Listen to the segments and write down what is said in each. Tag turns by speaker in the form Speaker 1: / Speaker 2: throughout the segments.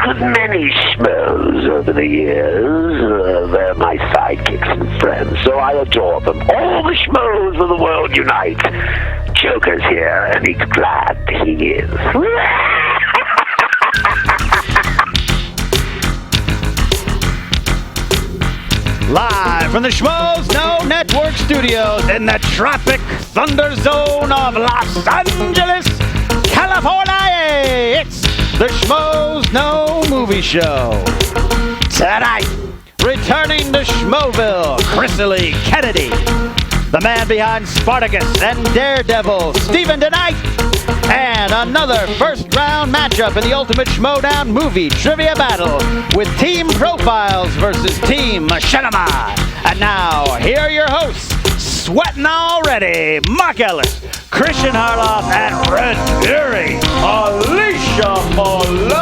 Speaker 1: with many schmoes over the years. They're my sidekicks and friends, so I adore them. All the schmoes of the world unite. Joker's here, and he's glad he is.
Speaker 2: Live from the Schmoedown Network studios in the tropic thunder zone of Los Angeles, California, it's the Schmoedown Movie Show. Tonight, returning to Schmoeville, Kristian Kennedy, the man behind Spartacus and Daredevil, Stephen Deknight, and another first-round matchup in the Ultimate Schmoedown Movie Trivia Battle with Team Profiles versus Team Machinima. And now, here are your hosts, sweating already, Mark Ellis, Kristian Harloff, and Red Fury, Alicia Malone.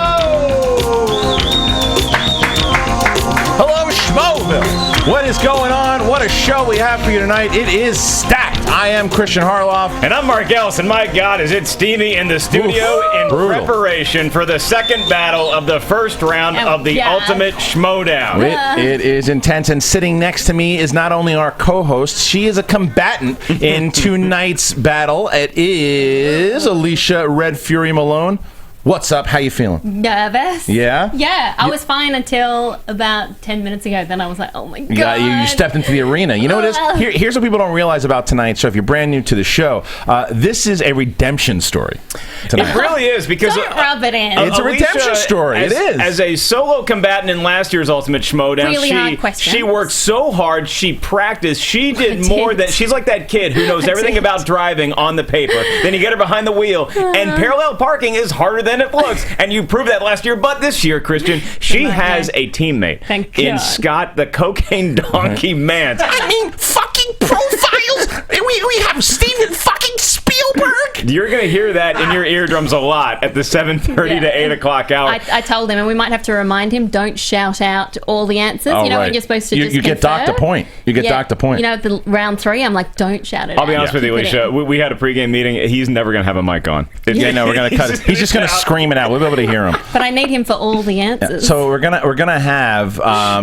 Speaker 3: Hello, Schmoeville. What is going on? What a show we have for you tonight. It is stacked. I am Kristian Harloff.
Speaker 4: And I'm Mark Ellis, and my God, is it steamy in the studio in preparation for the second battle of the first round of the Ultimate Schmoedown.
Speaker 3: It is intense, and sitting next to me is not only our co-host, she is a combatant in tonight's battle. It is Alicia Red Fury Malone. What's up? How you feeling?
Speaker 5: Nervous.
Speaker 3: Yeah?
Speaker 5: Yeah, I was fine until about 10 minutes ago. Then I was like, oh my God.
Speaker 3: You stepped into the arena. You know what it is? Here's what people don't realize about tonight. So if you're brand new to the show, this is a redemption story tonight.
Speaker 4: It really is, because
Speaker 5: Don't rub it in.
Speaker 3: It's a redemption story. It is.
Speaker 4: As a solo combatant in last year's Ultimate Schmoedown,
Speaker 5: Really hard questions.
Speaker 4: she worked so hard, she practiced, she did more than... She's like that kid who knows everything about driving on the paper. Then you get her behind the wheel, and parallel parking is harder than it looks. And you proved that last year, but this year, Kristian, she has a teammate in Scott the Cocaine Donkey Mance.
Speaker 3: I mean, fucking profiles. We have Steven fucking Spielberg.
Speaker 4: You're going to hear that in your eardrums a lot at the 7:30 to 8 o'clock hour.
Speaker 5: I told him, and we might have to remind him, don't shout out all the answers.
Speaker 3: Oh,
Speaker 5: you know,
Speaker 3: right.
Speaker 5: when you're supposed to just
Speaker 3: You get docked a point. You get docked a point.
Speaker 5: You know, the round 3, I'm like, don't shout it out.
Speaker 4: I'll be honest with you, Alicia. We had a pregame meeting. He's never going to have a mic on.
Speaker 3: No, we're going to cut it. He's just going to scream it out. We'll be able to hear him.
Speaker 5: But I need him for all the answers.
Speaker 3: So we're gonna have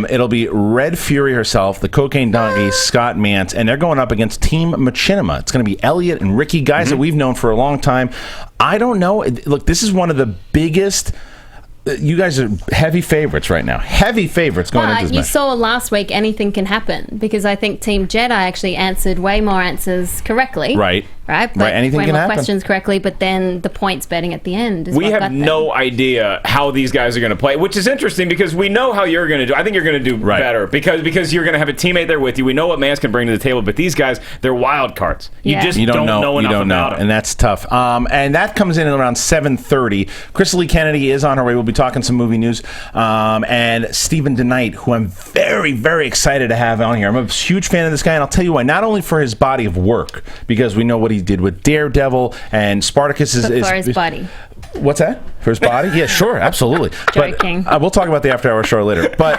Speaker 3: it'll be Red Fury herself, the Cocaine Donkey, Scott Mance, and they're going up against Team Machinima. It's gonna be Elliot and Ricky, guys that we've known for a long time. I don't know. Look, this is one of the biggest. You guys are heavy favorites right now. Heavy favorites going into this
Speaker 5: you
Speaker 3: match.
Speaker 5: saw last week anything can happen, because I think Team Jedi actually answered way more answers correctly.
Speaker 3: Right.
Speaker 5: But
Speaker 3: Anything
Speaker 5: way
Speaker 3: can
Speaker 5: more
Speaker 3: happen.
Speaker 5: questions correctly, but then the points betting at the end is
Speaker 4: We
Speaker 5: what
Speaker 4: have
Speaker 5: got them.
Speaker 4: no idea how these guys are going to play, which is interesting because we know how you're going to do. I think you're going to do better because you're going to have a teammate there with you. We know what Mance can bring to the table, but these guys, they're wild cards. You just don't know enough about them.
Speaker 3: And that's tough. And that comes in at around 7:30. Kristian Kennedy is on her way. We'll be talking some movie news. And Stephen Deknight, who I'm very, very excited to have on here. I'm a huge fan of this guy, and I'll tell you why. Not only for his body of work, because we know what he did with Daredevil and Spartacus
Speaker 5: for his body.
Speaker 3: What's that? For his body? Yeah, sure, absolutely.
Speaker 5: Joking.
Speaker 3: But we'll talk about the after-hour show later. But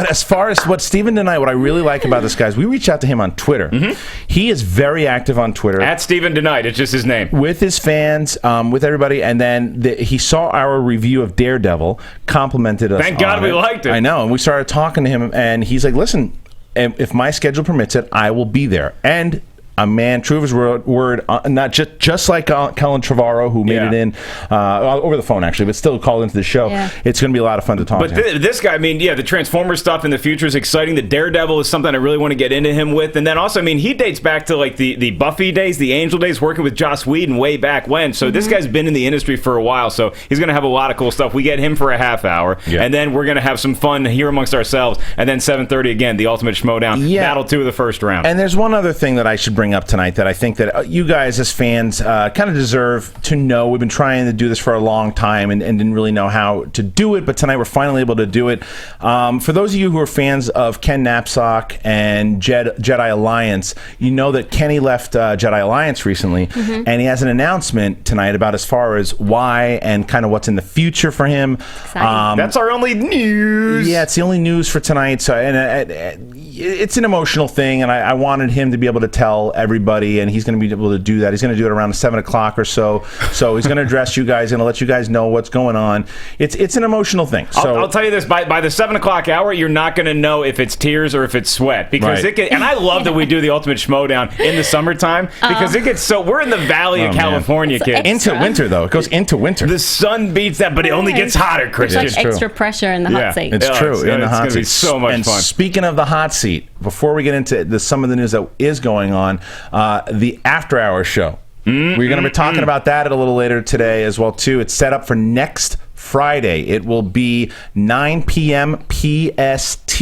Speaker 3: as far as what Stephen Deknight, what I really like about this guy is we reached out to him on Twitter. He is very active on Twitter.
Speaker 4: At Stephen Deknight, it's just his name.
Speaker 3: With his fans, with everybody, and then he saw our review of Daredevil, complimented us.
Speaker 4: Thank God we liked it.
Speaker 3: I know, and we started talking to him, and he's like, listen, if my schedule permits it, I will be there. And a man, true of his word, not just like Colin Trevorrow, who made it in over the phone, actually, but still called into the show. Yeah. It's going to be a lot of fun to talk to him.
Speaker 4: This guy, I mean, the Transformers stuff in the future is exciting. The Daredevil is something I really want to get into him with. And then also, I mean, he dates back to like the Buffy days, the Angel days, working with Joss Whedon way back when. So this guy's been in the industry for a while, so he's going to have a lot of cool stuff. We get him for a half hour, and then we're going to have some fun here amongst ourselves. And then 7:30 again, the Ultimate Schmoedown, Battle 2 of the first round.
Speaker 3: And there's one other thing that I should bring up tonight that I think that you guys as fans kind of deserve to know. We've been trying to do this for a long time and didn't really know how to do it, but tonight we're finally able to do it. For those of you who are fans of Ken Knapsack and Jedi Alliance, you know that Kenny left Jedi Alliance recently, and he has an announcement tonight about as far as why and kind of what's in the future for him.
Speaker 4: That's our only news.
Speaker 3: Yeah, it's the only news for tonight. So, and it's an emotional thing, and I wanted him to be able to tell everybody, and he's going to be able to do that. He's going to do it around 7 o'clock or so. So he's going to address you guys, going to let you guys know what's going on. It's an emotional thing. So
Speaker 4: I'll tell you this: by the 7 o'clock hour, you're not going to know if it's tears or if it's sweat, because it gets, and I love that we do the Ultimate Schmoedown in the summertime, because it gets so, we're in the Valley of California, kids.
Speaker 3: Into winter, though. It goes into winter.
Speaker 4: The sun beats that, but it only gets hotter, Kristian.
Speaker 5: It's like extra pressure in the hot seat.
Speaker 3: It's true. In the hot
Speaker 4: seat. It's so much fun.
Speaker 3: Speaking of the hot seat, before we get into some of the news that is going on, the After Hours show. We're going to be talking about that a little later today as well, too. It's set up for next Friday. It will be 9 p.m. PST.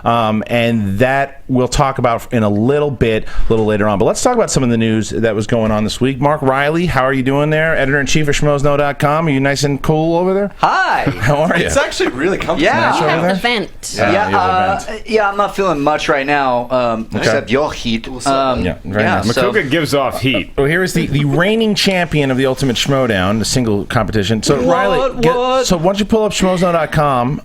Speaker 3: And that we'll talk about in a little later on. But let's talk about some of the news that was going on this week. Mark Riley, how are you doing there? Editor-in-Chief of Schmoedown.com. Are you nice and cool over there?
Speaker 6: Hi.
Speaker 3: How are you?
Speaker 6: It's actually really comfortable.
Speaker 5: Yeah,
Speaker 3: Nice
Speaker 5: you
Speaker 3: over
Speaker 5: have
Speaker 3: there?
Speaker 5: the vent.
Speaker 6: Yeah, I'm not feeling much right now, except your heat.
Speaker 3: Yeah, very nice.
Speaker 4: Makuga gives off heat.
Speaker 3: So here is the reigning champion of the Ultimate Schmoedown, the single competition. So Riley, so why don't you pull up schmoedown.com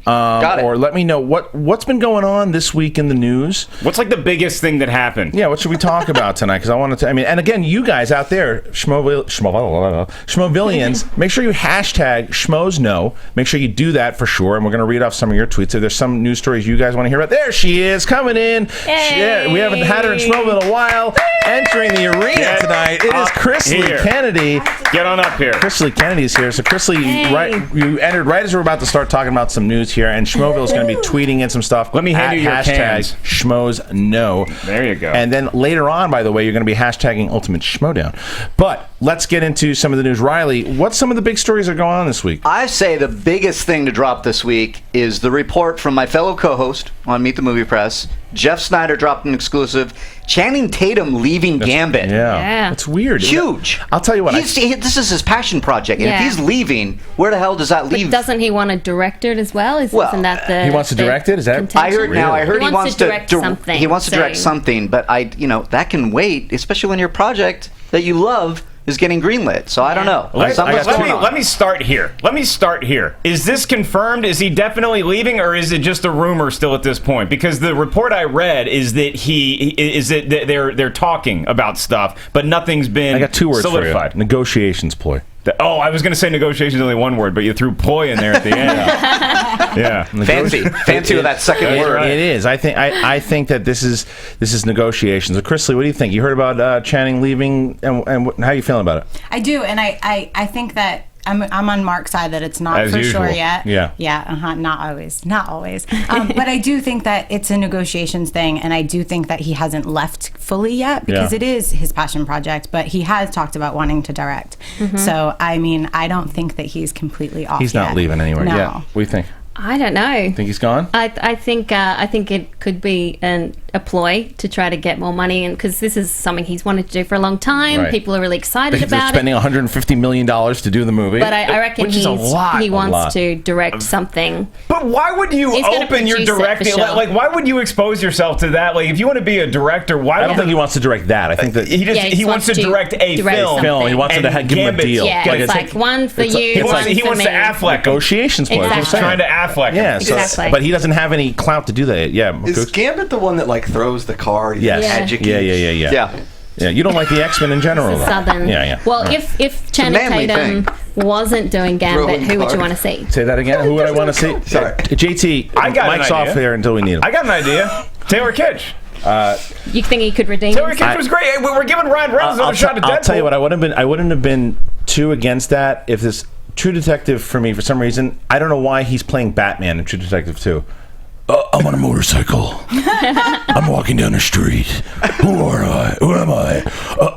Speaker 3: or let me know what's been going on this week in the news.
Speaker 4: What's like the biggest thing that happened?
Speaker 3: Yeah, what should we talk about tonight? Because I wanted to. I mean, and again, you guys out there, Schmoevillians, make sure you hashtag Schmoes Make sure you do that for sure. And we're going to read off some of your tweets. If there's some news stories you guys want to hear about, there she is coming in. We haven't had her in Schmoeville in a while. Entering the arena tonight, it is Kristian Kennedy.
Speaker 4: Get on up here.
Speaker 3: Kristian Kennedy is here. So Kristian, you entered right as we're about to start talking about some news here, and Schmoeville is going to be tweeting in some stuff.
Speaker 4: Let me hand you your
Speaker 3: hashtag
Speaker 4: cans.
Speaker 3: Schmoes.
Speaker 4: There you go.
Speaker 3: And then later on, by the way, you're going to be hashtagging Ultimate Schmoedown. But let's get into some of the news. Riley, what's some of the big stories that are going on this week?
Speaker 6: I say the biggest thing to drop this week is the report from my fellow co-host on Meet the Movie Press. Jeff Snyder dropped an exclusive. Channing Tatum leaving Gambit.
Speaker 5: Yeah.
Speaker 3: It's weird.
Speaker 6: Huge.
Speaker 3: I'll tell you what.
Speaker 6: This is his passion project. And if he's leaving, where the hell does that leave?
Speaker 5: But doesn't he want to direct it as well? Isn't that the
Speaker 3: he wants to direct it? Is that
Speaker 5: contention?
Speaker 6: I heard he wants to
Speaker 5: direct something.
Speaker 6: He wants to direct something, but that can wait, especially when your project that you love is getting greenlit. So I don't know.
Speaker 4: Let me start here. Is this confirmed? Is he definitely leaving, or is it just a rumor still at this point? Because the report I read is that they're talking about stuff, but nothing's been.
Speaker 3: I got 2 words
Speaker 4: solidified.
Speaker 3: for you. Negotiations ploy.
Speaker 4: I was going to say negotiations only 1 word, but you threw ploy in there at the end. Yeah.
Speaker 6: Fancy with that second word.
Speaker 3: It is. I think that this is negotiations. So, Krisley, what do you think? You heard about Channing leaving, and how are you feeling about it?
Speaker 7: I do, and I think that I'm on Mark's side that it's not
Speaker 4: As
Speaker 7: for
Speaker 4: usual.
Speaker 7: sure yet.
Speaker 3: Yeah.
Speaker 7: Not always. But I do think that it's a negotiations thing, and I do think that he hasn't left fully yet because it is his passion project. But he has talked about wanting to direct. So I mean, I don't think that he's completely off.
Speaker 3: He's not leaving anywhere.
Speaker 7: No.
Speaker 3: Yeah. What do you think?
Speaker 5: I don't know.
Speaker 3: Think he's gone?
Speaker 5: I think it could be a ploy to try to get more money, and because this is something he's wanted to do for a long time.
Speaker 3: Right.
Speaker 5: People are really excited
Speaker 3: They're
Speaker 5: about
Speaker 3: spending
Speaker 5: it.
Speaker 3: $150 million to do the movie.
Speaker 5: But I reckon
Speaker 3: which is a lot.
Speaker 5: he wants to direct something.
Speaker 4: But why would you
Speaker 5: He's gonna
Speaker 4: open your
Speaker 5: produce it for
Speaker 4: directing?
Speaker 5: sure.
Speaker 4: Like, why would you expose yourself to that? Like, if you want to be a director, why?
Speaker 3: I don't think he wants to direct that. I think that
Speaker 4: he wants to direct a film.
Speaker 5: something.
Speaker 3: He wants to give him a
Speaker 4: Gambit.
Speaker 3: deal.
Speaker 5: Yeah, it's like one for you,
Speaker 4: He
Speaker 5: one
Speaker 4: wants
Speaker 5: for
Speaker 4: to
Speaker 5: me.
Speaker 4: Affleck
Speaker 3: negotiations play.
Speaker 5: Exactly.
Speaker 3: That's what I'm
Speaker 4: trying to Affleck.
Speaker 3: Yeah, so,
Speaker 5: Exactly.
Speaker 3: but he doesn't have any clout to do that. Yeah.
Speaker 8: Is Gambit the one that like throws the card?
Speaker 3: Yes.
Speaker 8: Educates?
Speaker 3: Yeah. Yeah, you don't like the X-Men in general, though.
Speaker 5: Southern.
Speaker 3: Yeah.
Speaker 5: Well, if Channing Tatum wasn't doing Gambit, who would you want to see?
Speaker 3: Say that again. Who would I want to see?
Speaker 8: Sorry.
Speaker 3: JT,
Speaker 4: I got
Speaker 3: Mike's
Speaker 4: an idea.
Speaker 3: off there until we need him.
Speaker 4: I got an idea. Taylor Kitsch.
Speaker 5: You think he could redeem
Speaker 4: Taylor
Speaker 5: himself?
Speaker 4: Kitsch was great. Hey, we're giving Ryan Reynolds another shot at Deadpool.
Speaker 3: I'll tell you what. I wouldn't have been too against that if this True Detective for me for some reason. I don't know why he's playing Batman in True Detective 2. I'm on a motorcycle. I'm walking down the street. Who are I? Who am I?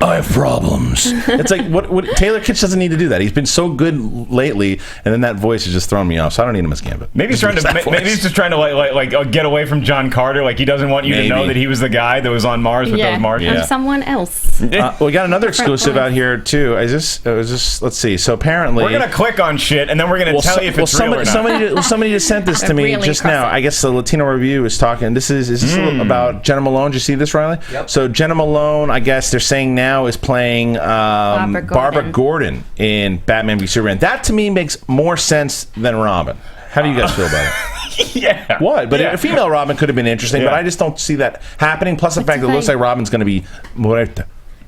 Speaker 3: I have problems. It's like what Taylor Kitsch doesn't need to do that. He's been so good lately, and then that voice has just thrown me off. So I don't need him as Gambit.
Speaker 4: Maybe he's trying to. Maybe he's just trying to like get away from John Carter. Like he doesn't want you to know that he was the guy that was on Mars with those Martians.
Speaker 5: I'm someone else.
Speaker 3: We got another exclusive out here too. Let's see. So apparently
Speaker 4: we're gonna click on shit, and then we're gonna tell you if it's real or not.
Speaker 3: Somebody just sent this to me
Speaker 5: Really
Speaker 3: just now. I guess the Latino Review is talking. Is this about Jenna Malone? Did you see this, Riley?
Speaker 8: Yep.
Speaker 3: So Jenna Malone, I guess they're saying now, is playing Barbara Gordon in Batman v Superman. That to me makes more sense than Robin. How do you guys feel about it?
Speaker 4: Yeah.
Speaker 3: What? But
Speaker 4: Yeah.
Speaker 3: a female Robin could have been interesting,
Speaker 4: Yeah.
Speaker 3: but I just don't see that happening. Plus the
Speaker 5: But
Speaker 3: fact
Speaker 5: do
Speaker 3: that it looks
Speaker 5: they-
Speaker 3: like Robin's going to be muerta.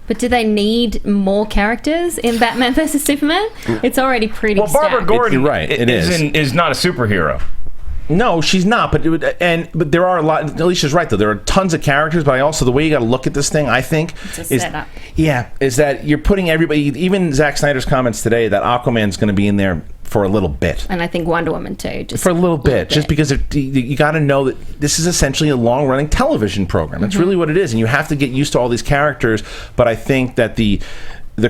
Speaker 5: But do they need more characters in Batman vs Superman? It's already pretty
Speaker 4: Well, Barbara
Speaker 5: stacked.
Speaker 4: Gordon
Speaker 3: You're right, it is.
Speaker 4: is not a superhero.
Speaker 3: No, she's not. But there are a lot. Alicia's right though. There are tons of characters, but I also the way you got to look at this thing, I think,
Speaker 5: It's a
Speaker 3: is
Speaker 5: setup.
Speaker 3: is that you're putting everybody. Even Zack Snyder's comments today that Aquaman's going to be in there for a little bit.
Speaker 5: And I think Wonder Woman too. Just
Speaker 3: For a little bit, just because you got to know that this is essentially a long-running television program. That's really what it is, and you have to get used to all these characters. But I think that the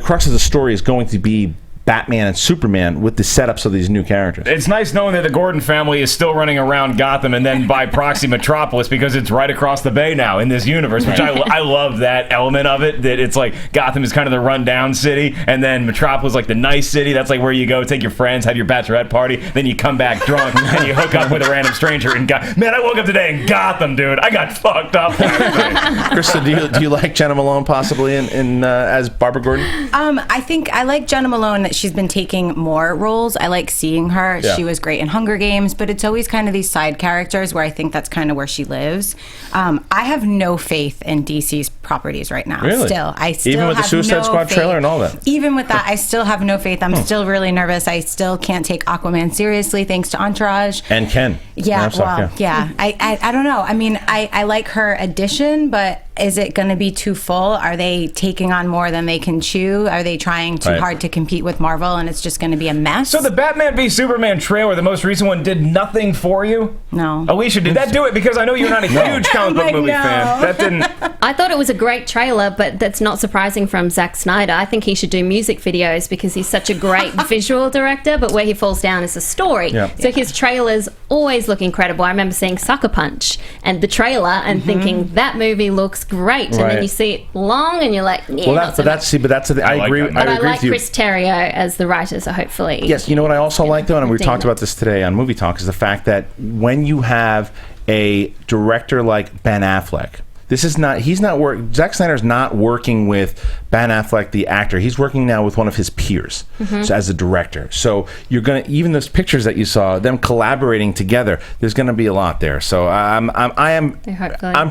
Speaker 3: crux of the story is going to be Batman and Superman with the setups of these new characters.
Speaker 4: It's nice knowing that the Gordon family is still running around Gotham and then by proxy Metropolis because it's right across the bay now in this universe, which I love that element of it, that it's like Gotham is kind of the rundown city and then Metropolis like the nice city. That's like where you go, take your friends, have your bachelorette party, then you come back drunk and you hook up with a random stranger in Gotham. Man, I woke up today in Gotham, dude. I got fucked up.
Speaker 3: Krista, do you like Jenna Malone possibly in as Barbara Gordon?
Speaker 7: I think I like Jenna Malone that she's been taking more roles. I like seeing her.
Speaker 3: Yeah.
Speaker 7: She was great in Hunger Games, but it's always kind of these side characters where I think that's kind of where she lives. I have no faith in DC's properties right now.
Speaker 3: Really?
Speaker 7: I still
Speaker 3: Even with the
Speaker 7: have
Speaker 3: Suicide
Speaker 7: no
Speaker 3: Squad
Speaker 7: faith.
Speaker 3: trailer and all that?
Speaker 7: Even with that, I still have no faith. I'm still really nervous. I still can't take Aquaman seriously thanks to Entourage.
Speaker 3: And Ken.
Speaker 7: Yeah,
Speaker 3: Knapsack,
Speaker 7: well, yeah. I don't know. I mean, I like her addition, but is it going to be too full? Are they taking on more than they can chew? Are they trying too
Speaker 3: Right.
Speaker 7: hard to compete with Marvel and it's just going to be a mess?
Speaker 4: So the Batman v Superman trailer, the most recent one, did nothing for you?
Speaker 7: No.
Speaker 4: Alicia, did that do it? Because I know you're not a huge comic book
Speaker 7: I
Speaker 4: movie
Speaker 7: know.
Speaker 4: fan. That didn't...
Speaker 5: I thought it was a great trailer, but that's not surprising from Zack Snyder. I think he should do music videos because he's such a great visual director, but where he falls down is the story.
Speaker 3: Yeah.
Speaker 5: So his trailers always look incredible. I remember seeing Sucker Punch and the trailer and thinking that movie looks great, and then
Speaker 3: Right.
Speaker 5: you see it long and you're like, yeah,
Speaker 3: Well,
Speaker 5: not so much.
Speaker 3: that's the, I
Speaker 4: like
Speaker 3: agree.
Speaker 4: that.
Speaker 5: But I
Speaker 3: agree
Speaker 5: like
Speaker 3: with you.
Speaker 5: Chris Terrio as the writer, so hopefully.
Speaker 3: Yes, you know what I also like though, and we
Speaker 5: Dana.
Speaker 3: talked about this today on Movie Talk, is the fact that when you have a director like Ben Affleck, Zack Snyder's not working with Ben Affleck, the actor. He's working now with one of his peers so as a director. So you're going to, even those pictures that you saw, them collaborating together, there's going to be a lot there. So I'm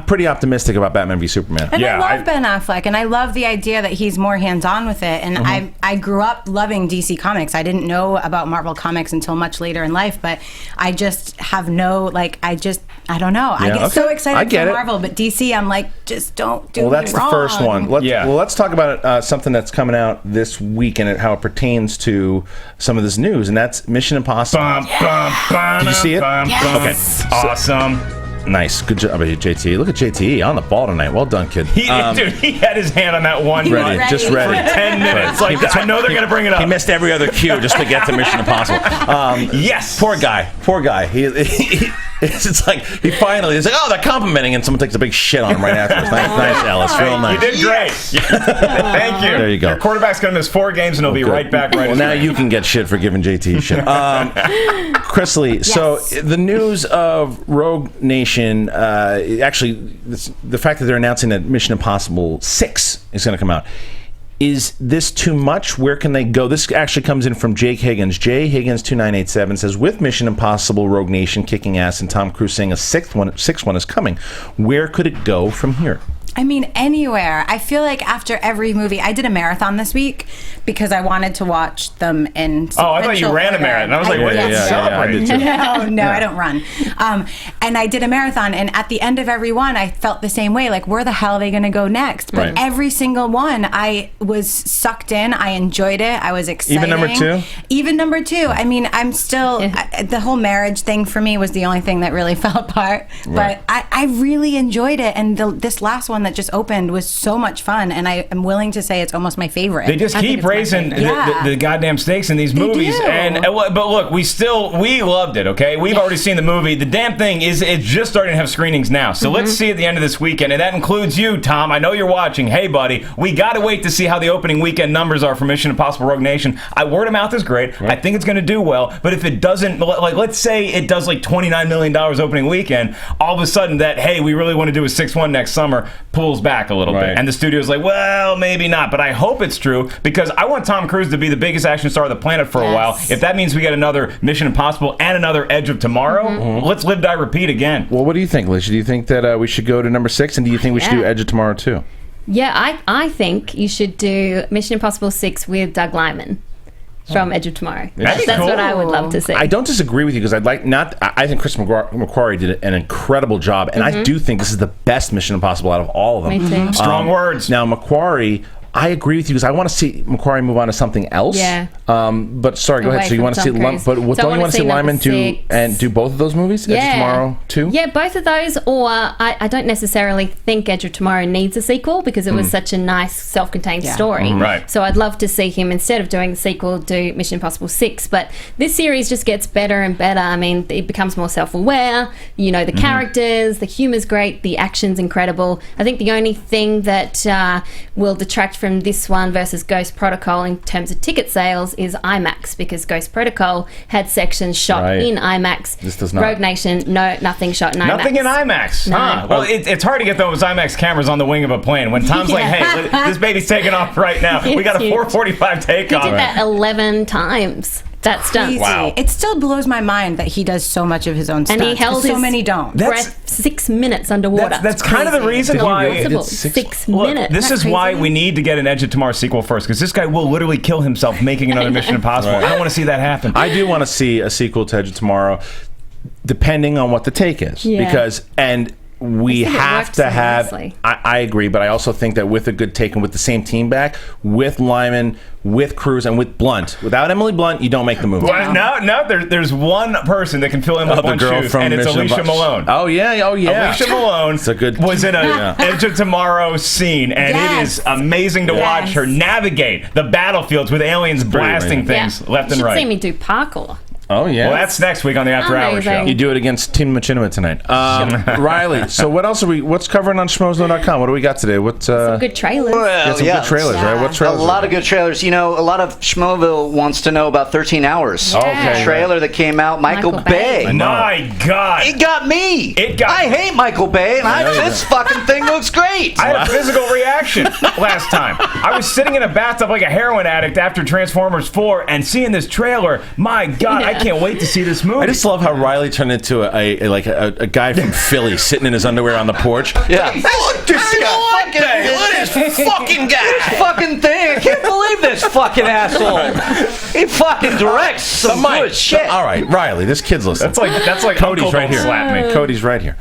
Speaker 3: pretty optimistic about Batman v Superman.
Speaker 7: And
Speaker 4: Yeah,
Speaker 7: I love Ben Affleck, and I love the idea that he's more hands-on with it. And I grew up loving DC Comics. I didn't know about Marvel Comics until much later in life, but I just have no, I don't know. I
Speaker 3: Yeah,
Speaker 7: get so
Speaker 3: okay. I
Speaker 7: excited
Speaker 3: get
Speaker 7: for
Speaker 3: it.
Speaker 7: Marvel, but DC, I'm like, just don't do
Speaker 3: Well,
Speaker 7: me
Speaker 3: that's the
Speaker 7: wrong.
Speaker 3: first one.
Speaker 4: Yeah.
Speaker 3: Well, let's talk about something that's coming out this week and how it pertains to some of this news, and that's Mission Impossible.
Speaker 4: Did
Speaker 3: you see it?
Speaker 7: Yes.
Speaker 3: Okay.
Speaker 4: Awesome.
Speaker 3: Nice. Good job, JT. Look at JT on the ball tonight. Well done, kid.
Speaker 4: Dude, he had his hand on that one
Speaker 3: Ready,
Speaker 4: button
Speaker 3: just ready.
Speaker 4: for 10 minutes.
Speaker 3: Right.
Speaker 4: Like, I know they're going to bring it up.
Speaker 3: He missed every other cue just to get to Mission Impossible.
Speaker 4: Yes.
Speaker 3: Poor guy. It's like he's like, oh, they're complimenting, and someone takes a big shit on him right afterwards. Nice, Ellis. Real nice.
Speaker 4: You did great. Thank you.
Speaker 3: There you go.
Speaker 4: Your quarterback's going to miss 4 games, and he'll be
Speaker 3: Good.
Speaker 4: right back right
Speaker 3: Well, now you can get shit for giving JT shit. Chris Lee, so the news of Rogue Nation, actually, the fact that they're announcing that Mission Impossible 6 is going to come out, is this too much? Where can they go? This actually comes in from Jake Higgins. Jay Higgins 2987 says, with Mission Impossible Rogue Nation kicking ass and Tom Cruise saying a sixth one is coming, where could it go from here?
Speaker 7: I mean, anywhere. I feel like after every movie, I did a marathon this week because I wanted to watch them in.
Speaker 4: Oh, I thought you ran a marathon. I was like, what?
Speaker 3: I did too.
Speaker 7: No, I don't run. And I did a marathon, and at the end of every one, I felt the same way. Like, where the hell are they going to go next? But
Speaker 3: Right.
Speaker 7: every single one, I was sucked in. I enjoyed it. I was excited.
Speaker 3: Even number 2?
Speaker 7: Even number 2. I mean, I'm still the whole marriage thing for me was the only thing that really fell apart.
Speaker 3: Right.
Speaker 7: But I really enjoyed it, and this last one that just opened was so much fun, and I am willing to say it's almost my favorite.
Speaker 4: They just
Speaker 5: I think
Speaker 4: keep
Speaker 5: it's my
Speaker 4: raising
Speaker 5: favorite.
Speaker 4: the goddamn stakes in these movies,
Speaker 7: do.
Speaker 4: but look, we loved it. Okay, we've already seen the movie. The damn thing is, it's just starting to have screenings now. So let's see at the end of this weekend, and that includes you, Tom. I know you're watching. Hey, buddy, we got to wait to see how the opening weekend numbers are for Mission Impossible: Rogue Nation. Word of mouth is great. I think it's going to do well, but if it doesn't, like, let's say it does like $29 million opening weekend, all of a sudden that, hey, we really want to do a 6-1 next summer, pulls back a little bit. And the studio's like, well, maybe not, but I hope it's true because I want Tom Cruise to be the biggest action star on the planet for a while. If that means we get another Mission Impossible and another Edge of Tomorrow, let's live, die, repeat again.
Speaker 3: Well, what do you think, Alicia? Do you think that we should go to number 6, and do you think we should do Edge of Tomorrow too?
Speaker 5: Yeah, I think you should do Mission Impossible 6 with Doug Liman from Edge of Tomorrow. That's
Speaker 4: cool.
Speaker 5: what I would love to see.
Speaker 3: I don't disagree with you because I think Chris McQuarrie did an incredible job, and I do think this is the best Mission Impossible out of all of them.
Speaker 5: Me too.
Speaker 4: Strong words.
Speaker 3: Now, McQuarrie, I agree with you because I want to see McQuarrie move on to something else.
Speaker 5: Yeah.
Speaker 3: But sorry, go ahead. So you want to see, don't you want to see Lyman do both of those movies? Edge of Tomorrow too?
Speaker 5: Yeah, both of those. Or I don't necessarily think Edge of Tomorrow needs a sequel because it was such a nice self-contained story.
Speaker 4: Right.
Speaker 5: So I'd love to see him, instead of doing the sequel, do Mission Impossible 6. But this series just gets better and better. I mean, it becomes more self-aware. You know, the characters, the humor's great, the action's incredible. I think the only thing that will detract from this one versus Ghost Protocol in terms of ticket sales is IMAX, because Ghost Protocol had sections shot in IMAX.
Speaker 3: This does not.
Speaker 5: Rogue Nation, nothing shot in IMAX.
Speaker 4: Nothing in IMAX.
Speaker 5: No.
Speaker 4: Huh. Well, it's hard to get those IMAX cameras on the wing of a plane when Tom's like, hey, this baby's taking off right now. We got a 4:45 takeoff.
Speaker 5: He did that 11 times. That's done.
Speaker 7: Crazy.
Speaker 4: Wow.
Speaker 7: It still blows my mind that he does so much of his own stuff.
Speaker 5: And he held
Speaker 7: so
Speaker 5: his
Speaker 7: many don't.
Speaker 5: breath 6 minutes underwater.
Speaker 4: That's kind of the reason why.
Speaker 5: Impossible.
Speaker 3: did
Speaker 5: 6
Speaker 4: Look,
Speaker 5: minutes.
Speaker 4: this is why we need to get an Edge of Tomorrow sequel first, because this guy will literally kill himself making another Mission Impossible. I don't want to see that happen.
Speaker 3: I do want to see a sequel to Edge of Tomorrow, depending on what the take is.
Speaker 5: Yeah.
Speaker 3: Because we
Speaker 5: think it
Speaker 3: have
Speaker 5: works
Speaker 3: to
Speaker 5: so
Speaker 3: have.
Speaker 5: nicely.
Speaker 3: I agree, but I also think that with a good take and with the same team back, with Lyman, with Cruise, and with Blunt, without Emily Blunt, you don't make the movie.
Speaker 4: Well, no, there's one person that can fill in with
Speaker 3: the
Speaker 4: one
Speaker 3: girl
Speaker 4: shoes,
Speaker 3: from
Speaker 4: and it's
Speaker 3: Mission
Speaker 4: Alicia
Speaker 3: Impossible.
Speaker 4: Malone.
Speaker 3: Oh yeah.
Speaker 4: Alicia Malone
Speaker 3: It's a good-
Speaker 4: was in a Edge of Tomorrow scene, and it is amazing to watch her navigate the battlefields with aliens blasting things left and
Speaker 5: You should
Speaker 4: right.
Speaker 5: see me do parkour.
Speaker 3: Oh yeah.
Speaker 4: Well, that's next week on the After Hours show.
Speaker 5: Amazing.
Speaker 3: You do it against Team Machinima tonight. Riley, so what else what's covering on Schmoedown.com? What do we got today?
Speaker 5: Some good trailers.
Speaker 6: Well,
Speaker 3: Some good trailers, right? What
Speaker 6: A
Speaker 3: trailers?
Speaker 6: lot of good trailers. You know, a lot of Schmoeville wants to know about 13 Hours.
Speaker 3: Okay.
Speaker 6: Trailer that came out, Michael Bay.
Speaker 4: My God.
Speaker 6: It got me.
Speaker 4: It got
Speaker 6: I
Speaker 4: me.
Speaker 6: hate Michael Bay, and this fucking thing looks great.
Speaker 4: I had a physical reaction last time. I was sitting in a bathtub like a heroin addict after Transformers 4 and seeing this trailer. My God, I can't wait to see this movie.
Speaker 3: I just love how Riley turned into a guy from Philly sitting in his underwear on the porch.
Speaker 6: Yeah.
Speaker 8: Look, this guy. Look at this fucking guy.
Speaker 6: This fucking thing. I can't believe this fucking asshole. He fucking directs some good shit.
Speaker 3: All right, Riley, this kid's listening.
Speaker 4: That's like
Speaker 3: Cody's
Speaker 4: Uncle
Speaker 3: right
Speaker 4: don't
Speaker 3: here.
Speaker 4: slap me.
Speaker 3: Cody's right here.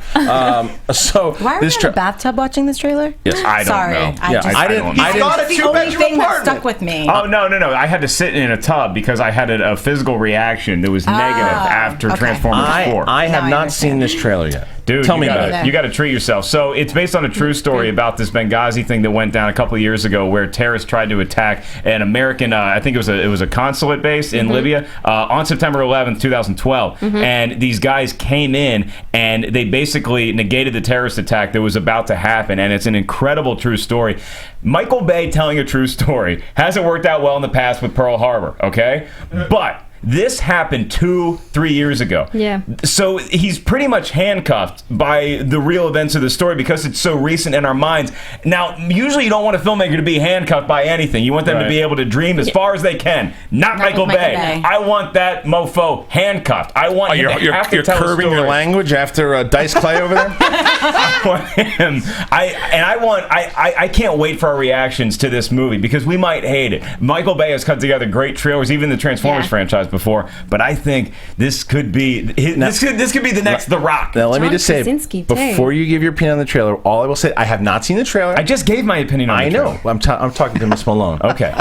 Speaker 3: So
Speaker 7: Why are we
Speaker 3: this
Speaker 7: in a bathtub watching this trailer?
Speaker 3: Yes,
Speaker 4: I don't
Speaker 7: Sorry,
Speaker 4: know.
Speaker 7: I
Speaker 3: Yeah,
Speaker 7: just,
Speaker 3: I didn't.
Speaker 8: He's got a
Speaker 7: it's the only
Speaker 8: two-bedroom
Speaker 7: thing that
Speaker 8: apartment.
Speaker 7: stuck with me.
Speaker 4: Oh, no. I had to sit in a tub because I had a physical reaction that was negative after Transformers 4.
Speaker 3: I have
Speaker 7: Now I
Speaker 3: not
Speaker 7: understand.
Speaker 3: seen this trailer yet.
Speaker 4: Dude,
Speaker 3: tell me
Speaker 4: you
Speaker 3: about
Speaker 4: gotta,
Speaker 3: it.
Speaker 4: you got to treat yourself. So it's based on a true story about this Benghazi thing that went down a couple of years ago, where terrorists tried to attack an American. I think it was a consulate base in Libya on September 11th, 2012. And these guys came in and they basically negated the terrorist attack that was about to happen. And it's an incredible true story. Michael Bay telling a true story hasn't worked out well in the past with Pearl Harbor. Okay, but this happened 2-3 years ago.
Speaker 5: Yeah.
Speaker 4: So he's pretty much handcuffed by the real events of the story because it's so recent in our minds. Now, usually you don't want a filmmaker to be handcuffed by anything. You want them to be able to dream as far as they can. Not Michael
Speaker 5: Michael
Speaker 4: Bay.
Speaker 5: Bay.
Speaker 4: I want that mofo handcuffed. I want him to have to
Speaker 3: You're
Speaker 4: tell a
Speaker 3: curbing your
Speaker 4: story.
Speaker 3: language after Dice Clay over there.
Speaker 4: I want him. I can't wait for our reactions to this movie because we might hate it. Michael Bay has cut together great trailers, even the Transformers franchise before. But I think this could be this could be the next The Rock.
Speaker 3: Now let me
Speaker 5: John
Speaker 3: just say,
Speaker 5: Krasinski, too.
Speaker 3: before you give your opinion on the trailer, all I will say, I have not seen the trailer.
Speaker 4: I just gave my opinion on
Speaker 3: I
Speaker 4: the
Speaker 3: know.
Speaker 4: trailer.
Speaker 3: I'm talking to Miss Malone.
Speaker 4: Okay.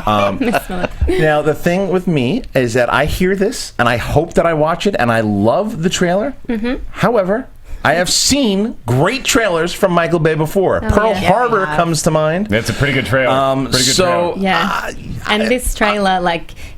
Speaker 3: Now, the thing with me is that I hear this, and I hope that I watch it, and I love the trailer. However, I have seen great trailers from Michael Bay before. Pearl
Speaker 5: yeah.
Speaker 3: Harbor comes to mind.
Speaker 4: That's a pretty good trailer. Pretty good
Speaker 3: So
Speaker 4: trailer.
Speaker 5: Yeah. And this trailer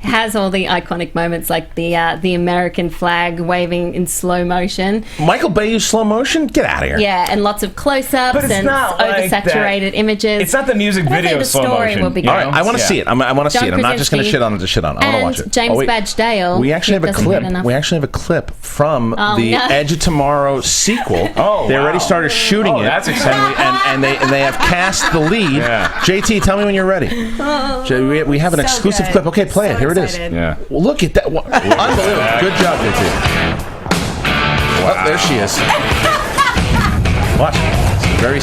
Speaker 5: has all the iconic moments, like the American flag waving in slow motion.
Speaker 3: Michael Bay used slow motion? Get out of here.
Speaker 5: Yeah, and lots of close-ups
Speaker 4: But it's
Speaker 5: and
Speaker 4: not like
Speaker 5: oversaturated images.
Speaker 4: It's not the music
Speaker 5: But I
Speaker 4: video
Speaker 5: think the
Speaker 4: slow
Speaker 5: story
Speaker 4: motion.
Speaker 5: will be
Speaker 3: All
Speaker 5: good.
Speaker 3: right, I want to see it. I want to see it. I'm not just going to shit on it to shit on it. I want to watch it.
Speaker 5: James Badge Dale.
Speaker 3: We actually have a
Speaker 5: doesn't
Speaker 3: clip.
Speaker 5: get enough.
Speaker 3: We actually have a clip from the
Speaker 5: no.
Speaker 3: Edge of Tomorrow sequel.
Speaker 4: Oh,
Speaker 3: they already
Speaker 4: wow.
Speaker 3: started shooting
Speaker 4: Oh,
Speaker 3: it.
Speaker 4: that's exciting.
Speaker 3: And they have cast the lead.
Speaker 4: Yeah.
Speaker 3: JT, tell me when you're ready. We have an
Speaker 7: So
Speaker 3: exclusive
Speaker 7: good.
Speaker 3: clip. Okay, play
Speaker 7: So
Speaker 3: it. Here it is.
Speaker 7: excited.
Speaker 4: Yeah.
Speaker 3: Well, look at that. Unbelievable. Good job, JT. Well, there she is. Watch. Very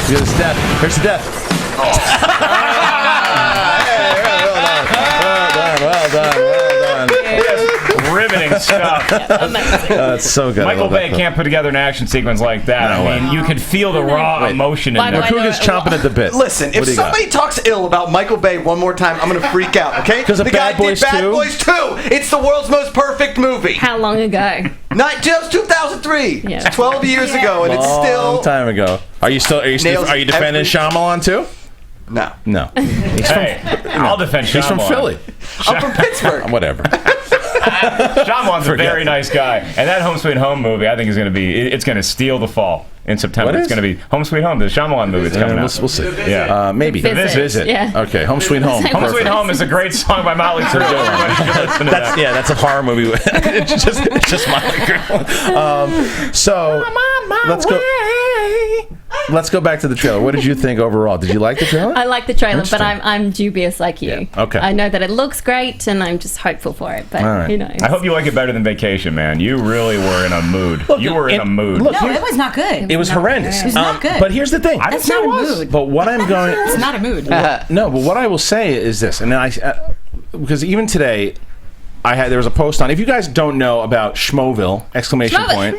Speaker 3: good death. Here's the death. Well done.
Speaker 4: Riveting stuff.
Speaker 3: That's so good.
Speaker 4: Michael Bay can't put together an action sequence like that.
Speaker 3: No
Speaker 4: I mean, you could feel the raw emotion in
Speaker 5: By the
Speaker 4: there.
Speaker 5: way,
Speaker 3: Kuga's chomping at the bit.
Speaker 8: Listen,
Speaker 3: What
Speaker 8: if
Speaker 3: do you got?
Speaker 8: somebody talks ill about Michael Bay one more time, I'm gonna freak out. Okay?
Speaker 3: 'Cause of
Speaker 8: the guy
Speaker 3: Bad Boys
Speaker 8: did Bad
Speaker 3: 2?
Speaker 8: Boys 2. It's the world's most perfect movie.
Speaker 5: How long ago?
Speaker 8: Not just 2003.
Speaker 5: Yeah.
Speaker 8: It's 12 years ago, and it's
Speaker 3: Long
Speaker 8: still
Speaker 3: time ago. Are you
Speaker 8: Nails
Speaker 3: defending
Speaker 8: every-
Speaker 3: Shyamalan too?
Speaker 8: no.
Speaker 3: No.
Speaker 4: Hey, I'll defend Shyamalan.
Speaker 3: He's from Philly.
Speaker 8: I'm from Pittsburgh.
Speaker 3: Whatever.
Speaker 4: Shyamalan's a very nice guy. And that Home Sweet Home movie, I think, is going to be, it's going to steal the fall in September.
Speaker 3: What
Speaker 4: It's
Speaker 3: is?
Speaker 4: going to be Home Sweet Home, the Shyamalan movie that's coming
Speaker 3: We'll
Speaker 4: out.
Speaker 3: see.
Speaker 4: Yeah.
Speaker 3: Maybe.
Speaker 5: The Visit. Yeah.
Speaker 3: Okay. Home Sweet Home.
Speaker 5: Home
Speaker 4: Home Sweet
Speaker 3: Perfect.
Speaker 4: Home is a great song by Motley Crue. Everybody should listen to that.
Speaker 3: That's a horror movie. it's just Motley Crue. So let's go back to the trailer. What did you think overall? Did you like the trailer?
Speaker 5: I like the trailer, but
Speaker 3: Interesting.
Speaker 5: I'm dubious like you.
Speaker 3: Yeah, okay.
Speaker 5: I know that it looks great, and I'm just hopeful for it. But
Speaker 3: All right.
Speaker 5: who knows?
Speaker 4: I hope you like it better than Vacation, man. You really were in a mood. You were in a mood.
Speaker 3: Look,
Speaker 7: No, it was not good.
Speaker 3: it was horrendous.
Speaker 7: It was not good.
Speaker 3: But here's the thing.
Speaker 4: I
Speaker 7: That's
Speaker 4: didn't say
Speaker 7: not
Speaker 4: it
Speaker 7: a
Speaker 4: was.
Speaker 7: mood.
Speaker 3: But what I'm going.
Speaker 7: It's not a mood.
Speaker 3: No, but what I will say is this, and then because even today, there was a post on. If you guys don't know about Schmoeville!
Speaker 5: Schmoeville!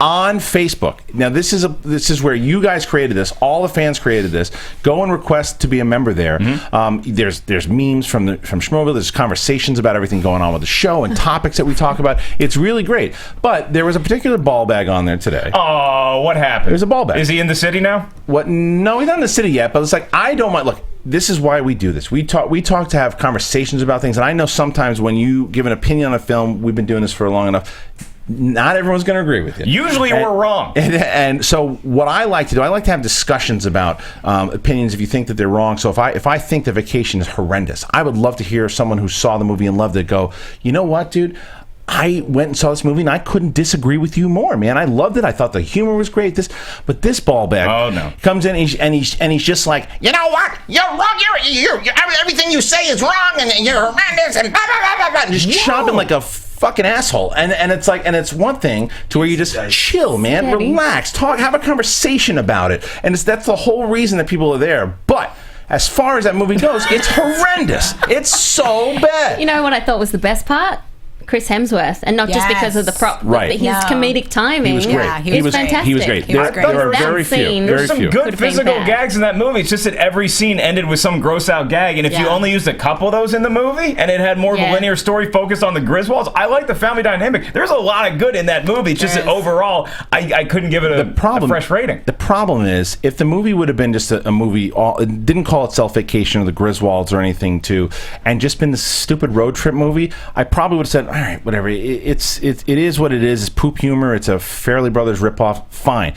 Speaker 3: On Facebook. Now this is where you guys created this. All the fans created this. Go and request to be a member there. There's memes from Schmoeville. There's conversations about everything going on with the show and topics that we talk about. It's really great. But there was a particular ball bag on there today.
Speaker 4: Oh, what happened?
Speaker 3: There's a ball bag.
Speaker 4: Is he in the city now?
Speaker 3: What? No, he's not in the city yet. But it's like I don't mind. Look, this is why we do this. We talk to have conversations about things. And I know sometimes when you give an opinion on a film, we've been doing this for long enough. Not everyone's going to agree with you.
Speaker 4: Usually we're wrong.
Speaker 3: And so what I like to do, I like to have discussions about opinions if you think that they're wrong. So if I think the Vacation is horrendous, I would love to hear someone who saw the movie and loved it go, you know what, dude? I went and saw this movie and I couldn't disagree with you more, man. I loved it. I thought the humor was great. But this ball bag comes in and he's just like,
Speaker 8: You know what? You're wrong. You're everything you say is wrong, and you're horrendous, and blah blah blah blah blah.
Speaker 3: just chopping like a fucking asshole. And it's like, and it's one thing to where you just chill, man,
Speaker 5: Steady.
Speaker 3: relax, talk, have a conversation about it. And that's the whole reason that people are there. But as far as that movie goes, it's horrendous. It's so bad.
Speaker 5: You know what I thought was the best part? Chris Hemsworth, and not just because of the prop,
Speaker 3: Right.
Speaker 5: but his
Speaker 7: No.
Speaker 5: comedic timing.
Speaker 3: He was great.
Speaker 7: Yeah,
Speaker 3: he was
Speaker 5: fantastic.
Speaker 3: He was great.
Speaker 7: He was
Speaker 3: There,
Speaker 7: great.
Speaker 3: there are
Speaker 5: That
Speaker 3: very few.
Speaker 5: scene-
Speaker 3: Very
Speaker 4: There's some
Speaker 3: few.
Speaker 4: good
Speaker 5: Could've been
Speaker 4: physical
Speaker 5: bad.
Speaker 4: gags in that movie. It's just that every scene ended with some gross out gag, and if you
Speaker 7: Yeah.
Speaker 4: only used a couple of those in the movie, and it had more of a
Speaker 5: Yeah.
Speaker 4: linear story focused on the Griswolds, I like the family dynamic. There's a lot of good in that movie. It's just that overall, I couldn't give it a fresh rating.
Speaker 3: The problem is, if the movie would have been just a movie, it didn't call itself Vacation or the Griswolds or anything, and just been this stupid road trip movie, I probably would have said, all right, whatever. It is what it is. It's poop humor. It's a Fairly Brothers ripoff. Fine,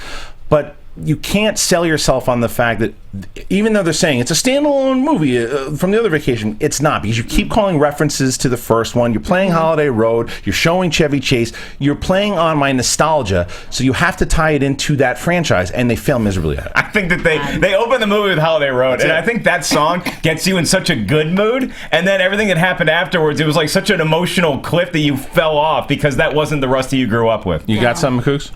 Speaker 3: but you can't sell yourself on the fact that even though they're saying it's a standalone movie from the other Vacation, it's not, because you keep calling references to the first one. You're playing Holiday Road. You're showing Chevy Chase. You're playing on my nostalgia, so you have to tie it into that franchise, and they fail miserably at it.
Speaker 4: I think that they open the movie with Holiday Road, and I think that song gets you in such a good mood, and then everything that happened afterwards, it was like such an emotional cliff that you fell off because that wasn't the Rusty you grew up with.
Speaker 3: You got something, Kooks?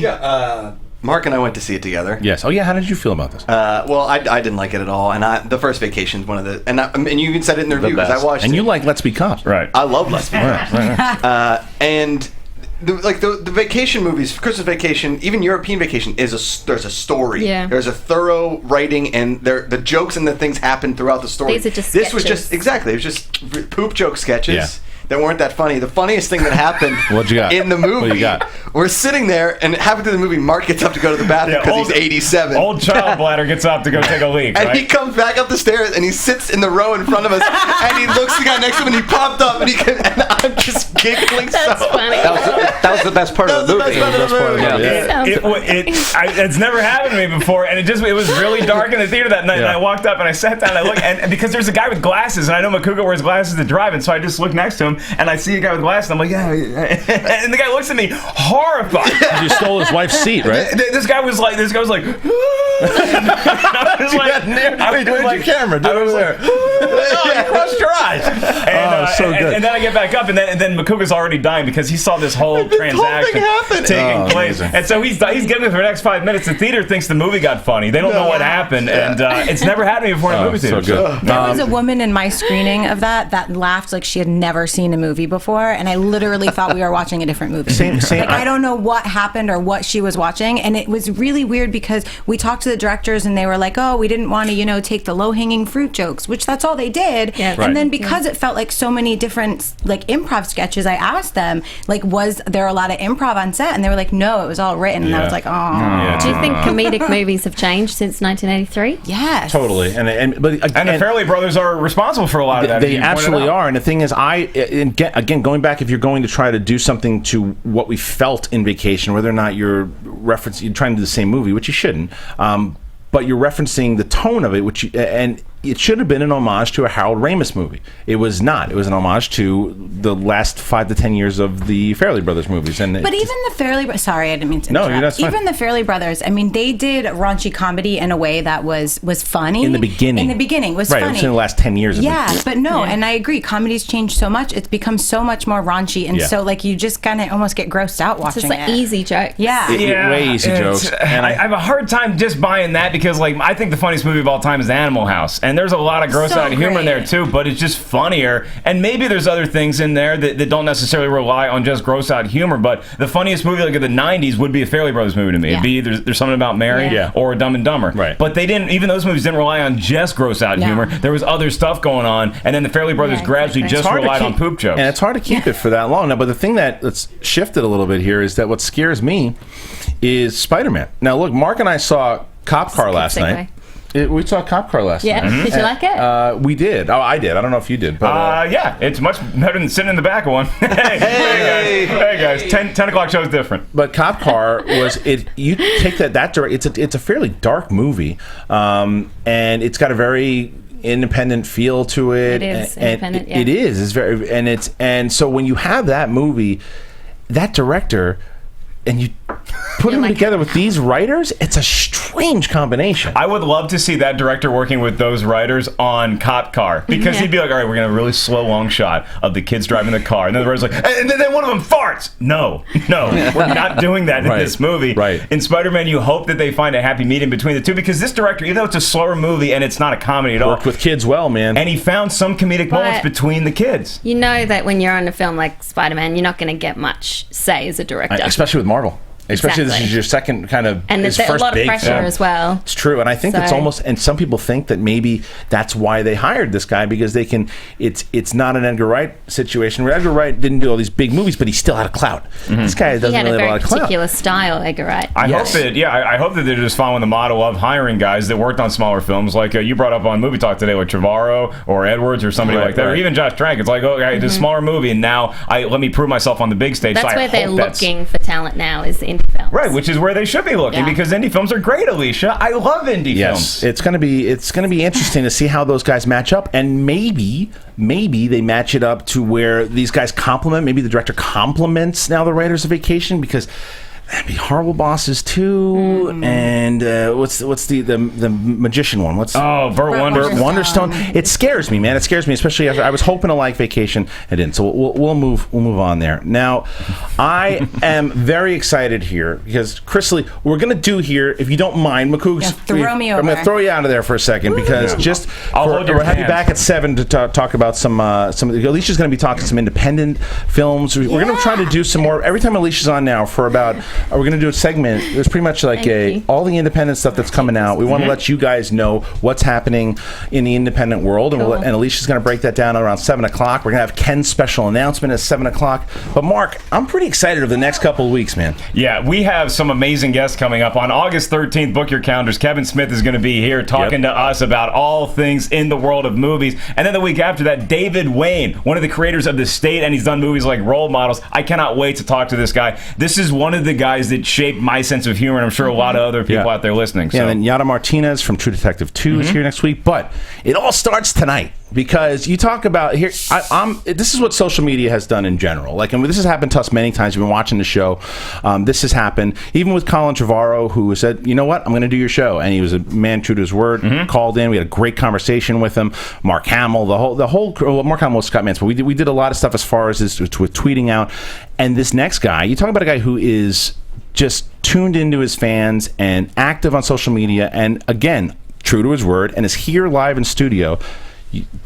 Speaker 8: Yeah. Mark and I went to see it together.
Speaker 3: Yes. Oh yeah. How did you feel about this?
Speaker 8: Well, I didn't like it at all, and the first Vacation's one of the and you even said it in the review because I watched
Speaker 3: and
Speaker 8: it.
Speaker 3: you like Let's Be Cops,
Speaker 4: Right.
Speaker 8: I love Let's Be Cops. And the Vacation movies, Christmas Vacation, even European Vacation, there's a story.
Speaker 5: Yeah.
Speaker 8: There's a thorough writing, and the jokes and the things happen throughout the story.
Speaker 5: These are just
Speaker 8: This was
Speaker 5: sketches.
Speaker 8: just exactly. It was just poop joke sketches.
Speaker 3: Yeah.
Speaker 8: that weren't that funny. The funniest thing that happened
Speaker 3: What you got?
Speaker 8: in the movie.
Speaker 3: What you got?
Speaker 8: We're sitting there, and halfway through the movie, Mark gets up to go to the bathroom because he's 87.
Speaker 4: Old child bladder gets up to go take a leak,
Speaker 8: and
Speaker 4: right?
Speaker 8: he comes back up the stairs, and he sits in the row in front of us, and he looks at the guy next to him, and he popped up, and I'm just giggling
Speaker 5: That's
Speaker 8: so
Speaker 5: funny.
Speaker 6: That was the best part of the movie.
Speaker 4: It's never happened to me before, and it was really dark in the theater that night. And I walked up and I sat down and I looked, and because there's a guy with glasses, and I know Makuga wears glasses to drive, and so I just look next to him and I see a guy with glasses, and I'm like, yeah, and the guy looks at me horrified.
Speaker 3: You stole his wife's seat, right?
Speaker 4: This guy was like, I was like,
Speaker 3: Where's your camera? Do it over there.
Speaker 4: You crushed your eyes. And,
Speaker 3: so good.
Speaker 4: And then I get back up, and then Makuga's already dying because he saw this whole transaction taking place, and so he's getting it for the next 5 minutes. The theater thinks the movie got funny. They don't know what happened, and it's never happened to me before in a movie theater.
Speaker 3: So good.
Speaker 7: There was a woman in my screening of that laughed like she had never seen a movie before, and I literally thought we were watching a different movie.
Speaker 3: Same.
Speaker 7: I don't know what happened or what she was watching, and it was really weird because we talked to the directors and they were like, "Oh, we didn't want to, take the low-hanging fruit jokes," which that's all they did.
Speaker 5: Yeah.
Speaker 7: And then because it felt like so many different like improv sketches, I asked them like, "Was there a lot of improv on set?" And they were like, "No, it was all written." And I was like, "Oh."
Speaker 5: Do you think comedic movies have changed since 1983?
Speaker 7: Yes.
Speaker 3: Totally. And the
Speaker 4: Farrelly brothers are responsible for a lot of that.
Speaker 3: They absolutely are. And the thing is, again, going back, if you're going to try to do something to what we felt in Vacation, whether or not you're trying to do the same movie, which you shouldn't, but you're referencing the tone of it, and it should have been an homage to a Harold Ramis movie. It was not. It was an homage to the last 5 to 10 years of the Farrelly brothers movies. But
Speaker 7: even the Farrelly... Sorry, I didn't mean to interrupt.
Speaker 3: No, that's fine.
Speaker 7: Even the Farrelly brothers, I mean, they did raunchy comedy in a way that was funny.
Speaker 3: In the beginning.
Speaker 7: Was
Speaker 3: right,
Speaker 7: funny.
Speaker 3: It was in the last 10 years.
Speaker 7: Yeah, but no, and I agree. Comedy's changed so much. It's become so much more raunchy, and so like you just kind of almost get grossed out watching
Speaker 5: It's just like easy jokes.
Speaker 7: Yeah.
Speaker 3: Way easy jokes.
Speaker 4: And I have a hard time just buying that because, like, I think the funniest movie of all time is Animal House, and there's a lot of gross out humor in there too, but it's just funnier. And maybe there's other things in there that don't necessarily rely on just gross out humor. But the funniest movie like of the '90s would be a Farrelly Brothers movie to me. It'd be There's Something About Mary or Dumb and Dumber.
Speaker 3: Right.
Speaker 4: But they didn't. Even those movies didn't rely on just gross out humor. There was other stuff going on, and then the Farrelly Brothers gradually just relied on poop jokes.
Speaker 3: And it's hard to keep it for that long now. But the thing that's shifted a little bit here is that what scares me is Spider-Man. Now, look, Mark and I saw Cop Car last night. We saw Cop Car last night.
Speaker 5: Did you like it?
Speaker 3: We did. Oh, I did. I don't know if you did. But,
Speaker 4: yeah, it's much better than sitting in the back of one. Hey guys, 10 o'clock show is different.
Speaker 3: But Cop Car was it. You take that direct. It's a fairly dark movie, and it's got a very independent feel to it.
Speaker 5: It is independent.
Speaker 3: It is. It's very and so when you have that movie, that director, and you put them together with these writers, it's a strange combination.
Speaker 4: I would love to see that director working with those writers on Cop Car, because he'd be like, all right, we're going to have a really slow long shot of the kids driving the car, and then the writer's like, and then one of them farts. No, we're not doing that in this movie.
Speaker 3: Right.
Speaker 4: In Spider-Man, you hope that they find a happy medium between the two, because this director, even though it's a slower movie and it's not a comedy at all,
Speaker 3: worked with kids well, man.
Speaker 4: And he found some comedic moments between the kids.
Speaker 5: You know that when you're on a film like Spider-Man, you're not going to get much say as a director.
Speaker 3: Especially with Marvel. Especially this is your second kind of
Speaker 5: and there's a lot of pressure as well.
Speaker 3: It's true, and I think it's almost. And some people think that maybe that's why they hired this guy, because they can. It's not an Edgar Wright situation. Where Edgar Wright didn't do all these big movies, but he still had a clout. This guy doesn't really have a lot of clout.
Speaker 5: He had a very particular style, Edgar Wright.
Speaker 4: I hope that they're just following the model of hiring guys that worked on smaller films, like you brought up on Movie Talk today, like Trevorrow or Edwards or somebody like that, or even Josh Trank. It's like, okay, it's a smaller movie, and now let me prove myself on the big stage.
Speaker 5: That's
Speaker 4: so
Speaker 5: where they're looking for talent now, is indie films.
Speaker 4: Right, which is where they should be looking, because indie films are great, Alicia. I love indie films.
Speaker 3: It's gonna be interesting to see how those guys match up, and maybe they match it up to where these guys complement. Maybe the director compliments now the writers of Vacation, because that'd be Horrible Bosses 2, and what's the magician one?
Speaker 4: Burt
Speaker 3: Wonderstone. It scares me, man. It scares me, especially after I was hoping to like Vacation. I didn't. So we'll move on there. Now, I am very excited here because Chrisley, we're gonna do here, if you don't mind, Makugs.
Speaker 7: Throw me over.
Speaker 3: I'm gonna throw you out of there for a second because we'll have you back at 7 to talk about some. Alicia's gonna be talking some independent films. We're gonna try to do some more every time Alicia's on now for about we're going to do a segment. There's pretty much like all the independent stuff that's coming out. We want to let you guys know what's happening in the independent world, and, and Alicia's going to break that down around 7 o'clock. We're going to have Ken's special announcement at 7 o'clock. But Mark, I'm pretty excited over the next couple of weeks, man.
Speaker 4: Yeah, we have some amazing guests coming up. On August 13th, book your calendars. Kevin Smith is going to be here talking to us about all things in the world of movies. And then the week after that, David Wayne, one of the creators of The State, and he's done movies like Role Models. I cannot wait to talk to this guy. This is one of the guys that shaped my sense of humor, and I'm sure a lot of other people out there listening.
Speaker 3: Yeah, and then Yada Martinez from True Detective 2 is here next week. But it all starts tonight. Because you talk about here, this is what social media has done in general. Like, and this has happened to us many times. We've been watching the show. This has happened even with Colin Trevorrow, who said, "You know what? I'm going to do your show," and he was a man true to his word. Called in. We had a great conversation with him. Mark Hamill, the whole Mark Hamill was Scott Mance, but we did a lot of stuff as far as with tweeting out. And this next guy, you talk about a guy who is just tuned into his fans and active on social media, and again, true to his word, and is here live in studio.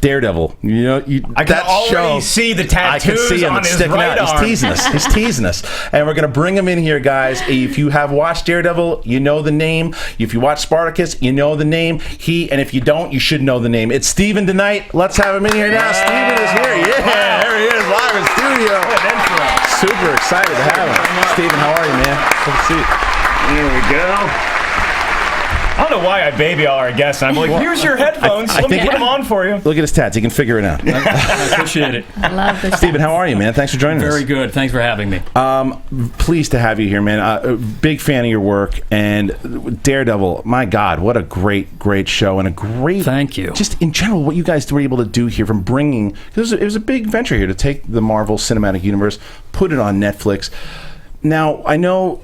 Speaker 3: Daredevil,
Speaker 4: I can already see the tattoos
Speaker 3: I can see him
Speaker 4: on his
Speaker 3: sticking
Speaker 4: right
Speaker 3: out.
Speaker 4: arm.
Speaker 3: He's teasing us, and we're gonna bring him in here, guys. If you have watched Daredevil, you know the name. If you watch Spartacus, you know the name. And if you don't, you should know the name. It's Stephen Deknight. Let's have him in here now. Stephen is here. Yeah, there he is, live in studio. Super excited to have him. Stephen, how are you, man? Good to see you.
Speaker 1: Here we go.
Speaker 4: I don't know why I baby all our guests. I'm like, here's your headphones. Let me put them on for you.
Speaker 3: Look at his tats. He can figure it out.
Speaker 9: I appreciate it.
Speaker 5: I love this.
Speaker 3: Stephen, how are you, man? Thanks for joining us.
Speaker 9: Very good. Thanks for having me.
Speaker 3: Pleased to have you here, man. Big fan of your work. And Daredevil, my God, what a great show. And a great...
Speaker 9: Thank you.
Speaker 3: Just in general, what you guys were able to do here from bringing... It was a big venture here to take the Marvel Cinematic Universe, put it on Netflix. Now, I know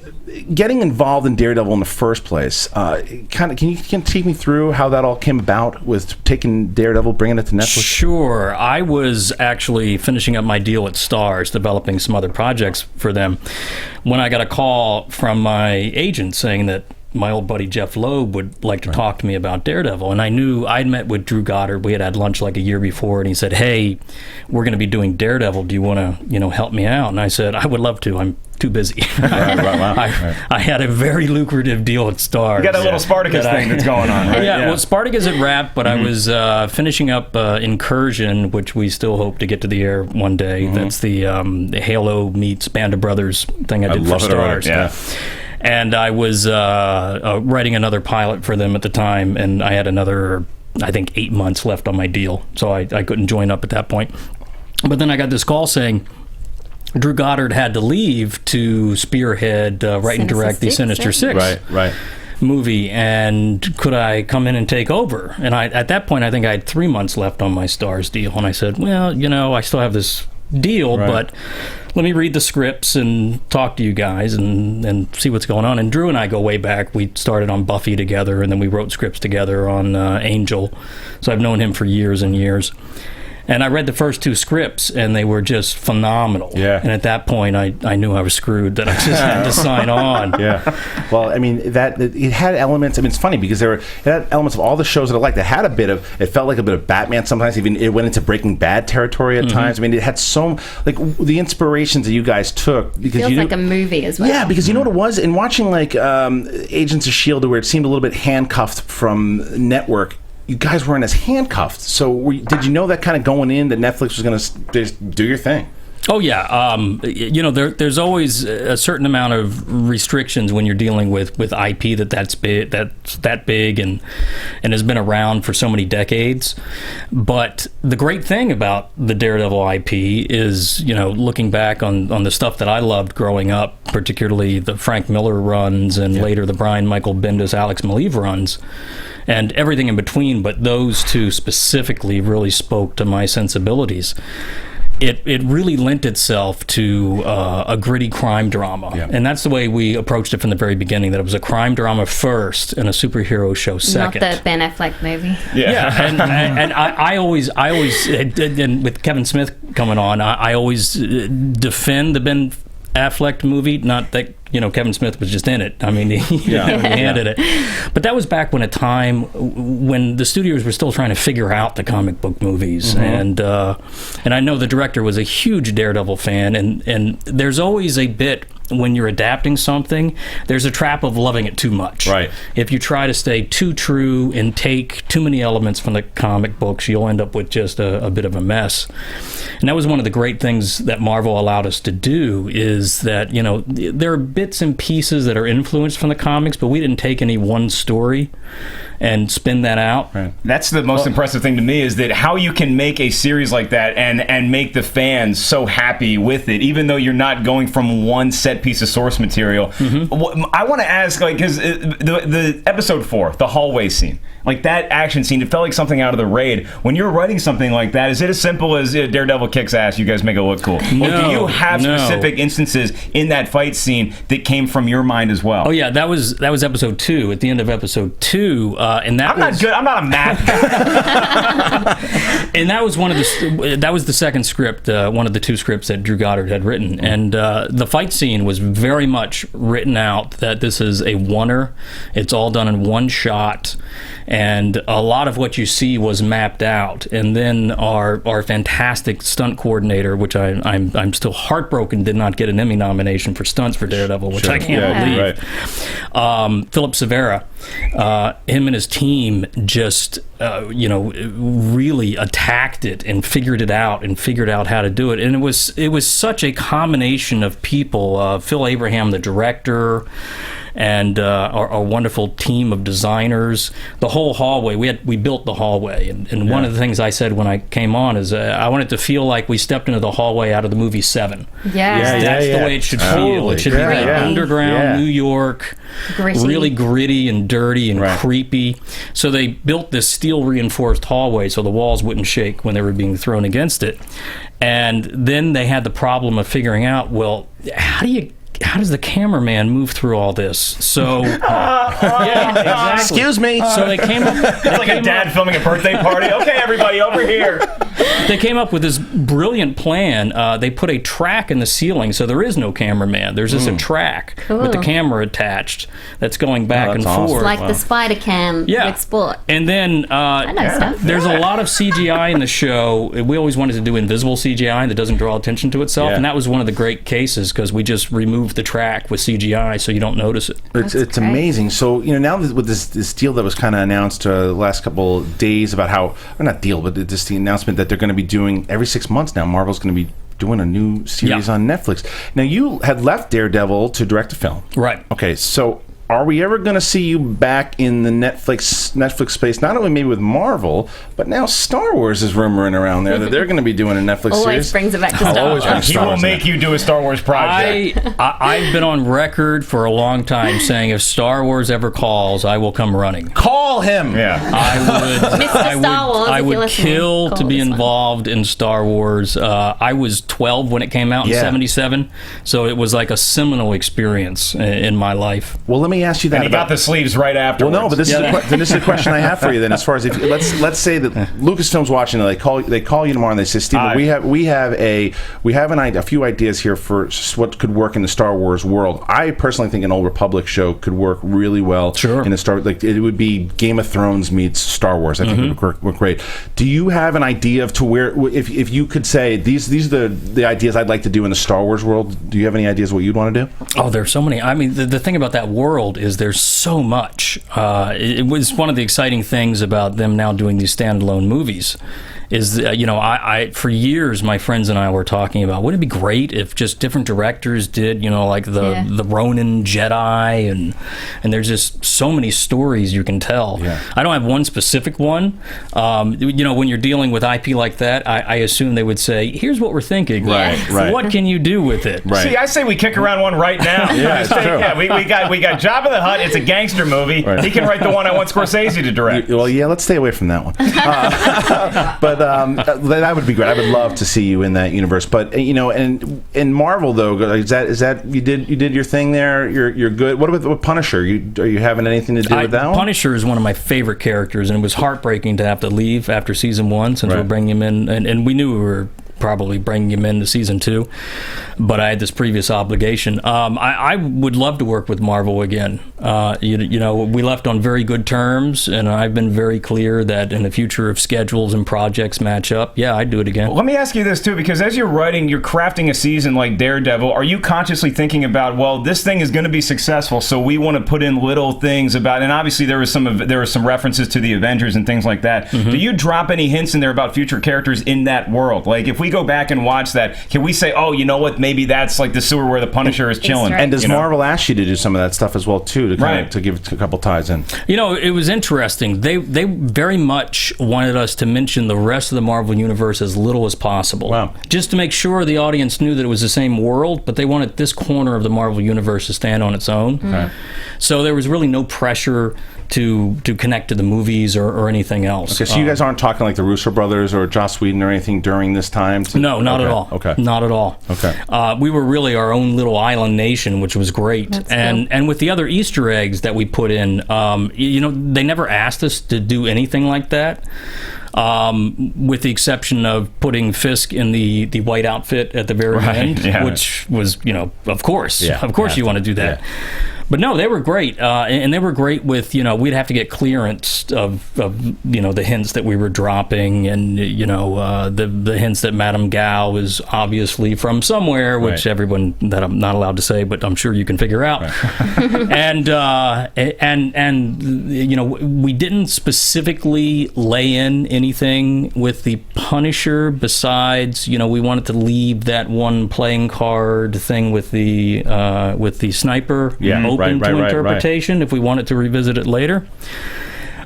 Speaker 3: getting involved in Daredevil in the first place, can you take me through how that all came about with taking Daredevil, bringing it to Netflix?
Speaker 9: Sure. I was actually finishing up my deal at Starz, developing some other projects for them, when I got a call from my agent saying that my old buddy Jeff Loeb would like to talk to me about Daredevil. And I knew I'd met with Drew Goddard. We had lunch like a year before, and he said, "Hey, we're going to be doing Daredevil. Do you want to, help me out?" And I said, "I would love to. I'm too busy." I had a very lucrative deal at Starz.
Speaker 4: You got a little Spartacus thing that's going on, right?
Speaker 9: Well, Spartacus had wrapped, but I was finishing up Incursion, which we still hope to get to the air one day. That's the Halo meets Band of Brothers thing I did for Starz.
Speaker 4: Yeah.
Speaker 9: And I was writing another pilot for them at the time, and I had another, I think, 8 months left on my deal, so I couldn't join up at that point. But then I got this call saying Drew Goddard had to leave to spearhead, write and direct the Sinister Six.
Speaker 3: Right.
Speaker 9: Movie, and could I come in and take over? And at that point, I think I had 3 months left on my Starz deal, and I said, well, I still have this deal, but let me read the scripts and talk to you guys and see what's going on. And Drew and I go way back. We started on Buffy together, and then we wrote scripts together on Angel, so I've known him for years and years. And I read the first 2 scripts, and they were just phenomenal. Yeah. And at that point, I knew I was screwed, that I just had to sign on.
Speaker 3: Yeah. Well, I mean, it had elements. I mean, it's funny because it had elements of all the shows that I liked. It had it felt like a bit of Batman sometimes. Even it went into Breaking Bad territory at times. I mean, it had the inspirations that you guys took. Because
Speaker 5: feels like a movie as well.
Speaker 3: Yeah, because you know what it was? In watching Agents of S.H.I.E.L.D., where it seemed a little bit handcuffed from network, you guys weren't as handcuffed. So did you know that kind of going in that Netflix was going to just do your thing?
Speaker 9: Oh yeah, there's always a certain amount of restrictions when you're dealing with IP that's big and has been around for so many decades. But the great thing about the Daredevil IP is, looking back on the stuff that I loved growing up, particularly the Frank Miller runs and later the Brian Michael Bendis, Alex Maleev runs, and everything in between, but those 2 specifically really spoke to my sensibilities. It really lent itself to a gritty crime drama. Yeah. And that's the way we approached it from the very beginning, that it was a crime drama first and a superhero show second.
Speaker 5: Not the Ben Affleck movie.
Speaker 9: Yeah. And I always, and with Kevin Smith coming on, I always defend the Ben Affleck movie, not that Kevin Smith was just in it. I mean, he handed it. But that was back when a time when the studios were still trying to figure out the comic book movies. And I know the director was a huge Daredevil fan, and there's always a bit when you're adapting something, there's a trap of loving it too much.
Speaker 3: Right.
Speaker 9: If you try to stay too true and take too many elements from the comic books, you'll end up with just a bit of a mess. And that was one of the great things that Marvel allowed us to do, is that, you know, there are bits and pieces that are influenced from the comics, but we didn't take any one story and spin that out.
Speaker 3: Right.
Speaker 4: That's the most impressive thing to me, is that how you can make a series like that and make the fans so happy with it, even though you're not going from one set piece of source material. I want to ask, like, because the episode 4, the hallway scene, like that action scene, it felt like something out of the Raid. When you're writing something like that, is it as simple as Daredevil kicks ass, you guys make it look cool?
Speaker 9: No,
Speaker 4: or do you have
Speaker 9: no.
Speaker 4: specific instances in that fight scene that came from your mind as well?
Speaker 9: Oh yeah, that was episode 2. At the end of episode 2, and that
Speaker 4: I'm not good. I'm not a math guy.
Speaker 9: and that was that was the second script, one of the 2 scripts that Drew Goddard had written, and the fight scene was very much written out that this is a oneer. It's all done in one shot, and a lot of what you see was mapped out. And then our fantastic stunt coordinator, which I'm still heartbroken did not get an Emmy nomination for stunts for Daredevil, which I can't believe.
Speaker 3: Right.
Speaker 9: Philip Severa, him and his team just really attacked it and figured it out and figured out how to do it. And it was such a combination of people. Phil Abraham, the director, and our wonderful team of designers. The whole hallway, we built the hallway, and one of the things I said when I came on is I wanted to feel like we stepped into the hallway out of the movie Seven. That's the way it should feel. It should be that underground New York,
Speaker 5: Gritty.
Speaker 9: really gritty and dirty and creepy. So they built this steel reinforced hallway so the walls wouldn't shake when they were being thrown against it. And then they had the problem of figuring out, well, how does the cameraman move through all this? So, exactly.
Speaker 3: Excuse me.
Speaker 9: So they came up.
Speaker 4: It's like a dad filming a birthday party. Okay, everybody, over here.
Speaker 9: They came up with this brilliant plan. They put a track in the ceiling, so there is no cameraman. There's just a track with the camera attached that's going back and
Speaker 3: awesome.
Speaker 9: forth.
Speaker 5: Like the spider cam with sport.
Speaker 9: And then there's a lot of CGI in the show. We always wanted to do invisible CGI that doesn't draw attention to itself, and that was one of the great cases because we just removed the track with CGI so you don't notice it.
Speaker 3: It's amazing. So, you know, now with this deal that was kind of announced the last couple days about how, or not deal, but just the announcement that they're going to be doing every 6 months now, Marvel's going to be doing a new series on Netflix. Now, you had left Daredevil to direct a film.
Speaker 9: Right.
Speaker 3: Okay, so are we ever going to see you back in the Netflix space, not only maybe with Marvel, but now Star Wars is rumoring around there that they're going to be doing a Netflix series?
Speaker 5: Always brings it back to Star Wars.
Speaker 4: He will make you do a Star Wars project.
Speaker 9: I've been on record for a long time saying if Star Wars ever calls, I will come running.
Speaker 3: Call him!
Speaker 4: Yeah.
Speaker 9: I would kill to be involved in Star Wars. I was 12 when it came out in 77, so it was like a seminal experience in my life.
Speaker 3: Well, let me ask you that.
Speaker 4: And he got the sleeves right afterwards.
Speaker 3: Well, no, but this is a question I have for you then. As far as let's say that Lucasfilm's watching, they call you tomorrow and they say, Steven, we have a few ideas here for what could work in the Star Wars world. I personally think an Old Republic show could work really well.
Speaker 9: Sure.
Speaker 3: In a it would be Game of Thrones meets Star Wars. I think it would work great. Do you have an idea of to where if you could say these are the ideas I'd like to do in the Star Wars world? Do you have any ideas what you'd want to do?
Speaker 9: Oh, there's so many. I mean, the thing about that world is there's so much. It was one of the exciting things about them now doing these standalone movies is, I for years my friends and I were talking about, wouldn't it be great if just different directors did, like the Ronin Jedi, and there's just so many stories you can tell. Yeah. I don't have one specific one. When you're dealing with IP like that, I assume they would say, here's what we're thinking.
Speaker 3: Right.
Speaker 9: What can you do with it?
Speaker 3: Right.
Speaker 4: See, I say we kick around one right now. We got Jabba the Hutt. It's a gangster movie. Right. He can write the one I want Scorsese to direct.
Speaker 3: Well, yeah, let's stay away from that one. But that would be great. I would love to see you in that universe. But and in Marvel though, is that you did your thing there? You're good. What about Punisher? Are you having anything to do with that one?
Speaker 9: Punisher is one of my favorite characters, and it was heartbreaking to have to leave after season 1 since we're bringing him in, and we knew we were probably bringing him into season 2, but I had this previous obligation. I would love to work with Marvel again. You know, we left on very good terms, and I've been very clear that in the future, if schedules and projects match up, yeah, I'd do it again.
Speaker 4: Well, let me ask you this too, because as you're writing, you're crafting a season like Daredevil. Are you consciously thinking about, well, this thing is going to be successful, so we want to put in little things about, and obviously there were some references to the Avengers and things like that. Do you drop any hints in there about future characters in that world? Like, if we go back and watch that, can we say, oh, you know what, maybe that's like the sewer where the Punisher is chilling?
Speaker 3: And does Marvel ask you to do some of that stuff as well too, to give a couple ties in?
Speaker 9: You know, it was interesting. They very much wanted us to mention the rest of the Marvel universe as little as possible.
Speaker 3: Wow.
Speaker 9: Just to make sure the audience knew that it was the same world, but they wanted this corner of the Marvel universe to stand on its own.
Speaker 3: Okay.
Speaker 9: So there was really no pressure to connect to the movies or anything else.
Speaker 3: Okay, so you guys aren't talking like the Russo brothers or Joss Whedon or anything during this time?
Speaker 9: No, not at all.
Speaker 3: Okay.
Speaker 9: Not at all.
Speaker 3: Okay.
Speaker 9: We were really our own little island nation, which was great.
Speaker 5: That's
Speaker 9: and with the other Easter eggs that we put in, you know, they never asked us to do anything like that. With the exception of putting Fisk in the white outfit at the very end, which was, you know, of course you want to do that. Yeah. But no, they were great, and they were great with, you know, we'd have to get clearance of you know, the hints that we were dropping, and, you know, the hints that Madame Gao is obviously from somewhere, which everyone, that I'm not allowed to say, but I'm sure you can figure out. Right. and you know, we didn't specifically lay in anything with the Punisher besides, you know, we wanted to leave that one playing card thing with the sniper open to interpretation if we wanted to revisit it later.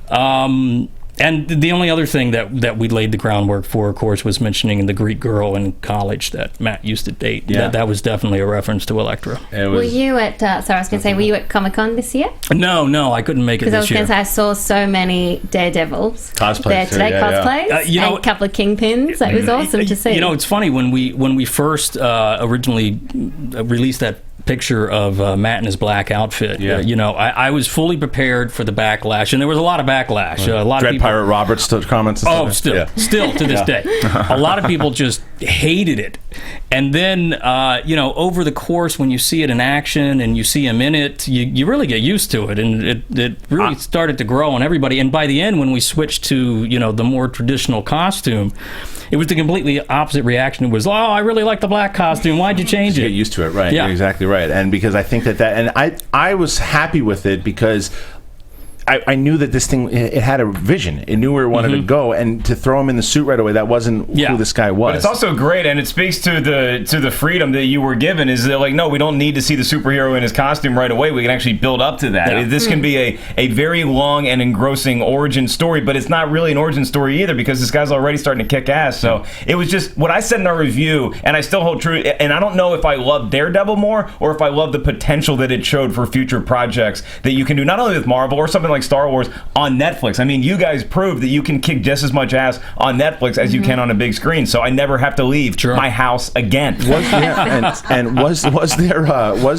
Speaker 9: And the only other thing that we laid the groundwork for, of course, was mentioning the Greek girl in college that Matt used to date. Yeah. That was definitely a reference to Elektra.
Speaker 5: Were you at, sorry, I was going to say, were you at Comic-Con this year?
Speaker 9: No, I couldn't make it this year.
Speaker 5: Because I was going to say, I saw so many Daredevils
Speaker 3: cosplays
Speaker 5: there today, cosplays,
Speaker 9: you know,
Speaker 5: and a couple of Kingpins. It was awesome to see.
Speaker 9: You know, it's funny, when we first originally released that picture of Matt in his black outfit. You know, I was fully prepared for the backlash, and there was a lot of backlash. A lot of people,
Speaker 3: Pirate Roberts comments.
Speaker 9: Still to this day, a lot of people just hated it. And then, you know, over the course, when you see it in action and you see him in it, you really get used to it, and it really started to grow on everybody. And by the end, when we switched to, you know, the more traditional costume, it was the completely opposite reaction. It was, oh, I really like the black costume. Why'd you change it?
Speaker 3: Get used to it, right?
Speaker 9: Yeah.
Speaker 3: You're exactly right. And because I think that and I was happy with it because I knew that this thing, it had a vision. It knew where it wanted to go, and to throw him in the suit right away, that wasn't who this guy was.
Speaker 4: But it's also great, and it speaks to the freedom that you were given. Is that, like, no, we don't need to see the superhero in his costume right away. We can actually build up to that. Yeah. This can be a very long and engrossing origin story, but it's not really an origin story either, because this guy's already starting to kick ass. So it was just what I said in our review, and I still hold true. And I don't know if I love Daredevil more or if I love the potential that it showed for future projects that you can do, not only with Marvel or something like Star Wars on Netflix. I mean, you guys proved that you can kick just as much ass on Netflix as you can on a big screen, so I never have to leave my house again.
Speaker 3: Was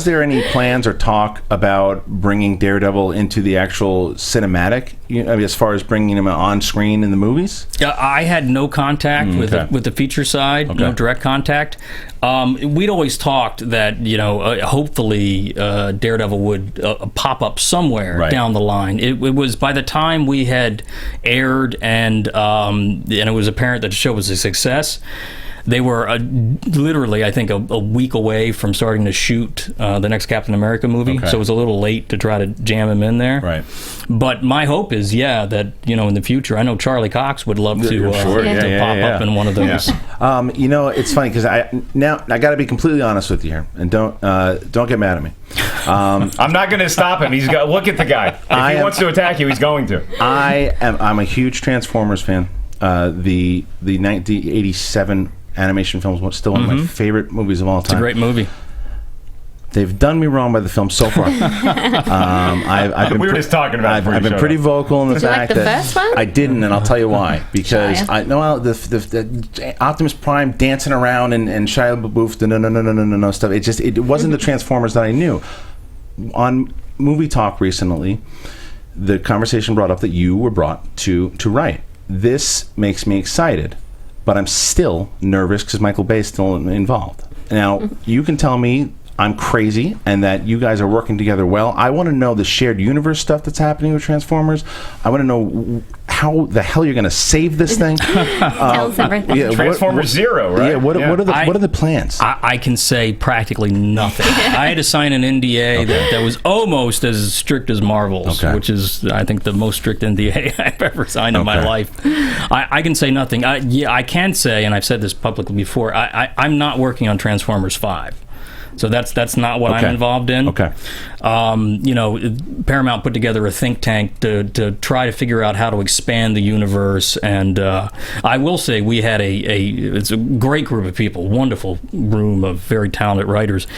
Speaker 3: there any plans or talk about bringing Daredevil into the actual cinematic, I mean, as far as bringing him on screen in the movies?
Speaker 9: I had no contact with the feature side, no direct contact. We'd always talked that, you know, hopefully Daredevil would pop up somewhere down the line. It was by the time we had aired and it was apparent that the show was a success. They were literally, I think, a week away from starting to shoot the next Captain America movie, so it was a little late to try to jam him in there.
Speaker 3: Right.
Speaker 9: But my hope is, that, you know, in the future, I know Charlie Cox would love to pop up in one of those.
Speaker 3: Yeah. You know, it's funny because I got to be completely honest with you here, and don't get mad at me.
Speaker 4: I'm not going to stop him. He's got look at the guy. If he wants to attack you, he's going to.
Speaker 3: I'm a huge Transformers fan. The 1987 animation film was still one of my favorite movies of all time.
Speaker 9: It's a great movie.
Speaker 3: They've done me wrong by the film so far.
Speaker 4: We were just talking about it.
Speaker 3: I've been pretty vocal in the fact
Speaker 5: that. Did you like the first one?
Speaker 3: I didn't, and I'll tell you why. Because the Optimus Prime dancing around and Shia LaBeouf, no stuff. It wasn't the Transformers that I knew. On Movie Talk recently, the conversation brought up that you were brought to write. This makes me excited. but I'm still nervous because Michael Bay's still involved. Now, you can tell me I'm crazy and that you guys are working together well. I want to know the shared universe stuff that's happening with Transformers. I want to know how the hell you're going to save this thing.
Speaker 5: Tells everything.
Speaker 3: Yeah,
Speaker 4: Transformers Zero, right?
Speaker 3: Yeah, what are the plans?
Speaker 9: I can say practically nothing. I had to sign an NDA that was almost as strict as Marvel's, which is, I think, the most strict NDA I've ever signed in my life. I can say nothing. I can say, and I've said this publicly before, I'm not working on Transformers 5. So that's not what I'm involved in.
Speaker 3: Okay.
Speaker 9: Paramount put together a think tank to try to figure out how to expand the universe, and I will say we had it's a great group of people, wonderful room of very talented writers,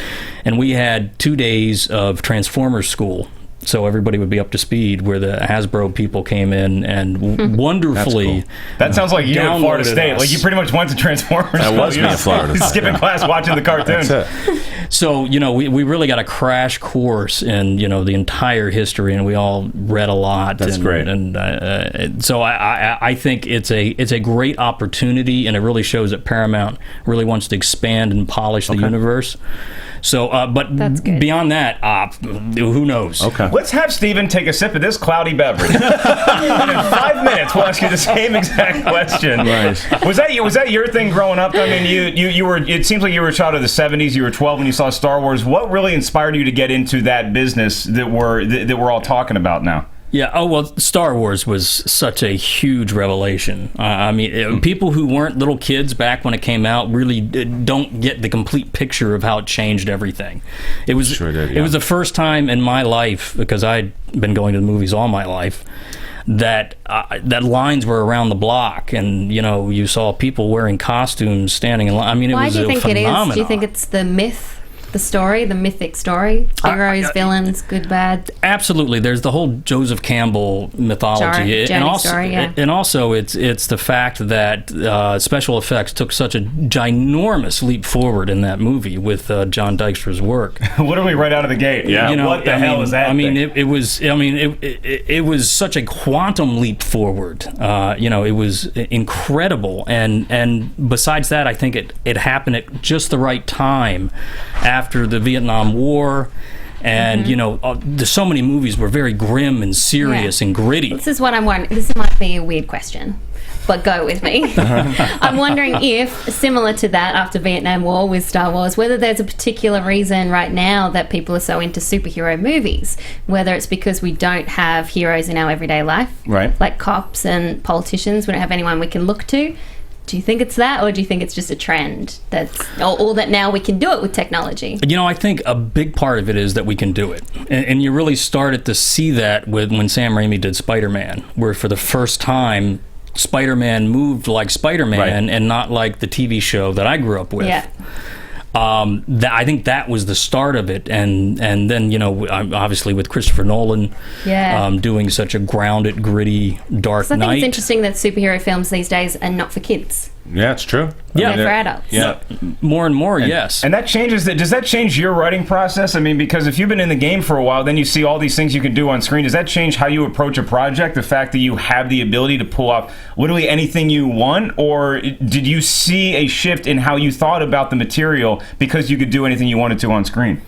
Speaker 9: and we had 2 days of Transformers school. So everybody would be up to speed, where the Hasbro people came in and wonderfully.
Speaker 4: Cool. That sounds like you at Florida State. Like you pretty much went to Transformers.
Speaker 3: That was me at Florida.
Speaker 4: Skipping class, watching the cartoon.
Speaker 3: That's it.
Speaker 9: So we really got a crash course in the entire history, and we all read a lot.
Speaker 3: That's great.
Speaker 9: And so I think it's a great opportunity, and it really shows that Paramount really wants to expand and polish the universe. So, but beyond that, who knows?
Speaker 3: Okay.
Speaker 4: Let's have Steven take a sip of this cloudy beverage. And in 5 minutes, we'll ask you the same exact question.
Speaker 3: Nice.
Speaker 4: Was that your thing growing up? I mean, you were. It seems like you were a child of the '70s. You were 12 when you saw Star Wars. What really inspired you to get into that business that we're all talking about now?
Speaker 9: Yeah. Oh, well, Star Wars was such a huge revelation. I mean, people who weren't little kids back when it came out really don't get the complete picture of how it changed everything. It was It was the first time in my life, because I'd been going to the movies all my life, that lines were around the block, and you saw people wearing costumes standing in line. I mean,
Speaker 5: Why
Speaker 9: was
Speaker 5: do you think it is? Do you think
Speaker 9: phenomenon.
Speaker 5: it's the myth? The story, the mythic story, heroes, villains, good, bad.
Speaker 9: Absolutely, there's the whole Joseph Campbell mythology, and also it's the fact that special effects took such a ginormous leap forward in that movie with John Dykstra's work.
Speaker 4: Literally right out of the gate. Yeah. What the hell is that?
Speaker 9: I mean, it was such a quantum leap forward. It was incredible, and besides that, I think it happened at just the right time after the Vietnam War, and there's so many movies were very grim and serious and gritty.
Speaker 5: This is what I'm wondering. This might be a weird question, but go with me. I'm wondering if, similar to that after Vietnam War with Star Wars, whether there's a particular reason right now that people are so into superhero movies, whether it's because we don't have heroes in our everyday life,
Speaker 3: right?
Speaker 5: Like cops and politicians. We don't have anyone we can look to. Do you think it's that, or do you think it's just a trend or that now we can do it with technology?
Speaker 9: I think a big part of it is that we can do it. And you really started to see that when Sam Raimi did Spider-Man, where for the first time, Spider-Man moved like Spider-Man and not like the TV show that I grew up with.
Speaker 5: Yeah.
Speaker 9: I think that was the start of it, and then obviously with Christopher Nolan doing such a grounded, gritty, Dark Knight.
Speaker 5: I think it's interesting that superhero films these days are not for kids.
Speaker 3: Yeah, it's true.
Speaker 5: They're for adults.
Speaker 3: Yeah,
Speaker 9: more and more, yes.
Speaker 4: And that changes. Does that change your writing process? I mean, because if you've been in the game for a while, then you see all these things you can do on screen. Does that change how you approach a project? The fact that you have the ability to pull off literally anything you want, or did you see a shift in how you thought about the material because you could do anything you wanted to on screen?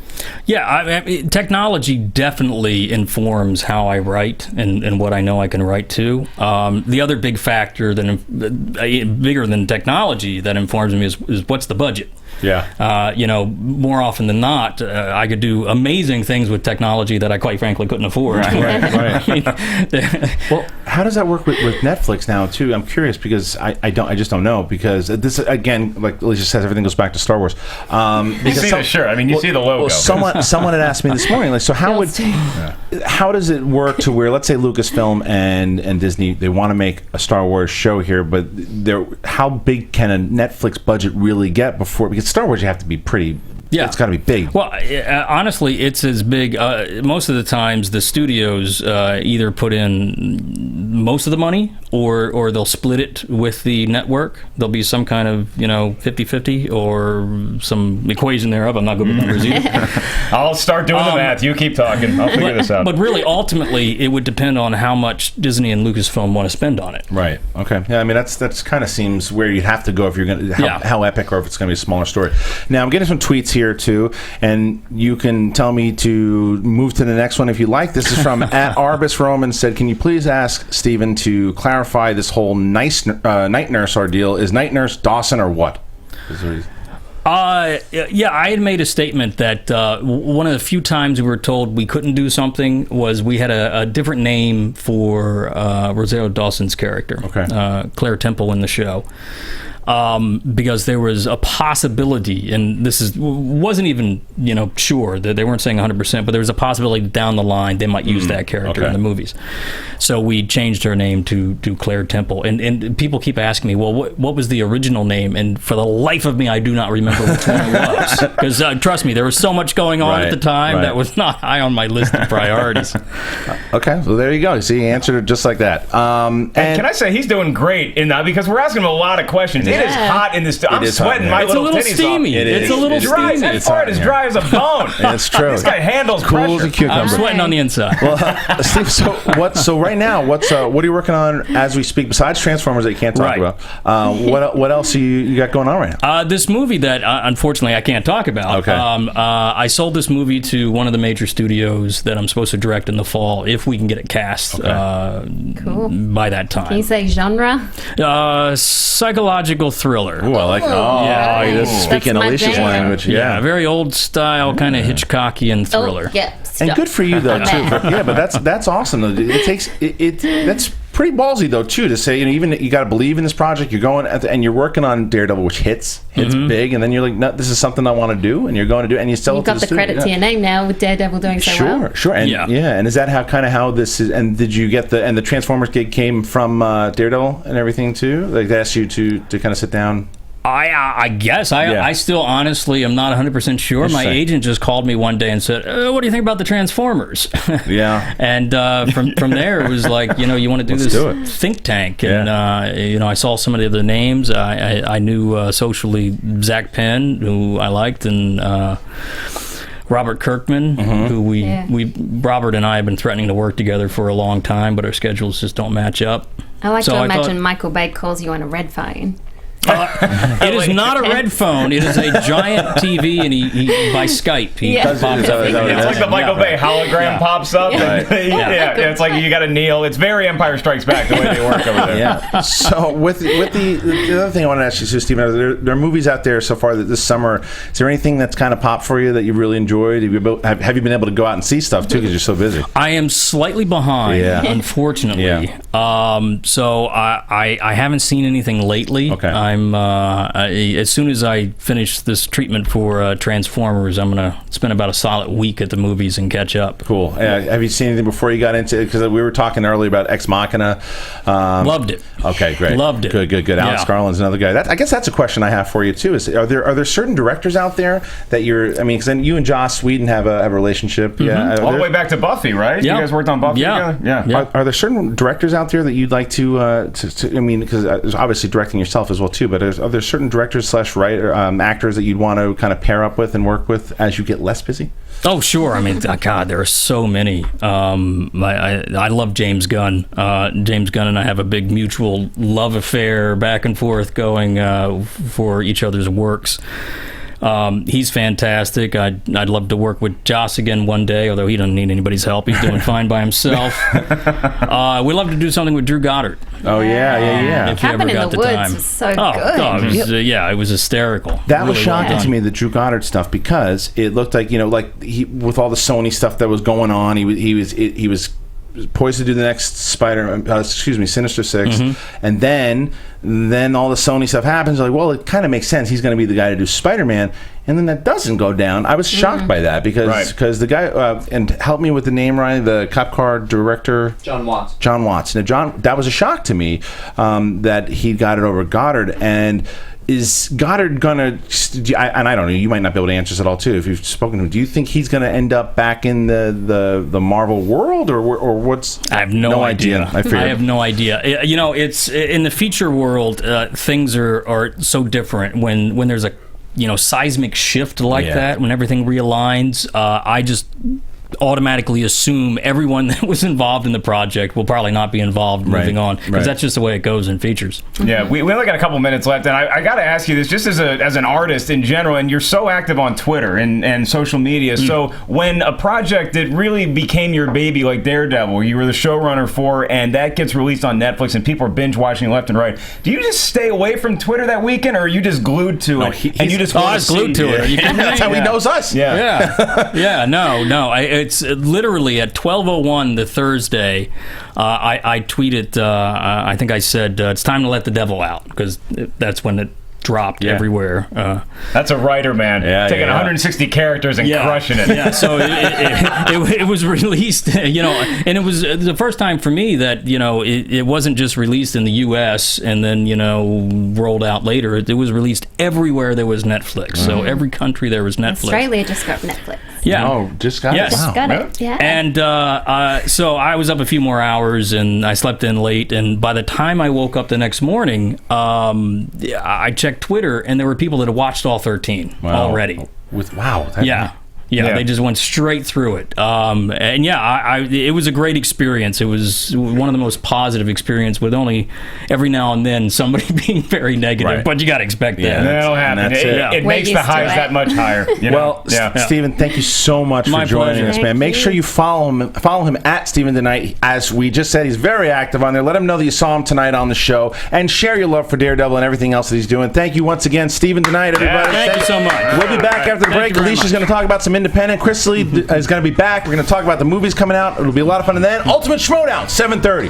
Speaker 9: Yeah, technology definitely informs how I write and what I know I can write to. The other big factor bigger than technology that informs me is what's the budget.
Speaker 3: Yeah.
Speaker 9: More often than not, I could do amazing things with technology that I quite frankly couldn't afford.
Speaker 3: Right. Well, how does that work with Netflix now too? I'm curious because I just don't know, because this again, like Alicia says, everything goes back to Star Wars.
Speaker 4: You see the shirt. I mean, you see the logo.
Speaker 3: Well, someone had asked me this morning, like, so how does it work to where, let's say Lucasfilm and Disney, they want to make a Star Wars show here, but how big can a Netflix budget really get before? Because Star Wars, you have to be pretty. Yeah, it's got to be big.
Speaker 9: Well, honestly, it's as big. Most of the times, the studios either put in most of the money, or they'll split it with the network. There'll be some kind of 50-50 or some equation thereof. I'm not good with numbers either.
Speaker 4: I'll start doing the math. You keep talking. I'll figure this out.
Speaker 9: But really, ultimately, it would depend on how much Disney and Lucasfilm want to spend on it.
Speaker 3: Right. Okay. Yeah. I mean, that's kind of seems where you'd have to go if you're going to how epic, or if it's going to be a smaller story. Now, I'm getting some tweets here too, and you can tell me to move to the next one if you like. This is from at Arbus Roman said, "Can you please ask Steven to clarify this whole night nurse ordeal? Is night nurse Dawson or what?"
Speaker 9: I had made a statement that one of the few times we were told we couldn't do something was we had a different name for Rosario Dawson's character, Claire Temple in the show. Because there was a possibility, and wasn't even sure that they weren't saying 100%, but there was a possibility down the line they might use that character in the movies. So we changed her name to Claire Temple, and people keep asking me, well, what was the original name? And for the life of me, I do not remember which one it was, because trust me, there was so much going on at the time that was not high on my list of priorities.
Speaker 3: Okay, so there you go. See, he answered it just like that. And
Speaker 4: can I say he's doing great in that, because we're asking him a lot of questions. It is hot in this. I'm sweating my little titties off.
Speaker 9: It's a little steamy. It's a little steamy.
Speaker 4: That part is dry as a bone.
Speaker 3: It's true.
Speaker 4: This guy handles
Speaker 3: cool
Speaker 4: pressure.
Speaker 3: as a cucumber.
Speaker 9: I'm sweating on the inside.
Speaker 3: Well, Steve, so right now, what are you working on as we speak, besides Transformers that you can't talk about? What else you got going on right now?
Speaker 9: This movie that unfortunately I can't talk about.
Speaker 3: Okay.
Speaker 9: I sold this movie to one of the major studios that I'm supposed to direct in the fall, if we can get it cast
Speaker 5: Cool.
Speaker 9: by that time.
Speaker 5: Can you say genre?
Speaker 9: Psychological thriller.
Speaker 3: Ooh, I like.
Speaker 9: Yeah,
Speaker 3: you're speaking
Speaker 5: That's my
Speaker 3: Alicia's
Speaker 5: jam.
Speaker 3: language.
Speaker 9: Yeah, very old style, kind of Hitchcockian thriller.
Speaker 5: Oh, yeah.
Speaker 3: And good for you though too.
Speaker 5: Man.
Speaker 3: Yeah, but that's awesome though. It takes that's pretty ballsy though too to say even you got to believe in this project. You're going and you're working on Daredevil, which hits big, and then you're like, no, this is something I want to do, and you're going to do it, and you sell
Speaker 5: You've
Speaker 3: it to
Speaker 5: got
Speaker 3: the
Speaker 5: the credit to your name now with Daredevil doing so well.
Speaker 3: Sure, and and is that how this is? And did you get the Transformers gig came from Daredevil and everything too? Like they asked you to kind of sit down.
Speaker 9: I guess. I still honestly am not 100% sure. My agent just called me one day and said, what do you think about the Transformers?
Speaker 3: Yeah.
Speaker 9: And from there, it was like, you want to do this think tank. And, I saw some of the other names. I knew socially Zach Penn, who I liked, and Robert Kirkman, who Robert and I have been threatening to work together for a long time, but our schedules just don't match up.
Speaker 5: I like to imagine Michael Bay calls you on a red phone.
Speaker 9: It is not a red phone. It is a giant TV, and he by Skype he pops up.
Speaker 4: It's like the Michael Bay hologram pops up. It's like you got to kneel. It's very Empire Strikes Back the way they work over there.
Speaker 3: Yeah. So with the other thing I want to ask you too, Stephen, there are movies out there so far that this summer. Is there anything that's kind of popped for you that you really enjoyed? Have you been able to go out and see stuff too because you're so busy?
Speaker 9: I am slightly behind, unfortunately. Yeah. So I haven't seen anything lately.
Speaker 3: Okay.
Speaker 9: As soon as I finish this treatment for Transformers, I'm going to spend about a solid week at the movies and catch up.
Speaker 3: Cool. Have you seen anything before you got into it? Because we were talking earlier about Ex Machina.
Speaker 9: Loved it.
Speaker 3: Okay, great.
Speaker 9: Loved it.
Speaker 3: Good. Alex Garland's another guy. I guess that's a question I have for you too. Is are there certain directors out there that because then you and Joss Whedon have a relationship.
Speaker 9: Mm-hmm.
Speaker 3: Yeah.
Speaker 4: All the way back to Buffy, right?
Speaker 9: Yeah.
Speaker 4: You guys worked on Buffy together? Yeah.
Speaker 3: Are there certain directors out there that you'd like to because obviously directing yourself as well too, but are there certain directors / writer actors that you'd want to kind of pair up with and work with as you get less busy?
Speaker 9: Oh, sure. I mean, God, there are so many. I love James Gunn. James Gunn and I have a big mutual love affair back and forth going for each other's works. He's fantastic. I'd love to work with Joss again one day, although he doesn't need anybody's help. He's doing fine by himself. We'd love to do something with Drew Goddard.
Speaker 3: Oh, yeah.
Speaker 9: If you ever
Speaker 5: Cabin in
Speaker 9: got
Speaker 5: the
Speaker 9: the
Speaker 5: Woods
Speaker 9: time.
Speaker 5: was so good.
Speaker 9: God, it was hysterical.
Speaker 3: That was
Speaker 9: Really
Speaker 3: shocking
Speaker 9: well
Speaker 3: to me, the Drew Goddard stuff, because it looked like he with all the Sony stuff that was going on, he was poised to do the next Sinister Six, and then all the Sony stuff happens. Like, well, it kind of makes sense. He's going to be the guy to do Spider-Man, and then that doesn't go down. I was shocked by that because the guy and help me with the name, Ryan, the cop car director,
Speaker 6: John Watts.
Speaker 3: Now, that was a shock to me that he got it over Goddard, and is Goddard gonna? And I don't know. You might not be able to answer this at all too. If you've spoken to him, do you think he's gonna end up back in the Marvel world, or what's?
Speaker 9: I have no idea.
Speaker 3: I
Speaker 9: have no idea. You know, it's in the feature world. Things are so different when there's a seismic shift like that, when everything realigns. I just automatically assume everyone that was involved in the project will probably not be involved moving on, because that's just the way it goes in features.
Speaker 4: Yeah, we only got a couple minutes left, and I got to ask you this, just as an artist in general, and you're so active on Twitter and social media, so when a project that really became your baby, like Daredevil, you were the showrunner for, and that gets released on Netflix and people are binge watching left and right, do you just stay away from Twitter that weekend, or are you just glued to it? And you just
Speaker 9: I was glued to it.
Speaker 3: That's how he knows us.
Speaker 9: No. It's literally at 12:01 the Thursday. I tweeted. I think I said it's time to let the devil out, because that's when it dropped everywhere.
Speaker 4: That's a writer, man. Taking 160 characters and crushing it.
Speaker 9: Yeah, so it was released, and it was the first time for me that, it wasn't just released in the U.S. and then, rolled out later. It was released everywhere there was Netflix. So every country there was Netflix.
Speaker 5: Australia just got Netflix.
Speaker 9: Yeah.
Speaker 3: Oh, just got
Speaker 9: it?
Speaker 5: Just got it, yeah.
Speaker 9: And so I was up a few more hours, and I slept in late, and by the time I woke up the next morning, I checked Twitter, and there were people that had watched all 13 already. Yeah, they just went straight through it. It was a great experience. It was one of the most positive experiences, with only every now and then somebody being very negative. But you got to expect that.
Speaker 4: That'll happen. It makes the highs that much higher.
Speaker 3: Stephen, thank you so much for joining us, man. Make sure you follow him at Stephen Deknight. As we just said, he's very active on there. Let him know that you saw him tonight on the show, and share your love for Daredevil and everything else that he's doing. Thank you once again, Stephen Deknight, everybody.
Speaker 9: Thank you so much.
Speaker 3: We'll be back after the break. Alicia's going to talk about some independent. Chris Lee is going to be back. We're going to talk about the movies coming out. It'll be a lot of fun. And then Ultimate Schmoedown, 7:30.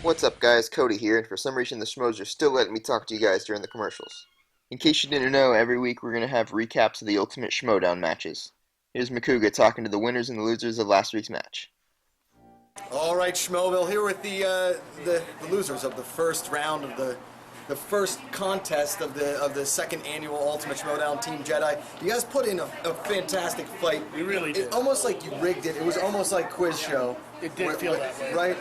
Speaker 10: What's up, guys? Cody here, and for some reason the Schmoes are still letting me talk to you guys during the commercials. In case you didn't know, every week we're going to have recaps of the Ultimate Schmoedown matches. Here's Makuga talking to the winners and the losers of last week's match.
Speaker 8: All right, Schmoeville, here with the losers of the first round of the first contest of the second annual Ultimate Schmoedown Team Jedi. You guys put in a fantastic fight.
Speaker 11: We really did.
Speaker 8: Almost like you rigged it. It was almost like quiz show.
Speaker 11: It did feel that way.
Speaker 8: Right?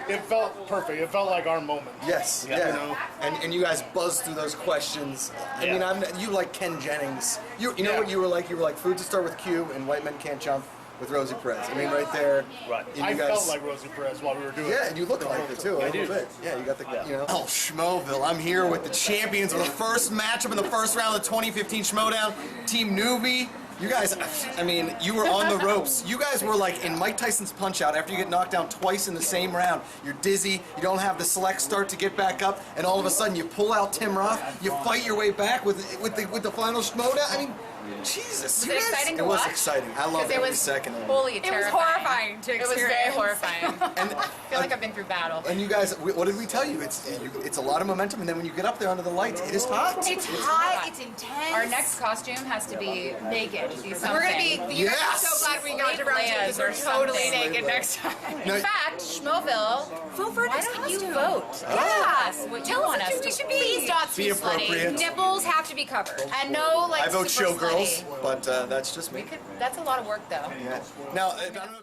Speaker 11: It felt perfect. It felt like our moment.
Speaker 8: Yes,
Speaker 11: yeah. You know?
Speaker 8: And you guys buzzed through those questions. I mean, you like Ken Jennings. You know what you were like? You were like food to start with Q and White Men Can't Jump with Rosie Perez. I mean, right there.
Speaker 11: Right. I felt like Rosie Perez while we were doing it.
Speaker 8: Yeah, and you look like it too a little bit. Yeah, you got the, Oh, Schmoeville, I'm here with the champions of the first matchup in the first round of the 2015 Schmoedown, Team Newbie. You guys, I mean, you were on the ropes. You guys were like in Mike Tyson's Punch-Out after you get knocked down twice in the same round. You're dizzy, you don't have the select start to get back up, and all of a sudden you pull out Tim Roth, you fight your way back with the final Schmoedown. I mean, Jesus.
Speaker 12: Was it exciting to
Speaker 8: watch?
Speaker 12: watch?
Speaker 8: It was exciting. I loved every second of it.
Speaker 12: Holy terrifying. It was horrifying to experience. It was very horrifying.
Speaker 8: And
Speaker 12: I feel like I've been through battle.
Speaker 8: And you guys, what did we tell you? It's a lot of momentum, and then when you get up there under the lights, it is hot.
Speaker 12: It's hot. It's intense. Our next costume has to be naked. We're gonna be. You guys are so glad we got to round two because we're totally naked next time. In fact, Schmoeville, vote for why don't you vote? Yes. What you want us to be. Please not be slutty. Nipples have to be covered, and no like.
Speaker 8: I vote
Speaker 12: super
Speaker 8: showgirls,
Speaker 12: slutty.
Speaker 8: but that's just me.
Speaker 12: That's a lot of work, though.
Speaker 8: Yeah. Now, I don't know.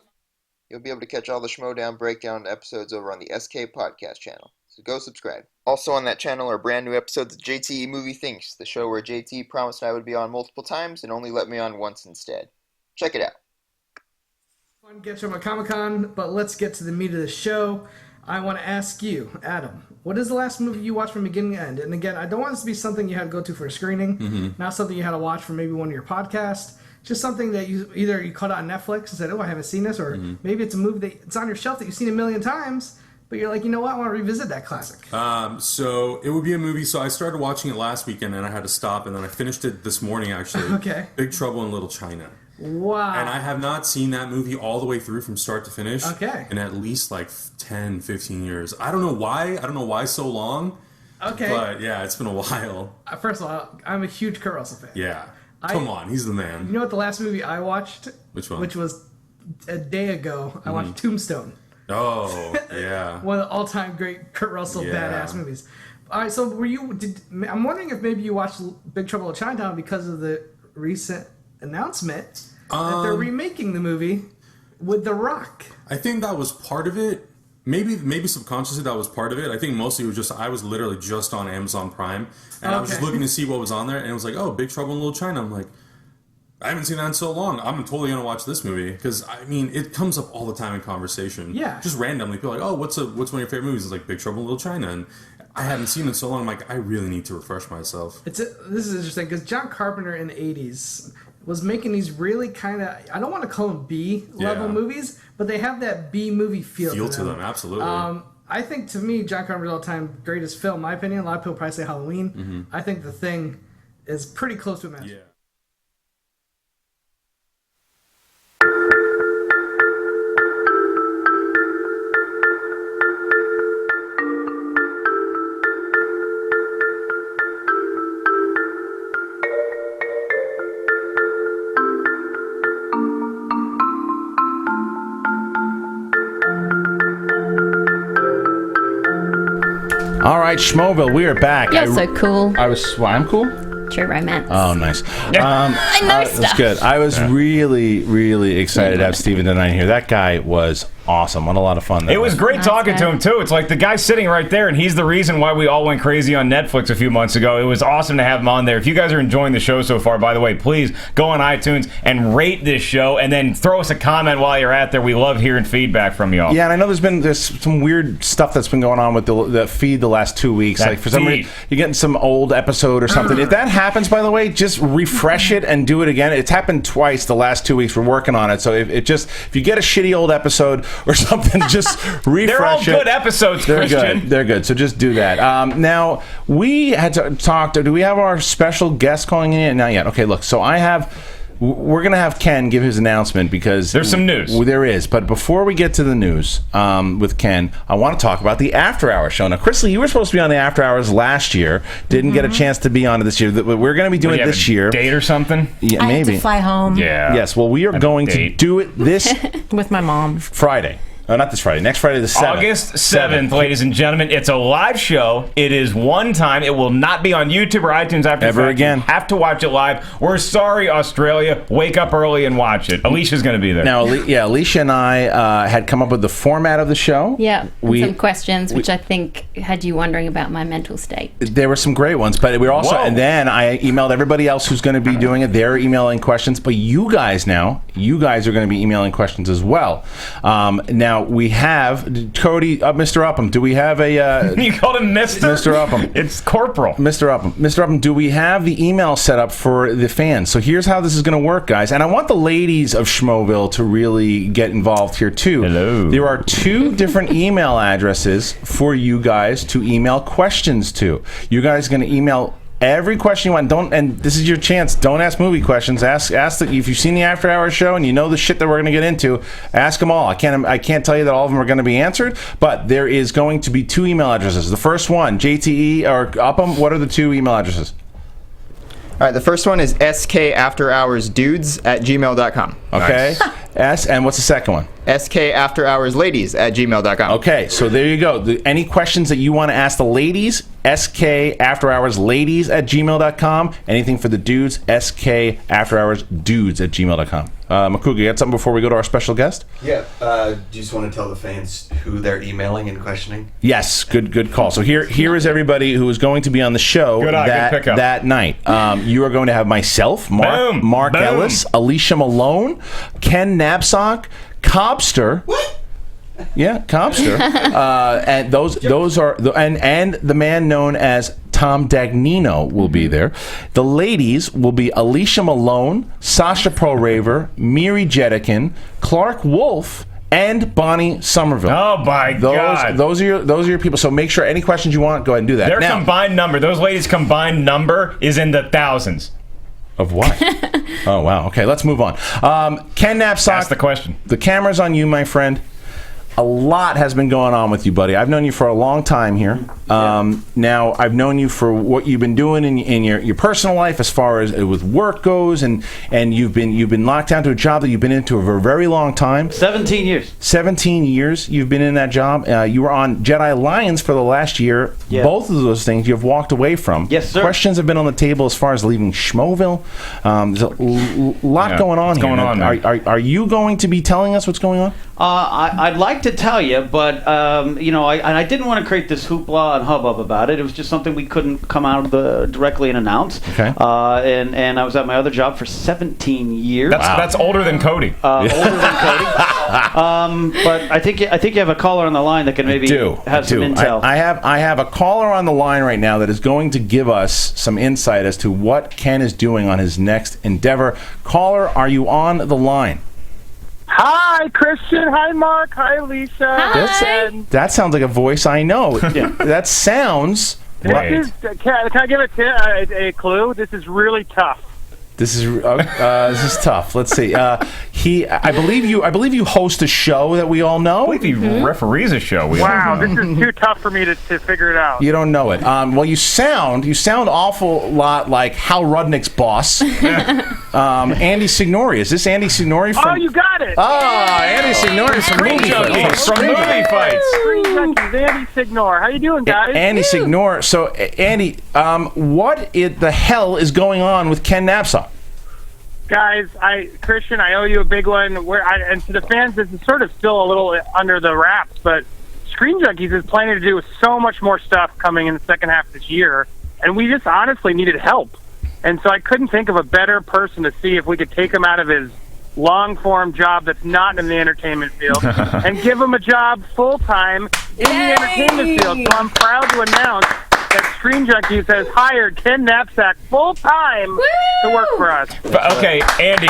Speaker 10: You'll be able to catch all the Schmoedown breakdown episodes over on the SK Podcast channel, so go subscribe. Also on that channel are brand new episodes of JT Movie Thinks, the show where JT promised I would be on multiple times and only let me on once instead. Check it out.
Speaker 13: Fun get you on Comic-Con, but let's get to the meat of the show. I want to ask you, Adam, what is the last movie you watched from beginning to end? And again, I don't want this to be something you had to go to for a screening, not something you had to watch for maybe one of your podcasts. Just something that you caught on Netflix and said, oh, I haven't seen this, or maybe it's a movie that it's on your shelf that you've seen a million times, but you're like, you know what, I want to revisit that classic.
Speaker 14: So it would be a movie. So I started watching it last weekend, and I had to stop, and then I finished it this morning, actually.
Speaker 13: Okay.
Speaker 14: Big Trouble in Little China.
Speaker 13: Wow.
Speaker 14: And I have not seen that movie all the way through from start to finish in at least like 10, 15 years. I don't know why. I don't know why so long.
Speaker 13: Okay.
Speaker 14: But yeah, it's been a while.
Speaker 13: First of all, I'm a huge Kurt Russell fan.
Speaker 14: Yeah. Come on, he's the man.
Speaker 13: You know what the last movie I watched?
Speaker 14: Which one?
Speaker 13: Which was a day ago. I watched Tombstone.
Speaker 14: Oh, yeah.
Speaker 13: One of the all-time great Kurt Russell badass movies. All right, so I'm wondering if maybe you watched Big Trouble in Chinatown because of the recent announcement that they're remaking the movie with The Rock.
Speaker 14: I think that was part of it. Maybe subconsciously that was part of it. I think mostly it was just I was literally just on Amazon Prime and I was just looking to see what was on there, and it was like, oh, Big Trouble in Little China. I'm like, I haven't seen that in so long. I'm totally gonna watch this movie because I mean it comes up all the time in conversation. Yeah, just randomly people are like, oh, what's one of your favorite movies? It's like Big Trouble in Little China, and I haven't seen it in so long. I'm like, I really need to refresh myself.
Speaker 13: This is interesting because John Carpenter in the 80s was making these really kind of, I don't want to call them B-level movies, but they have that B-movie feel to them.
Speaker 14: Absolutely.
Speaker 13: I think, to me, John Carpenter's all-time greatest film, in my opinion, a lot of people probably say Halloween. Mm-hmm. I think The Thing is pretty close to a match.
Speaker 14: Yeah.
Speaker 3: All right, Schmoeville, we are back.
Speaker 5: You're so cool.
Speaker 3: I'm cool?
Speaker 5: True romance.
Speaker 3: Oh, nice.
Speaker 5: I know stuff.
Speaker 3: That's good. I was really, really excited to have Steven Deknight here. That guy was awesome. What a lot of fun.
Speaker 4: It was great talking to him, too. It's like the guy's sitting right there, and he's the reason why we all went crazy on Netflix a few months ago. It was awesome to have him on there. If you guys are enjoying the show so far, by the way, please go on iTunes and rate this show, and then throw us a comment while you're at there. We love hearing feedback from y'all.
Speaker 3: Yeah, and I know there's some weird stuff that's been going on with the feed the last 2 weeks. Like for some reason, you're getting some old episode or something. If that happens, by the way, just refresh it and do it again. It's happened twice the last 2 weeks. We're working on it. So if you get a shitty old episode or something, just refresh it.
Speaker 4: They're all good episodes, Kristian.
Speaker 3: They're good. So just do that. Now, we had to talk. Do we have our special guest calling in? Not yet. Okay, look. So we're going to have Ken give his announcement because
Speaker 4: there's some news.
Speaker 3: There is. But before we get to the news with Ken, I want to talk about the After Hours show. Now, Kristian, you were supposed to be on the After Hours last year. Didn't get a chance to be on it this year. We're going to be doing it this year.
Speaker 4: Date or something?
Speaker 3: Yeah,
Speaker 7: I
Speaker 3: maybe.
Speaker 7: have to fly home.
Speaker 4: Yeah.
Speaker 3: Yes. Well, we are going to do it this
Speaker 7: with my mom.
Speaker 3: Friday. Not this Friday. Next Friday, the 7th.
Speaker 4: August 7th, ladies and gentlemen. It's a live show. It is one time. It will not be on YouTube or iTunes after
Speaker 3: ever again.
Speaker 4: You have to watch it live. We're sorry, Australia. Wake up early and watch it. Alicia's going to be there.
Speaker 3: Now, Alicia and I had come up with the format of the show.
Speaker 5: Yeah, some questions, which I think had you wondering about my mental state.
Speaker 3: There were some great ones, but we were also, and then I emailed everybody else who's going to be doing it. They're emailing questions, but you guys are going to be emailing questions as well. Now, we have Cody, Mr. Upham. Do we have a?
Speaker 4: You called him Mr.
Speaker 3: Upham.
Speaker 4: It's Corporal.
Speaker 3: Mr. Upham. Do we have the email set up for the fans? So here's how this is going to work, guys. And I want the ladies of Schmoeville to really get involved here too.
Speaker 4: Hello.
Speaker 3: There are 2 different email addresses for you guys to email questions to. You guys are going to email every question you want. And this is your chance. Don't ask movie questions. Ask that if you've seen the After Hours show and you know the shit that we're going to get into. Ask them all. I can't tell you that all of them are going to be answered, but there is going to be 2 email addresses. The first one, JTE or Upham. What are the 2 email addresses?
Speaker 15: All right, the first one is skafterhoursdudes@gmail.com.
Speaker 3: Okay. And what's the second one?
Speaker 15: skafterhoursladies@gmail.com.
Speaker 3: Okay, so there you go. Any questions that you want to ask the ladies, skafterhoursladies@gmail.com. Anything for the dudes, skafterhoursdudes@gmail.com. Makuga, you got something before we go to our special guest?
Speaker 16: Yeah. Do you just want to tell the fans who they're emailing and questioning?
Speaker 3: Yes, good call. So here is everybody who is going to be on the show that night. You are going to have myself, Mark Ellis, Alicia Malone, Ken Knapsack, Cobster. What? Yeah, Cobster. And those are and the man known as Tom Dagnino will be there. The ladies will be Alicia Malone, Sasha Pro-Raver, Miri Jetikin, Clark Wolf, and Bonnie Somerville.
Speaker 4: Oh my God!
Speaker 3: Those are your people. So make sure any questions you want, go ahead and do that.
Speaker 4: Their combined number, those ladies' combined number is in the thousands.
Speaker 3: Of what? Oh, wow. Okay, let's move on. Ken Knapsack.
Speaker 4: Ask the question.
Speaker 3: The camera's on you, my friend. A lot has been going on with you, buddy. I've known you for a long time here. Now, I've known you for what you've been doing in your personal life as far as with work goes, and you've been locked down to a job that you've been into for a very long time.
Speaker 2: 17 years.
Speaker 3: 17 years you've been in that job. You were on Jedi Alliance for the last year.
Speaker 2: Yeah.
Speaker 3: Both of those things you've walked away from.
Speaker 2: Yes, sir.
Speaker 3: Questions have been on the table as far as leaving Schmoeville. There's a lot going on here. Are you going to be telling us what's going on?
Speaker 2: I'd like to tell you, but I didn't want to create this hoopla and hubbub about it. It was just something we couldn't come out directly and announce.
Speaker 3: Okay.
Speaker 2: And I was at my other job for 17 years.
Speaker 4: That's older than Cody.
Speaker 2: Older than Cody. But I think you have a caller on the line that can maybe have some intel.
Speaker 3: I have a caller on the line right now that is going to give us some insight as to what Ken is doing on his next endeavor. Caller, are you on the line?
Speaker 17: Hi, Kristian. Hi, Mark. Hi, Lisa.
Speaker 5: Hi.
Speaker 3: That sounds like a voice I know. That sounds.
Speaker 17: Can I give a clue? This is really tough.
Speaker 3: This is tough. Let's see. I believe you host a show that we all know.
Speaker 4: I believe he referees a show.
Speaker 17: Wow, this is too tough for me to figure it out.
Speaker 3: You don't know it. Well, you sound awful lot like Hal Rudnick's boss, Andy Signori. Is this Andy Signori from?
Speaker 17: Oh, you got it.
Speaker 3: Andy Signori from Movie Fights.
Speaker 4: From Movie Fights.
Speaker 17: Screen Junkies, Andy Signor. How you doing, guys?
Speaker 3: Andy Signor. So, Andy, what the hell is going on with Ken Knapsack?
Speaker 17: Guys, Kristian, I owe you a big one. And to the fans, this is sort of still a little under the wraps, but Screen Junkies is planning to do so much more stuff coming in the second half of this year, and we just honestly needed help. And so I couldn't think of a better person to see if we could take him out of his long-form job that's not in the entertainment field and give him a job full-time in the entertainment field. So I'm proud to announce that Screen Junkies has hired Ken Knapsack full-time to work for us.
Speaker 4: Okay, Andy,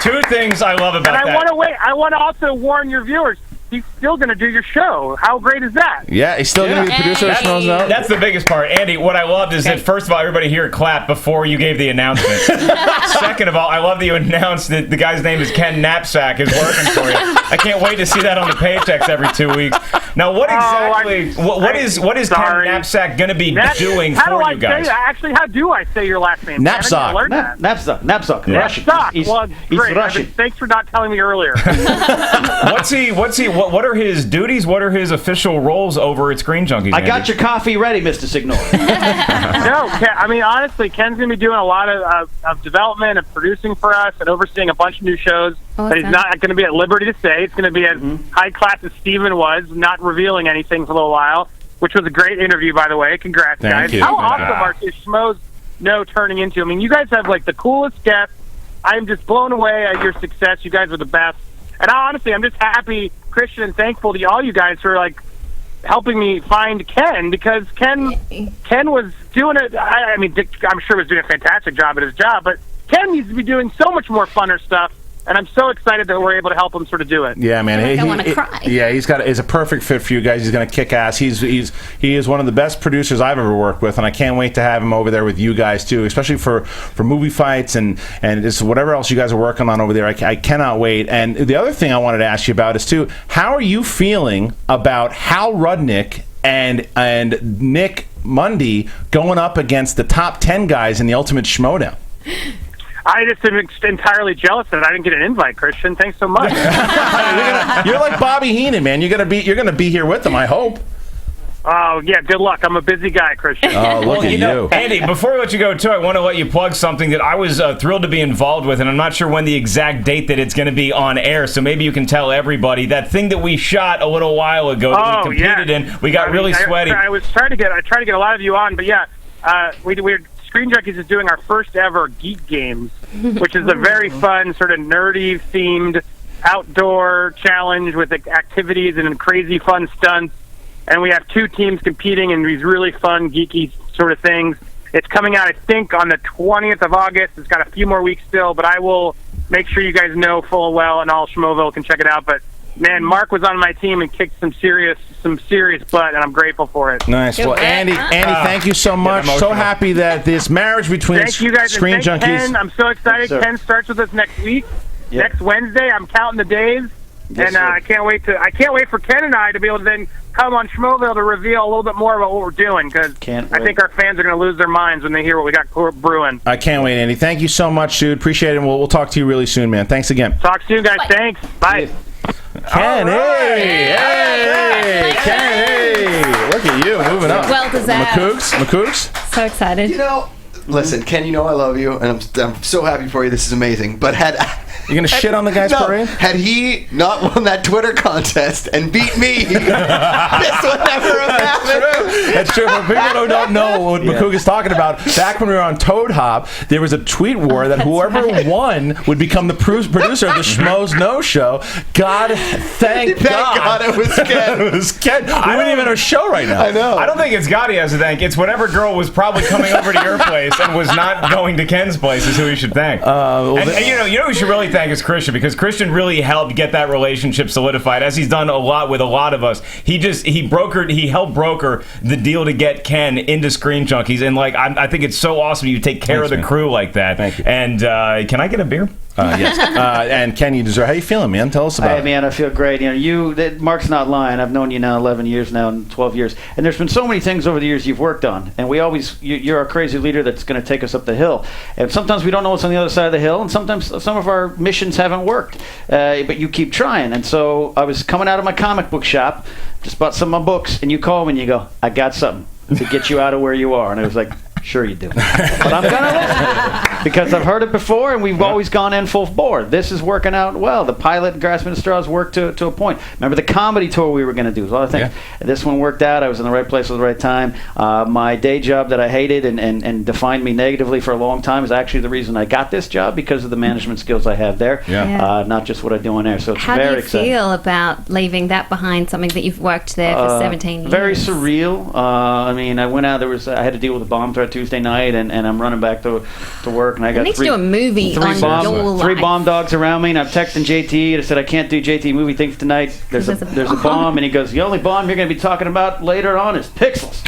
Speaker 4: two things I love about that.
Speaker 17: And I want to also warn your viewers, he's still going to do your show. How great is that?
Speaker 3: Yeah, he's still going to be the producer of Schmoedown.
Speaker 4: That's the biggest part. Andy, what I loved is that, first of all, everybody here clapped before you gave the announcement. Second of all, I love that you announced that the guy's name is Ken Knapsack is working for you. I can't wait to see that on the paychecks every 2 weeks. Now, what exactly, what is Ken Knapsack going to be doing for you guys?
Speaker 17: Actually, how do I say your last name?
Speaker 3: Knapsack.
Speaker 2: Knapsack.
Speaker 3: Yeah.
Speaker 2: Russian.
Speaker 17: Well, great.
Speaker 2: Russian.
Speaker 17: Thanks for not telling me earlier.
Speaker 4: What are his duties? What are his official roles over at Screen Junkies?
Speaker 2: I got your coffee ready, Mr. Signor.
Speaker 17: I mean, honestly, Ken's going to be doing a lot of development and producing for us and overseeing a bunch of new shows. But he's not going to be at liberty to say. It's going to be as high class as Steven was, not revealing anything for a little while, which was a great interview, by the way. Congrats, guys.
Speaker 3: You.
Speaker 17: How awesome is Schmoes turning into? I mean, you guys have like the coolest guests. I'm just blown away at your success. You guys are the best. And honestly, I'm just happy, Kristian, and thankful to all you guys for helping me find Ken, because Ken was doing it. I mean, Dick, I'm sure was doing a fantastic job at his job, but Ken needs to be doing so much more funner stuff. And I'm so excited that we're able to help him sort of do it.
Speaker 3: Yeah, man.
Speaker 5: I want to cry.
Speaker 3: Yeah, he's a perfect fit for you guys. He's going to kick ass. He is one of the best producers I've ever worked with, and I can't wait to have him over there with you guys too, especially for Movie Fights and just whatever else you guys are working on over there. I cannot wait. And the other thing I wanted to ask you about is too, how are you feeling about Hal Rudnick and Nick Mundy going up against the top 10 guys in the Ultimate Schmoedown?
Speaker 17: I just am entirely jealous that I didn't get an invite, Kristian. Thanks so much.
Speaker 3: You're like Bobby Heenan, man. You're gonna be here with them, I hope.
Speaker 17: Oh, yeah, good luck. I'm a busy guy, Kristian.
Speaker 3: Oh, look at you.
Speaker 4: Andy, before we let you go, too, I want to let you plug something that I was thrilled to be involved with, and I'm not sure when the exact date that it's going to be on air, so maybe you can tell everybody that thing that we shot a little while ago that we competed in. We got really sweaty.
Speaker 17: I tried to get a lot of you on, but yeah, we're Screen Junkies is doing our first ever Geek Games, which is a very fun, sort of nerdy themed outdoor challenge with activities and crazy fun stunts. And we have two teams competing in these really fun, geeky sort of things. It's coming out, I think, on the 20th of August. It's got a few more weeks still, but I will make sure you guys know full well, and all Schmoeville can check it out. But man, Mark was on my team and kicked some serious butt, and I'm grateful for it.
Speaker 3: Nice. Well, Andy, thank you so much. So happy that this marriage between
Speaker 17: Thank you guys.
Speaker 3: Screen
Speaker 17: and thank
Speaker 3: Junkies.
Speaker 17: Ken. I'm so excited.
Speaker 3: Yes, sir.
Speaker 17: Ken starts with us next week.
Speaker 3: Yep.
Speaker 17: Next Wednesday. I'm counting the days.
Speaker 3: Yes,
Speaker 17: And
Speaker 3: sir.
Speaker 17: I can't wait for Ken and I to be able to then come on Schmoeville to reveal a little bit more about what we're doing, because I think our fans are going to lose their minds when they hear what we got brewing.
Speaker 3: I can't wait, Andy. Thank you so much, dude. Appreciate it. And we'll talk to you really soon, man. Thanks again.
Speaker 17: Talk soon, guys. Thanks. Bye.
Speaker 3: Ken, hey, Ken, hey. Look at you, moving up.
Speaker 5: Well deserved.
Speaker 3: McCoogs?
Speaker 5: So excited.
Speaker 16: You know, listen, Ken, you know I love you, and I'm so happy for you. This is amazing. But
Speaker 3: you're gonna shit on the guy's parade?
Speaker 16: Had he not won that Twitter contest and beat me, this would never have happened.
Speaker 3: That's true. For people who don't know what McCoog is talking about, back when we were on Toad Hop, there was a tweet war that whoever won would become the producer of the Schmoes No Show. Thank God
Speaker 16: it was Ken.
Speaker 3: It was Ken. We wouldn't even have a show right now.
Speaker 16: I know.
Speaker 4: I don't think it's God he has to thank. It's whatever girl was probably coming over to your place and was not going to Ken's place is who you should thank. And you know who you should really thank is Kristian, because Kristian really helped get that relationship solidified, as he's done a lot with a lot of us. He helped broker the deal to get Ken into Screen Junkies, and I think it's so awesome you take care of the crew like that. Thank you. And can I get a beer?
Speaker 3: Yes. And Ken, you deserve. How you feeling, man? Tell us about
Speaker 18: Hey, man, I feel great. Mark's not lying. I've known you now 11 years now, and 12 years, and there's been so many things over the years you've worked on, and you're our crazy leader that's going to take us up the hill. And sometimes we don't know what's on the other side of the hill, and sometimes some of our missions haven't worked, but you keep trying. And so I was coming out of my comic book shop, just bought some of my books, and you call me and you go, "I got something to get you out of where you are," and I was like, "Sure you do." But I'm going to listen because I've heard it before, and we've always gone in full bore. This is working out well. The pilot, Grasping at Straws, worked to a point. Remember the comedy tour we were going to do? A lot of things. Yeah. This one worked out. I was in the right place at the right time. My day job that I hated and defined me negatively for a long time is actually the reason I got this job, because of the management skills I have there.
Speaker 5: Yeah.
Speaker 18: Not just what I do on air. So it's
Speaker 5: How
Speaker 18: very
Speaker 5: do you
Speaker 18: exciting.
Speaker 5: feel about leaving that behind, something that you've worked there for 17 years?
Speaker 18: Very surreal. I mean, I went out. I had to deal with a bomb threat Tuesday night, and I'm running back to work, and I got
Speaker 5: need to do a movie on your
Speaker 18: three
Speaker 5: life.
Speaker 18: bomb dogs around me, and I'm texting JT, and I said, "I can't do JT movie things tonight. There's a bomb," and he goes, "The only bomb you're going to be talking about later on is pixels."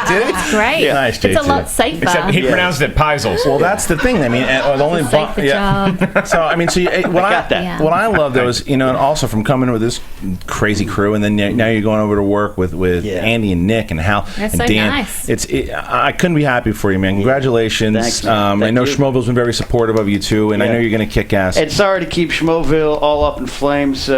Speaker 5: That's great.
Speaker 3: Yeah. Nice,
Speaker 5: It's a
Speaker 3: JT.
Speaker 5: lot safer.
Speaker 4: Except he pronounced it Piesels.
Speaker 3: Well, that's the thing. I mean, the only
Speaker 5: Safer job.
Speaker 3: So I mean, what I love though is and also from coming with this crazy crew, and then now you're going over to work with Andy and Nick and Hal
Speaker 5: That's
Speaker 3: and
Speaker 5: so
Speaker 3: Dan.
Speaker 5: nice.
Speaker 3: I couldn't be happy for you, man. Congratulations.
Speaker 18: Thanks, man.
Speaker 3: I know
Speaker 18: Thank you.
Speaker 3: Schmoeville's been very supportive of you too, and I
Speaker 18: Yeah.
Speaker 3: know you're going to kick ass.
Speaker 18: And sorry to keep Schmoeville all up in flames,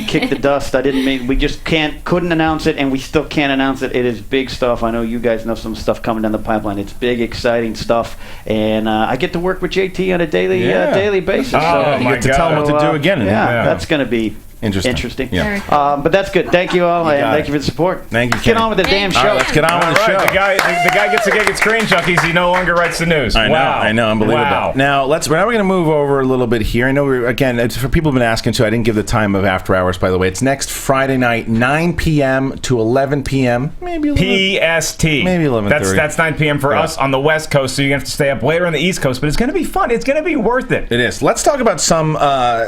Speaker 18: kick the dust. I didn't mean, we just couldn't announce it, and we still can't announce it. It is big stuff. I know you guys know some stuff coming down the pipeline. It's big, exciting stuff, and I get to work with JT on a daily basis.
Speaker 3: Oh, you get to tell him what to do again.
Speaker 18: Yeah, that's going to be
Speaker 3: interesting. Yeah.
Speaker 18: But that's good. Thank you all, and
Speaker 3: got
Speaker 18: thank
Speaker 3: it.
Speaker 18: you for the support.
Speaker 3: Thank you,
Speaker 18: Let's get
Speaker 3: Kenny.
Speaker 18: on with the damn show.
Speaker 3: All right, let's get on with the show.
Speaker 4: The guy gets a gig at Screen Junkies. He no longer writes the news.
Speaker 3: I know, unbelievable.
Speaker 4: Wow.
Speaker 3: Now we're going to move over a little bit here. I know it's for people who've been asking too. I didn't give the time of after hours, by the way. It's next Friday night, 9 p.m. to 11 p.m. Maybe 11.
Speaker 4: PST.
Speaker 3: Maybe 11:30.
Speaker 4: That's 9 p.m. for us on the West Coast, so you're gonna have to stay up later on the East Coast. But it's gonna be fun. It's gonna be worth it.
Speaker 3: It is. Let's talk about some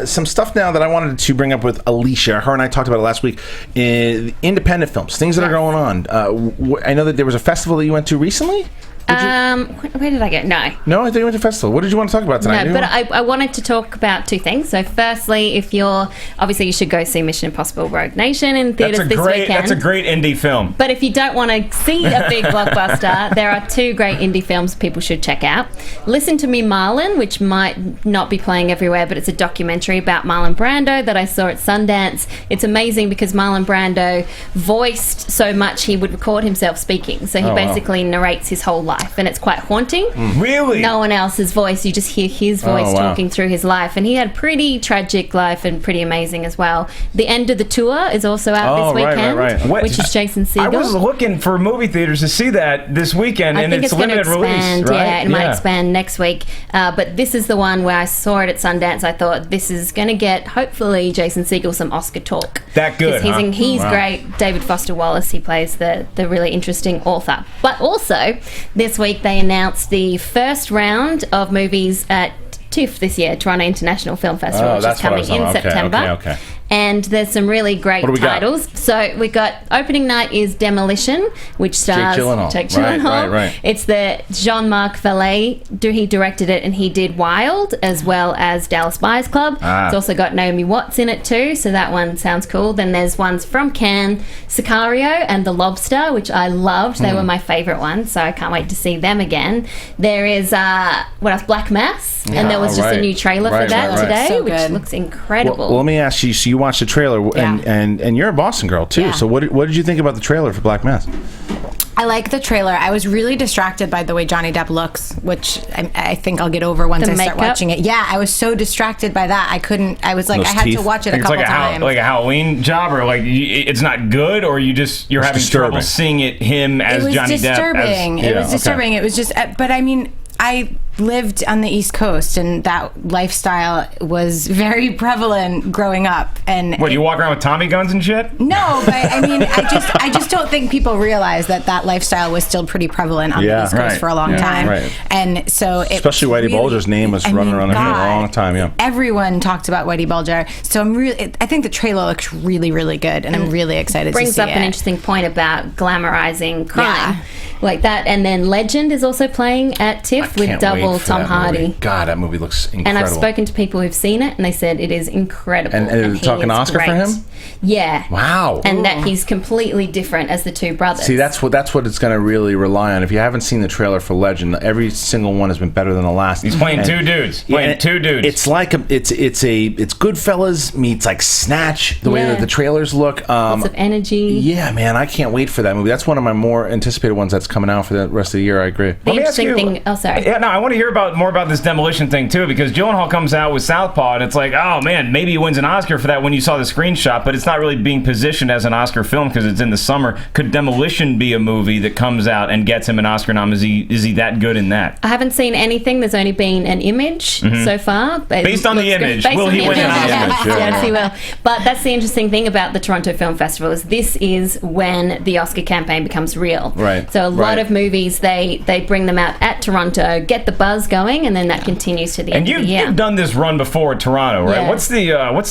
Speaker 3: stuff now that I wanted to bring up with Alicia. Her and I talked about it last week. Independent films, things that are going on. I know that there was a festival that you went to recently.
Speaker 5: Where did I go?
Speaker 3: No, I think you went to a festival. What did you want to talk about tonight?
Speaker 5: No, but I wanted to talk about two things. So firstly, you should go see Mission Impossible Rogue Nation in theaters this weekend.
Speaker 4: That's a great indie film.
Speaker 5: But if you don't want to see a big blockbuster, there are two great indie films people should check out. Listen to Me, Marlon, which might not be playing everywhere, but it's a documentary about Marlon Brando that I saw at Sundance. It's amazing because Marlon Brando voiced so much he would record himself speaking. So he basically narrates his whole life, and it's quite haunting.
Speaker 4: Really?
Speaker 5: No one else's voice. You just hear his voice talking through his life. And he had a pretty tragic life and pretty amazing as well. The End of the Tour is also out this weekend, which is Jason Segel.
Speaker 4: I was looking for movie theaters to see that this weekend, and it's limited release, right?
Speaker 5: Yeah, it might expand next week. But this is the one where I saw it at Sundance. I thought this is going to get, hopefully, Jason Segel some Oscar talk.
Speaker 4: That good,
Speaker 5: He's great. David Foster Wallace, he plays the really interesting author. But also, this week they announced the first round of movies at TIFF this year, Toronto International Film Festival, which is coming in September.
Speaker 3: Okay.
Speaker 5: and there's some really great
Speaker 3: What do we got?
Speaker 5: titles. So we got opening night is Demolition, which stars
Speaker 3: Jake Gyllenhaal. Right.
Speaker 5: It's the Jean-Marc Vallée. He directed it, and he did Wild as well as Dallas Buyers Club. It's also got Naomi Watts in it too, so that one sounds cool. Then there's ones from Cannes, Sicario and The Lobster, which I loved. They were my favourite ones, so I can't wait to see them again. There is what else? Black Mass, and there was just a new trailer for that today,
Speaker 7: So
Speaker 5: which
Speaker 7: good.
Speaker 5: looks incredible.
Speaker 3: Well, let me ask you. So you watched the trailer, and you're a Boston girl too.
Speaker 7: Yeah.
Speaker 3: So what did you think about the trailer for Black Mass?
Speaker 7: I like the trailer. I was really distracted by the way Johnny Depp looks, which I think I'll get over once
Speaker 5: The
Speaker 7: I start
Speaker 5: makeup?
Speaker 7: watching it. Yeah, I was so distracted by that. I was like,
Speaker 3: Those
Speaker 7: I had
Speaker 3: teeth.
Speaker 7: to watch it a
Speaker 4: It's
Speaker 7: couple
Speaker 4: like
Speaker 7: times.
Speaker 4: like a Halloween job, or like it's not good, or you're having
Speaker 3: disturbing.
Speaker 4: trouble seeing him as
Speaker 7: It was
Speaker 4: Johnny
Speaker 7: disturbing.
Speaker 4: Depp.
Speaker 7: It was disturbing. It was just, but I mean, I lived on the East Coast, and that lifestyle was very prevalent growing up. And
Speaker 4: What, you walk around with Tommy guns and shit?
Speaker 7: no, but I mean, I just don't think people realize that lifestyle was still pretty prevalent on the East Coast for a long time.
Speaker 3: Right.
Speaker 7: And so,
Speaker 3: Especially Whitey Bulger's name was running around there for a long time. Yeah.
Speaker 7: Everyone talked about Whitey Bulger, so I think the trailer looks really, really good, and I'm really excited to see it.
Speaker 5: Brings up an interesting point about glamorizing crime, like that. And then Legend is also playing at TIFF with
Speaker 3: Can't
Speaker 5: double
Speaker 3: wait for
Speaker 5: Tom
Speaker 3: that
Speaker 5: Hardy.
Speaker 3: movie. God, that movie looks incredible.
Speaker 5: And I've spoken to people who've seen it, and they said it is incredible.
Speaker 3: And they're
Speaker 5: he
Speaker 3: talking
Speaker 5: is
Speaker 3: Oscar for
Speaker 5: great.
Speaker 3: him?
Speaker 5: Yeah.
Speaker 3: Wow.
Speaker 5: And that he's completely different as the two brothers.
Speaker 3: See, that's what it's going to really rely on. If you haven't seen the trailer for Legend, every single one has been better than the last.
Speaker 4: He's playing two dudes. Two dudes.
Speaker 3: It's like it's Goodfellas meets like Snatch. The way that the trailers look.
Speaker 5: Lots of energy.
Speaker 3: Yeah, man, I can't wait for that movie. That's one of my more anticipated ones that's coming out for the rest of the year. I agree.
Speaker 5: The interesting thing. Oh, sorry.
Speaker 4: Yeah, no, I want to hear more about this Demolition thing too, because Gyllenhaal comes out with Southpaw, and it's like, oh man, maybe he wins an Oscar for that when you saw the screenshot, but it's not really being positioned as an Oscar film because it's in the summer. Could Demolition be a movie that comes out and gets him an Oscar nom? Is he that good in that?
Speaker 5: I haven't seen anything. There's only been an image so far. But
Speaker 4: Based on the image, will he win an Oscar?
Speaker 5: Yes, he will. But that's the interesting thing about the Toronto Film Festival is this is when the Oscar campaign becomes real.
Speaker 3: Right.
Speaker 5: So a lot of movies, they bring them out at Toronto, get the buzz going, and then that continues to the end of the year.
Speaker 4: You've done this run before at Toronto, right?
Speaker 5: Yeah.
Speaker 4: What's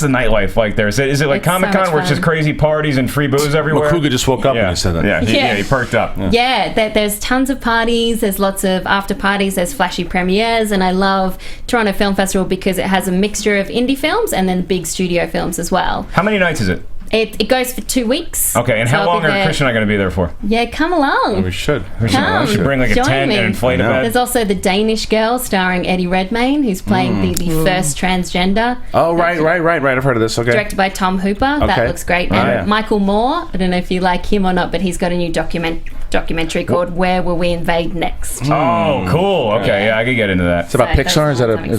Speaker 4: the nightlife like there? Is it like
Speaker 5: It's so
Speaker 4: Comic-Con
Speaker 5: much
Speaker 4: where it's just
Speaker 5: fun.
Speaker 4: crazy parties and free booze everywhere?
Speaker 3: Makuga just woke up when he said that.
Speaker 4: Yeah, he perked up.
Speaker 5: There's tons of parties. There's lots of after parties. There's flashy premieres, and I love Toronto Film Festival because it has a mixture of indie films and then big studio films as well.
Speaker 4: How many nights is it?
Speaker 5: It goes for 2 weeks.
Speaker 4: Okay, and
Speaker 5: So
Speaker 4: how
Speaker 5: I'll
Speaker 4: long
Speaker 5: be
Speaker 4: are
Speaker 5: there.
Speaker 4: Kristian and I going to be there for?
Speaker 5: Yeah, come along.
Speaker 3: We should.
Speaker 5: Come.
Speaker 4: We should bring like a
Speaker 5: Join
Speaker 4: tent
Speaker 5: me.
Speaker 4: and inflate a bed.
Speaker 5: There's also the Danish Girl starring Eddie Redmayne, who's playing the first transgender.
Speaker 3: Oh, right. I've heard of this. Okay.
Speaker 5: Directed by Tom Hooper. That
Speaker 3: Okay.
Speaker 5: looks great.
Speaker 3: Oh,
Speaker 5: And
Speaker 3: yeah.
Speaker 5: Michael Moore, I don't know if you like him or not, but he's got a new documentary called Where Will We Invade Next?
Speaker 4: Oh, cool. Okay, yeah, I could get into that.
Speaker 3: It's about
Speaker 5: So
Speaker 3: Pixar? Is that a documentary?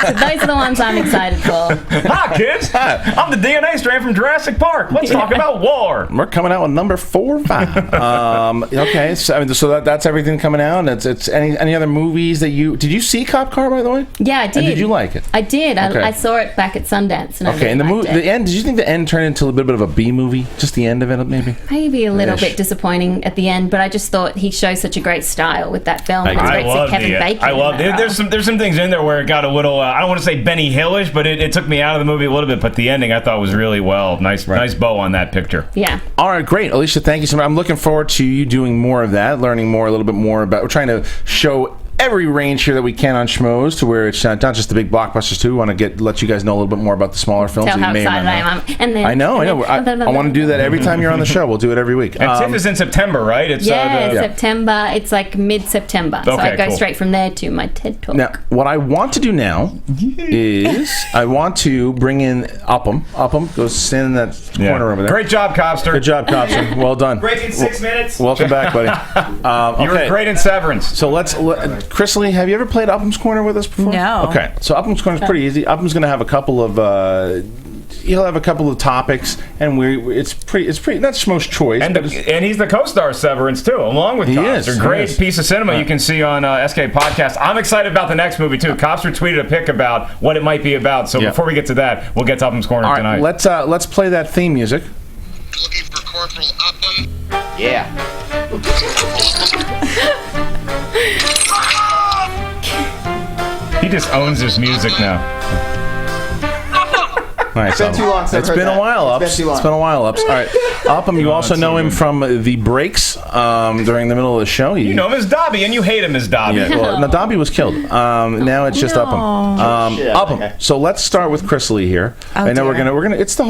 Speaker 5: So those are the ones I'm excited for.
Speaker 4: Hi, kids. I'm the DNA strain from Jurassic Park. Let's talk about war.
Speaker 3: We're coming out with number 4 or 5. Okay, so that's everything coming out. It's any other movies that you did you see Cop Car, by the way?
Speaker 5: Yeah, I did.
Speaker 3: And did you like it?
Speaker 5: I did.
Speaker 3: Okay.
Speaker 5: I saw it back at Sundance. And I
Speaker 3: Okay,
Speaker 5: really
Speaker 3: and
Speaker 5: liked it.
Speaker 3: the end. Did you think the end turned into a little bit of a B movie? Just the end of it, maybe?
Speaker 5: Maybe a little
Speaker 3: Ish.
Speaker 5: bit disappointing at the end, but I just thought he shows such a great style with that film.
Speaker 3: I
Speaker 5: It's great to see
Speaker 4: love
Speaker 5: Kevin Bacon.
Speaker 4: I love
Speaker 5: in that
Speaker 4: there's some things in there where it got a little I don't want to say Benny Hillish, but it took me out of the movie a little bit. But the ending I thought was really well. Nice bow on that picture.
Speaker 5: Yeah.
Speaker 3: All right, great. Alicia, thank you so much. I'm looking forward to you doing more of that, learning more, a little bit more about. We're trying to show every range here that we can on Schmoes to where it's not just the big blockbusters too. We want to let you guys know a little bit more about the smaller films.
Speaker 5: Tell
Speaker 3: that you
Speaker 5: how
Speaker 3: may or may
Speaker 5: excited
Speaker 3: not
Speaker 5: I am. And then,
Speaker 3: I know. I want to do that every time you're on the show. We'll do it every week.
Speaker 4: And TIFF is in September, right? It's
Speaker 5: September. It's like mid-September. So
Speaker 3: Okay,
Speaker 5: I go
Speaker 3: cool.
Speaker 5: straight from there to my TED Talk.
Speaker 3: Now, what I want to do now is I want to bring in Upham. Upham, go stand in that corner over there.
Speaker 4: Great job, Copster.
Speaker 3: Good job, Copster. Well done.
Speaker 4: Break in 6 minutes.
Speaker 3: Welcome back, buddy.
Speaker 4: You were great in Severance.
Speaker 3: So Chris Lee, have you ever played Upham's Corner with us before?
Speaker 7: No.
Speaker 3: Okay, so Upham's Corner is pretty easy. Upham's going to have a couple of he'll have a couple of topics, and it's pretty that's Schmo's choice.
Speaker 4: And he's the co-star of Severance too, along with Copster. Great piece of cinema you can see on SK Podcast. I'm excited about the next movie too. Copster tweeted a pic about what it might be about. So before we get to that, we'll get to Upham's Corner
Speaker 3: All right,
Speaker 4: tonight.
Speaker 3: let's play that theme music.
Speaker 19: Looking for Corporal Upham.
Speaker 6: Yeah.
Speaker 4: He just owns his music now.
Speaker 3: Nice.
Speaker 16: It's been too long since I've
Speaker 3: It's
Speaker 16: heard
Speaker 3: been a
Speaker 16: that.
Speaker 3: while,
Speaker 16: It's
Speaker 3: Ups.
Speaker 16: been too long.
Speaker 3: It's been a while, Ups. All right. Upham, you also know him from the breaks during the middle of the show.
Speaker 4: You know him as Dobby, and you hate him as Dobby.
Speaker 3: Yeah, well, no, Dobby was killed. Now it's just Upham.
Speaker 16: Shit,
Speaker 3: Upham.
Speaker 16: okay.
Speaker 3: So let's start with Chrisley here.
Speaker 7: Oh,
Speaker 3: I know we're
Speaker 7: dear.
Speaker 3: gonna it's the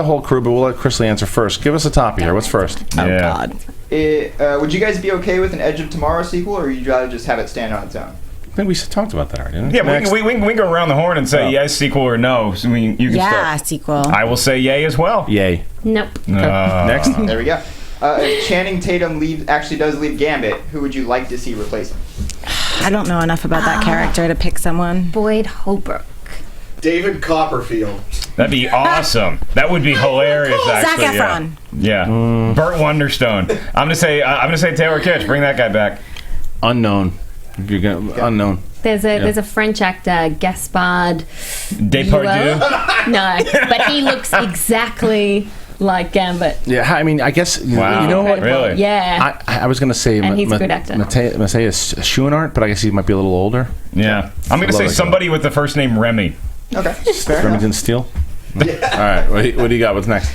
Speaker 3: whole crew, but we'll let Chrisley answer first. Give us a topic here. What's first?
Speaker 7: Oh God.
Speaker 16: Would you guys be okay with an Edge of Tomorrow sequel, or would you rather just have it stand on its own?
Speaker 3: I think we talked about that already. Didn't we?
Speaker 4: Yeah,
Speaker 3: Next.
Speaker 4: we can go around the horn and say yes, sequel, or no. So you can
Speaker 7: Yeah,
Speaker 4: start.
Speaker 7: sequel.
Speaker 4: I will say yay as well.
Speaker 3: Yay.
Speaker 5: Nope.
Speaker 3: Next.
Speaker 16: There we go. If Channing Tatum actually does leave Gambit, who would you like to see replace him?
Speaker 7: I don't know enough about that character to pick someone.
Speaker 5: Boyd Holbrook.
Speaker 11: David Copperfield.
Speaker 4: That'd be awesome. That would be hilarious.
Speaker 7: Zac
Speaker 4: Actually,
Speaker 7: Efron.
Speaker 4: Yeah. Burt Wonderstone. I'm gonna say Taylor Kitsch. Bring that guy back.
Speaker 3: Unknown. If you're gonna, unknown.
Speaker 5: There's a French actor, Gaspard
Speaker 4: Depardieu.
Speaker 5: No, but he looks exactly like Gambit.
Speaker 3: Yeah, I mean, I guess
Speaker 4: Wow.
Speaker 3: you know what?
Speaker 4: Really?
Speaker 5: Yeah.
Speaker 3: I was gonna say
Speaker 5: And he's a good actor.
Speaker 3: Matthias Schoenaert, but I guess he might be a little older.
Speaker 4: Yeah. I'm gonna say somebody with the first name Remy.
Speaker 16: Okay, fair enough.
Speaker 3: Remington Steele. All right, what do you got? What's next?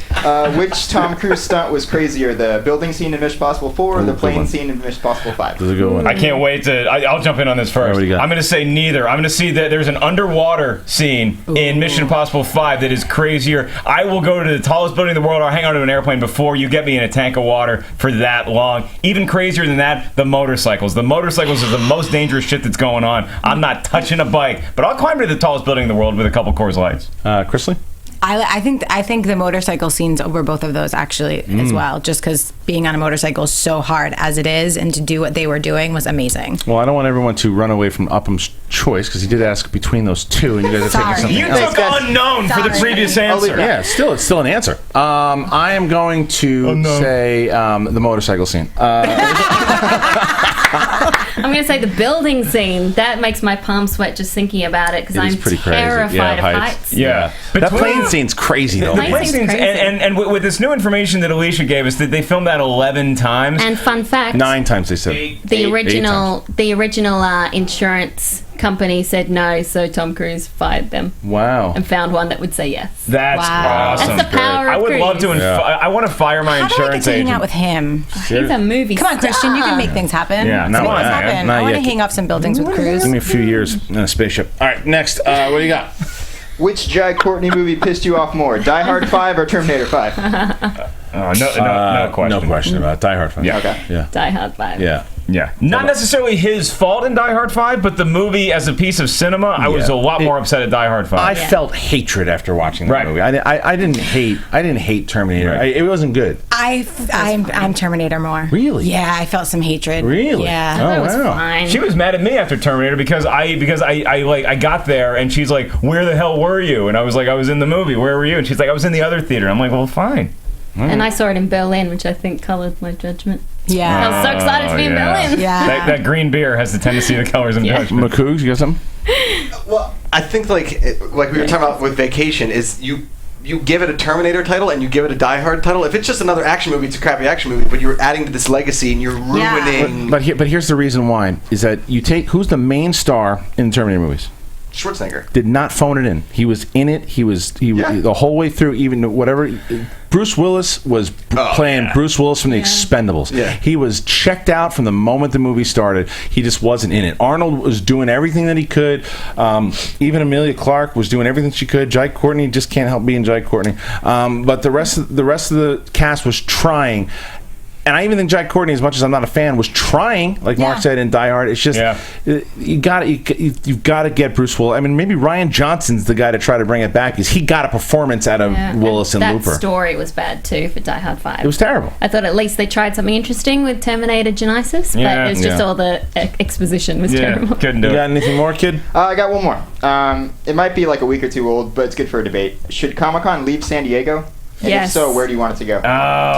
Speaker 16: Which Tom Cruise stunt was crazier, the building scene in Mission Impossible 4 or the
Speaker 3: good
Speaker 16: plane
Speaker 3: one.
Speaker 16: scene in Mission Impossible 5?
Speaker 3: This is a good one.
Speaker 4: I can't wait to. I'll jump in on this first.
Speaker 3: what do you got?
Speaker 4: I'm going to say neither. I'm going to see that there's an underwater scene in Mission Impossible 5 that is crazier. I will go to the tallest building in the world or hang out of an airplane before you get me in a tank of water for that long. Even crazier than that, the motorcycles. The motorcycles are the most dangerous shit that's going on. I'm not touching a bike, but I'll climb to the tallest building in the world with a couple Coors Lights.
Speaker 3: Chrisley?
Speaker 7: I think the motorcycle scenes over both of those actually as well, just because being on a motorcycle is so hard as it is, and to do what they were doing was amazing.
Speaker 3: Well, I don't want everyone to run away from Upham's choice because he did ask between those two, and you guys are taking something
Speaker 4: You
Speaker 3: else.
Speaker 4: took unknown for the previous answer.
Speaker 3: Yeah, it's still an answer. I am going to say the motorcycle scene.
Speaker 5: I'm going to say the building scene. That makes my palms sweat just thinking about it because
Speaker 3: It is
Speaker 5: I'm
Speaker 3: pretty crazy.
Speaker 5: terrified
Speaker 3: Yeah,
Speaker 5: of
Speaker 3: heights.
Speaker 5: heights.
Speaker 4: Yeah.
Speaker 3: That plane scene's crazy though.
Speaker 4: The plane scenes, and with this new information that Alicia gave us, that they filmed that 11 times.
Speaker 5: And fun fact,
Speaker 3: 9 times they said.
Speaker 5: the original insurance company said no, so Tom Cruise fired them
Speaker 3: Wow.
Speaker 5: and found one that would say yes.
Speaker 4: That's awesome.
Speaker 5: That's the power
Speaker 4: I
Speaker 5: of
Speaker 4: would
Speaker 5: Cruise.
Speaker 4: love to. I want to fire my
Speaker 7: How do I get
Speaker 4: insurance
Speaker 7: to hang
Speaker 4: agent.
Speaker 7: out with him?
Speaker 5: He's a movie
Speaker 7: Come on, Christian, you can make things happen.
Speaker 3: Yeah,
Speaker 7: Let's
Speaker 3: not
Speaker 7: make
Speaker 3: yet.
Speaker 7: things happen.
Speaker 3: Not
Speaker 7: I want to
Speaker 3: yet.
Speaker 7: hang off some buildings with Cruise.
Speaker 3: Give me a few years in a spaceship. All right, next. What do you got?
Speaker 16: Which Jai Courtney movie pissed you off more, Die Hard 5 or Terminator 5?
Speaker 4: No question.
Speaker 3: No question about it. Die Hard 5.
Speaker 4: Yeah.
Speaker 16: Okay.
Speaker 3: Yeah.
Speaker 5: Die Hard 5.
Speaker 3: Yeah.
Speaker 4: Yeah. Not necessarily his fault in Die Hard 5, but the movie as a piece of cinema, I was a lot more upset at Die Hard 5.
Speaker 3: I felt hatred after watching that movie. I didn't hate Terminator.
Speaker 4: Right.
Speaker 3: It wasn't good.
Speaker 7: I'm Terminator more.
Speaker 3: Really?
Speaker 7: Yeah, I felt some hatred.
Speaker 3: Really?
Speaker 7: Yeah.
Speaker 3: Oh,
Speaker 5: That was
Speaker 3: wow.
Speaker 5: fine.
Speaker 4: She was mad at me after Terminator because I got there and she's like, "Where the hell were you?" And I was like, "I was in the movie. Where were you?" And she's like, "I was in the other theater." I'm like, "Well, fine."
Speaker 5: And I saw it in Berlin, which I think colored my judgment.
Speaker 7: Yeah.
Speaker 5: I was so excited to be in Berlin.
Speaker 7: Yeah.
Speaker 4: That green beer has the tendency to colors and judgment.
Speaker 3: McCoogs, you got something?
Speaker 20: Well, I think like we were talking about with Vacation is you give it a Terminator title and you give it a Die Hard title. If it's just another action movie, it's a crappy action movie. But you're adding to this legacy and you're ruining.
Speaker 3: But here's the reason why is that you take who's the main star in Terminator movies?
Speaker 20: Schwarzenegger
Speaker 3: Did not phone it in. He was in it. He was the whole way through. Even whatever. Bruce Willis was playing Bruce Willis from The Expendables.
Speaker 20: Yeah.
Speaker 3: He was checked out from the moment the movie started. He just wasn't in it. Arnold was doing everything that he could. Even Emilia Clarke was doing everything she could. Jai Courtney just can't help being Jai Courtney. But the rest of the cast was trying. And I even think Jai Courtney, as much as I'm not a fan, was trying, like Mark said in Die Hard. It's just you've got to get Bruce Willis. I mean, maybe Ryan Johnson's the guy to try to bring it back because he got a performance out of Willis and
Speaker 5: that
Speaker 3: Looper.
Speaker 5: story was bad too for Die Hard 5.
Speaker 3: It was terrible.
Speaker 5: I thought at least they tried something interesting with Terminator Genisys, but it was just all the exposition was terrible.
Speaker 4: Couldn't do
Speaker 3: You
Speaker 4: it.
Speaker 3: got anything more, kid?
Speaker 16: I got one more. It might be like a week or two old, but it's good for a debate. Should Comic-Con leave San Diego? And
Speaker 5: Yes.
Speaker 16: if so, where do you want it to go?
Speaker 4: Oh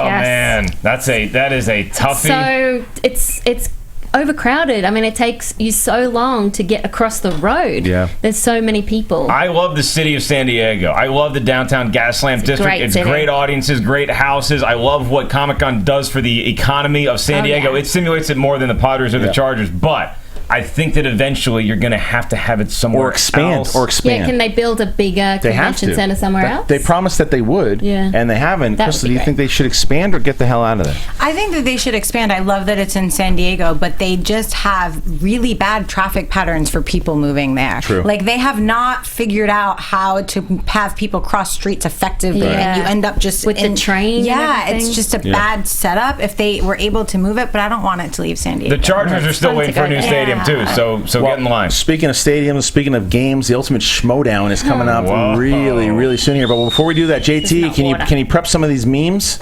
Speaker 4: man, that is a toughie.
Speaker 5: So it's overcrowded. I mean, it takes you so long to get across the road.
Speaker 3: Yeah.
Speaker 5: There's so many people.
Speaker 4: I love the city of San Diego. I love the downtown Gaslamp district.
Speaker 5: great
Speaker 4: It's
Speaker 5: city.
Speaker 4: great audiences, great houses. I love what Comic-Con does for the economy of San Diego.
Speaker 5: yeah.
Speaker 4: It simulates it more than the Padres or the Chargers, but I think that eventually you're going to have it somewhere
Speaker 3: Or expand.
Speaker 4: else.
Speaker 5: Yeah, can they build a bigger
Speaker 3: They have
Speaker 5: convention
Speaker 3: to.
Speaker 5: center somewhere else?
Speaker 3: They promised that they would,
Speaker 5: Yeah.
Speaker 3: and they haven't.
Speaker 5: That would
Speaker 3: Crystal,
Speaker 5: be
Speaker 3: do you
Speaker 5: great.
Speaker 3: think they should expand or get the hell out of there?
Speaker 7: I think that they should expand. I love that it's in San Diego, but they just have really bad traffic patterns for people moving there.
Speaker 3: True.
Speaker 7: Like they have not figured out how to have people cross streets effectively,
Speaker 5: Yeah.
Speaker 7: and you end up just
Speaker 5: With the train and
Speaker 7: Yeah,
Speaker 5: everything.
Speaker 7: it's just a
Speaker 3: Yeah.
Speaker 7: bad setup. If they were able to move it, but I don't want it to leave San Diego.
Speaker 4: The Chargers are still
Speaker 7: Fun
Speaker 4: waiting
Speaker 7: to
Speaker 4: for a
Speaker 7: go
Speaker 4: new
Speaker 7: there.
Speaker 4: stadium, too, so get in line.
Speaker 3: Speaking of stadiums, speaking of games, the ultimate Schmoedown is coming up
Speaker 4: Whoa.
Speaker 3: really soon here. But before we do that, JT, can you prep some of these memes?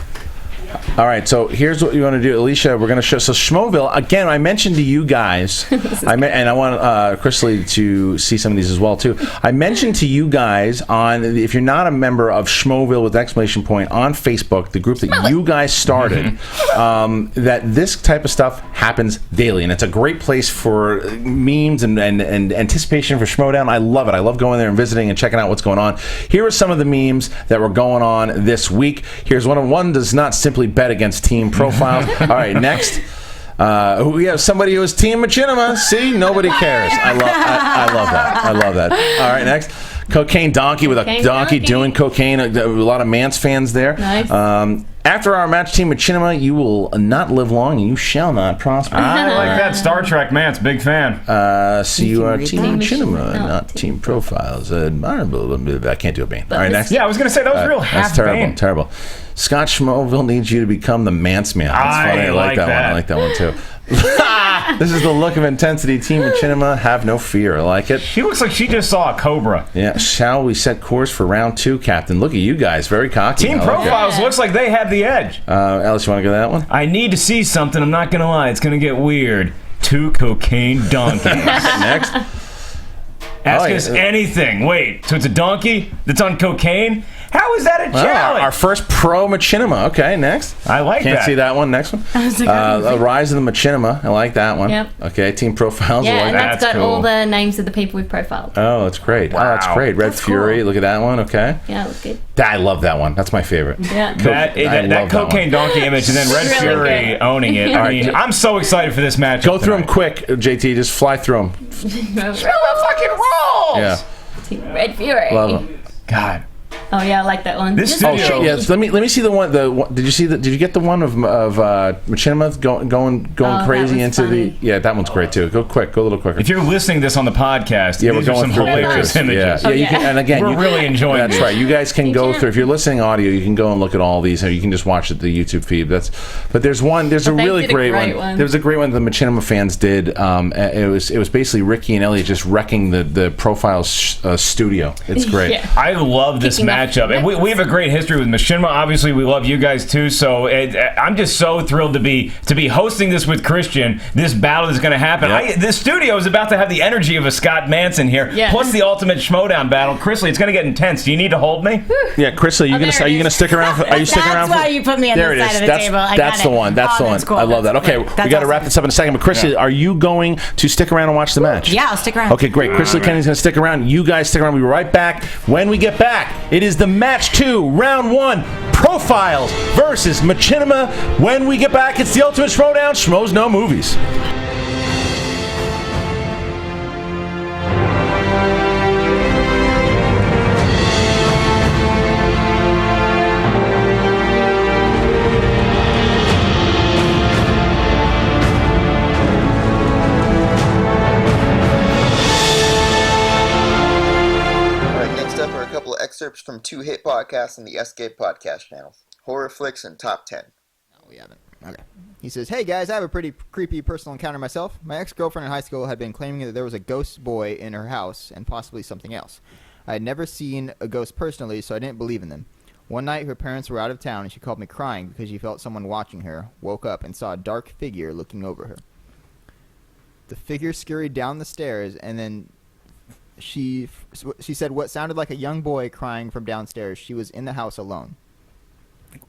Speaker 3: All right, so here's what you want to do, Alicia. We're going to show. So Schmoeville again. I mentioned to you guys, and I want Krisley to see some of these as well too. I mentioned to you guys on if you're not a member of Schmoeville with exclamation point on Facebook, the group that you guys started, that this type of stuff happens daily, and it's a great place for memes and anticipation for Schmoedown. I love it. I love going there and visiting and checking out what's going on. Here are some of the memes that were going on this week. Here's one does not simply bet against team profiles. All right, next. We have somebody who is Team Machinima. See, nobody cares. I love that. All right, next. Cocaine Donkey with a
Speaker 5: Cocaine
Speaker 3: donkey
Speaker 5: Donkey.
Speaker 3: doing cocaine. A lot of Mance fans there.
Speaker 5: Nice.
Speaker 3: After our match, Team Machinima, you will not live long and you shall not prosper.
Speaker 4: I like that. Star Trek, Mance, big fan.
Speaker 3: So you are Team Machinima,
Speaker 5: No,
Speaker 3: not Team Profiles. I can't do a Bane. All right, next.
Speaker 4: Yeah, I was going to say, that was real half
Speaker 3: That's terrible.
Speaker 4: Bane.
Speaker 3: Terrible. Scott Schmoeville needs you to become the Mance Man. That's funny. I like that one. I like that one too. This is the look of intensity. Team Machinima, have no fear. I like it.
Speaker 4: She looks like she just saw a cobra.
Speaker 3: Yeah. Shall we set course for round 2, Captain? Look at you guys. Very cocky.
Speaker 4: Team
Speaker 3: I like
Speaker 4: Profiles looks like they have the edge.
Speaker 3: it. Alice, you want to go to that one?
Speaker 4: I need to see something. I'm not going to lie. It's going to get weird. 2 cocaine donkeys.
Speaker 3: Next.
Speaker 4: Ask
Speaker 3: Oh,
Speaker 4: us
Speaker 3: yeah.
Speaker 4: anything. Wait, so it's a donkey that's on cocaine? How is that a challenge?
Speaker 3: Our first pro Machinima. Okay, next.
Speaker 4: I like
Speaker 3: Can't
Speaker 4: that.
Speaker 3: see that one. Next one. Rise of the Machinima. I like that one.
Speaker 5: Yep.
Speaker 3: Okay, Team Profiles. I
Speaker 5: Yeah,
Speaker 3: like
Speaker 5: and
Speaker 3: that.
Speaker 5: that's got all the names of the people we've profiled.
Speaker 3: Oh, that's great. Oh, that's great. Red
Speaker 5: That's
Speaker 3: Fury.
Speaker 5: cool.
Speaker 3: Look at that one. Okay.
Speaker 5: Yeah, it was good.
Speaker 3: I love that one. That's my favorite.
Speaker 5: Yeah.
Speaker 4: That cocaine donkey image and then Red
Speaker 5: Really
Speaker 4: Fury
Speaker 5: good.
Speaker 4: owning it. I mean, I'm so excited for this match.
Speaker 3: Go through them quick, JT. Just fly through them.
Speaker 5: fucking rolls!
Speaker 3: Yeah.
Speaker 5: Red Fury.
Speaker 3: Love them.
Speaker 4: God.
Speaker 5: Oh yeah, I like that one. Just
Speaker 3: Oh
Speaker 5: really-
Speaker 3: shit! Yes. Let me see the one. Did you see the? Did you get the one of Machinima going
Speaker 5: that
Speaker 3: crazy
Speaker 5: was
Speaker 3: into
Speaker 5: funny.
Speaker 3: the? Yeah, that one's great too. Go quick. Go a little quicker.
Speaker 4: If you're listening to this on the podcast,
Speaker 3: Yeah, we're
Speaker 4: these are
Speaker 3: going
Speaker 4: some
Speaker 3: through
Speaker 4: hilarious
Speaker 3: pictures.
Speaker 4: images.
Speaker 3: Yeah, you can, and again,
Speaker 4: we're really enjoying
Speaker 3: That's
Speaker 4: these.
Speaker 3: right. You guys can go through. If you're listening audio, you can go and look at all these, or you can just watch it the YouTube feed. But there's one. There's a
Speaker 5: But they
Speaker 3: really
Speaker 5: did a
Speaker 3: great
Speaker 5: great
Speaker 3: one.
Speaker 5: one.
Speaker 3: There was a great one the Machinima fans did. It was basically Ricky and Elliot just wrecking the Profiles studio. It's great.
Speaker 5: Yeah.
Speaker 4: I love this
Speaker 5: Kicking off-
Speaker 4: matchup, and we have a great history with Machinima. Obviously, we love you guys too. So I'm just so thrilled to be hosting this with Kristian. This battle is going to happen.
Speaker 3: Yep.
Speaker 4: This studio is about to have the energy of a Scott Manson here,
Speaker 5: Yeah.
Speaker 4: plus the ultimate Schmoedown battle. Krisley, it's going to get intense. Do you need to hold me?
Speaker 3: Yeah, Chris, are you
Speaker 5: there it
Speaker 3: gonna
Speaker 5: is.
Speaker 3: stick around? Are you sticking around?
Speaker 7: That's why you put me on
Speaker 3: There
Speaker 7: this
Speaker 3: it
Speaker 7: side
Speaker 3: is.
Speaker 7: of the
Speaker 3: That's,
Speaker 7: table. I
Speaker 3: that's
Speaker 7: got
Speaker 3: the
Speaker 7: it.
Speaker 3: one. That's
Speaker 7: Oh,
Speaker 3: the one.
Speaker 7: that's cool.
Speaker 3: I love that.
Speaker 7: That's
Speaker 3: Okay,
Speaker 7: great. That's
Speaker 3: we got to
Speaker 7: awesome.
Speaker 3: wrap this up in a second. But Chrissy, are you going to stick around and watch the match?
Speaker 7: Yeah, I'll stick around.
Speaker 3: Okay, great. Chrisley Kenny's going to stick around. You guys stick around. We'll be right back. When we get back, it is the match 2, round 1, Profiles versus Machinima. When we get back, it's the ultimate Schmoedown. Schmoes No Movies.
Speaker 10: Alright, next up are a couple of excerpts from 2 hit podcasts on the Escape podcast channel. Horror Flicks and Top 10.
Speaker 15: We haven't. Okay. He says, "Hey guys, I have a pretty creepy personal encounter myself. My ex-girlfriend in high school had been claiming that there was a ghost boy in her house and possibly something else. I had never seen a ghost personally, so I didn't believe in them. One night, her parents were out of town and she called me crying because she felt someone watching her, woke up and saw a dark figure looking over her. The figure scurried down the stairs and then she said what sounded like a young boy crying from downstairs. She was in the house alone.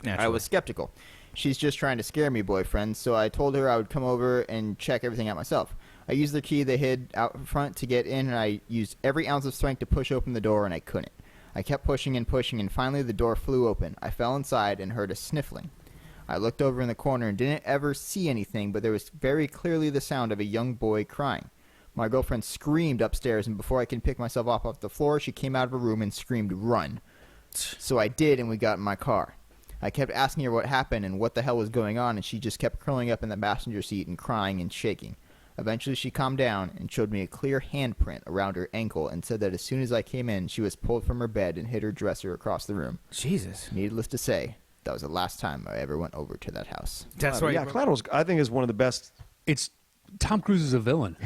Speaker 15: I was skeptical. She's just trying to scare me, boyfriend, so I told her I would come over and check everything out myself. I used the key they hid out front to get in, and I used every ounce of strength to push open the door, and I couldn't. I kept pushing and pushing, and finally the door flew open. I fell inside and heard a sniffling. I looked over in the corner and didn't ever see anything, but there was very clearly the sound of a young boy crying. My girlfriend screamed upstairs, and before I can pick myself up off the floor, she came out of her room and screamed, "Run." So I did, and we got in my car. I kept asking her what happened and what the hell was going on, and she just kept curling up in the passenger seat and crying and shaking. Eventually she calmed down and showed me a clear handprint around her ankle and said that as soon as I came in, she was pulled from her bed and hid her dresser across the room.
Speaker 2: Jesus.
Speaker 15: Needless to say, that was the last time I ever went over to that house.
Speaker 2: That's right. Yeah, Collateral's, I think, is one of the best.
Speaker 21: It's Tom Cruise is a villain.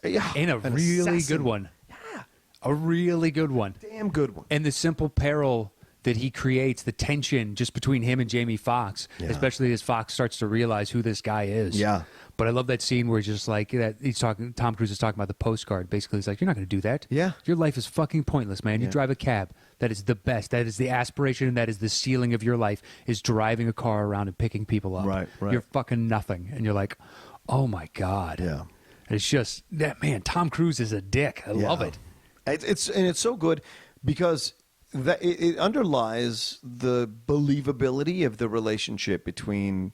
Speaker 2: Yeah,
Speaker 21: and a really
Speaker 2: assassin.
Speaker 21: good one. Yeah. A really good one.
Speaker 2: Damn good one.
Speaker 21: And the simple peril that he creates, the tension just between him and Jamie Foxx, especially as Foxx starts to realize who this guy is.
Speaker 2: Yeah.
Speaker 21: But I love that scene where he's just like that. Tom Cruise is talking about the postcard. Basically, he's like, "You're not going to do that.
Speaker 2: Yeah.
Speaker 21: Your life is fucking pointless, man. You drive a cab. That is the best. That is the aspiration, and that is the ceiling of your life, is driving a car around and picking people up.
Speaker 2: Right.
Speaker 21: You're fucking nothing." And you're like, "Oh my God."
Speaker 2: Yeah.
Speaker 21: And it's just that, man. Tom Cruise is a dick. I love it.
Speaker 2: It's so good because it underlies the believability of the relationship between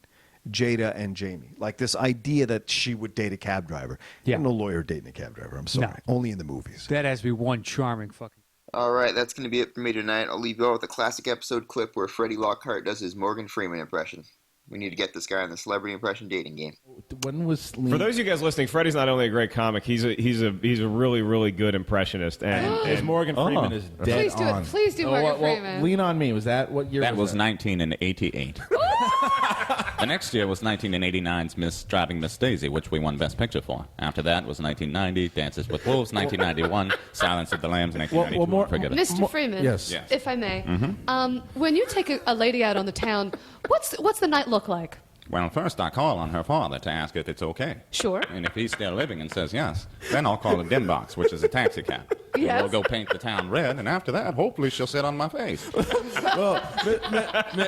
Speaker 2: Jada and Jamie. Like this idea that she would date a cab driver.
Speaker 21: Yeah.
Speaker 2: No lawyer dating a cab driver. I'm sorry.
Speaker 21: No.
Speaker 2: Only in the movies.
Speaker 21: That has to be one charming fucking.
Speaker 10: All right, that's going to be it for me tonight. I'll leave you all with a classic episode clip where Freddie Lockhart does his Morgan Freeman impression. We need to get this guy on the celebrity impression dating game.
Speaker 22: When was
Speaker 4: For those of you guys listening, Freddie's not only a great comic, he's a really, really good impressionist. And
Speaker 22: Morgan Freeman is dead
Speaker 12: Please do it.
Speaker 22: on.
Speaker 12: Please do Morgan Freeman.
Speaker 22: Lean on Me. Was that what year?
Speaker 23: That was 1988. The next year was 1989's Driving Miss Daisy, which we won Best Picture for. After that was 1990, Dances with Wolves, 1991, Silence of the Lambs, 1992, Forget It.
Speaker 12: Mr. Freeman,
Speaker 23: Yes.
Speaker 12: if I may,
Speaker 23: Mhm.
Speaker 12: when you take a lady out on the town, what's the night look like?
Speaker 23: Well, first I call on her father to ask if it's okay.
Speaker 12: Sure.
Speaker 23: And if he's still living and says yes, then I'll call a dim box, which is a taxi cab. And
Speaker 12: Yes.
Speaker 23: we'll go paint the town red, and after that, hopefully she'll sit on my face.
Speaker 22: Well,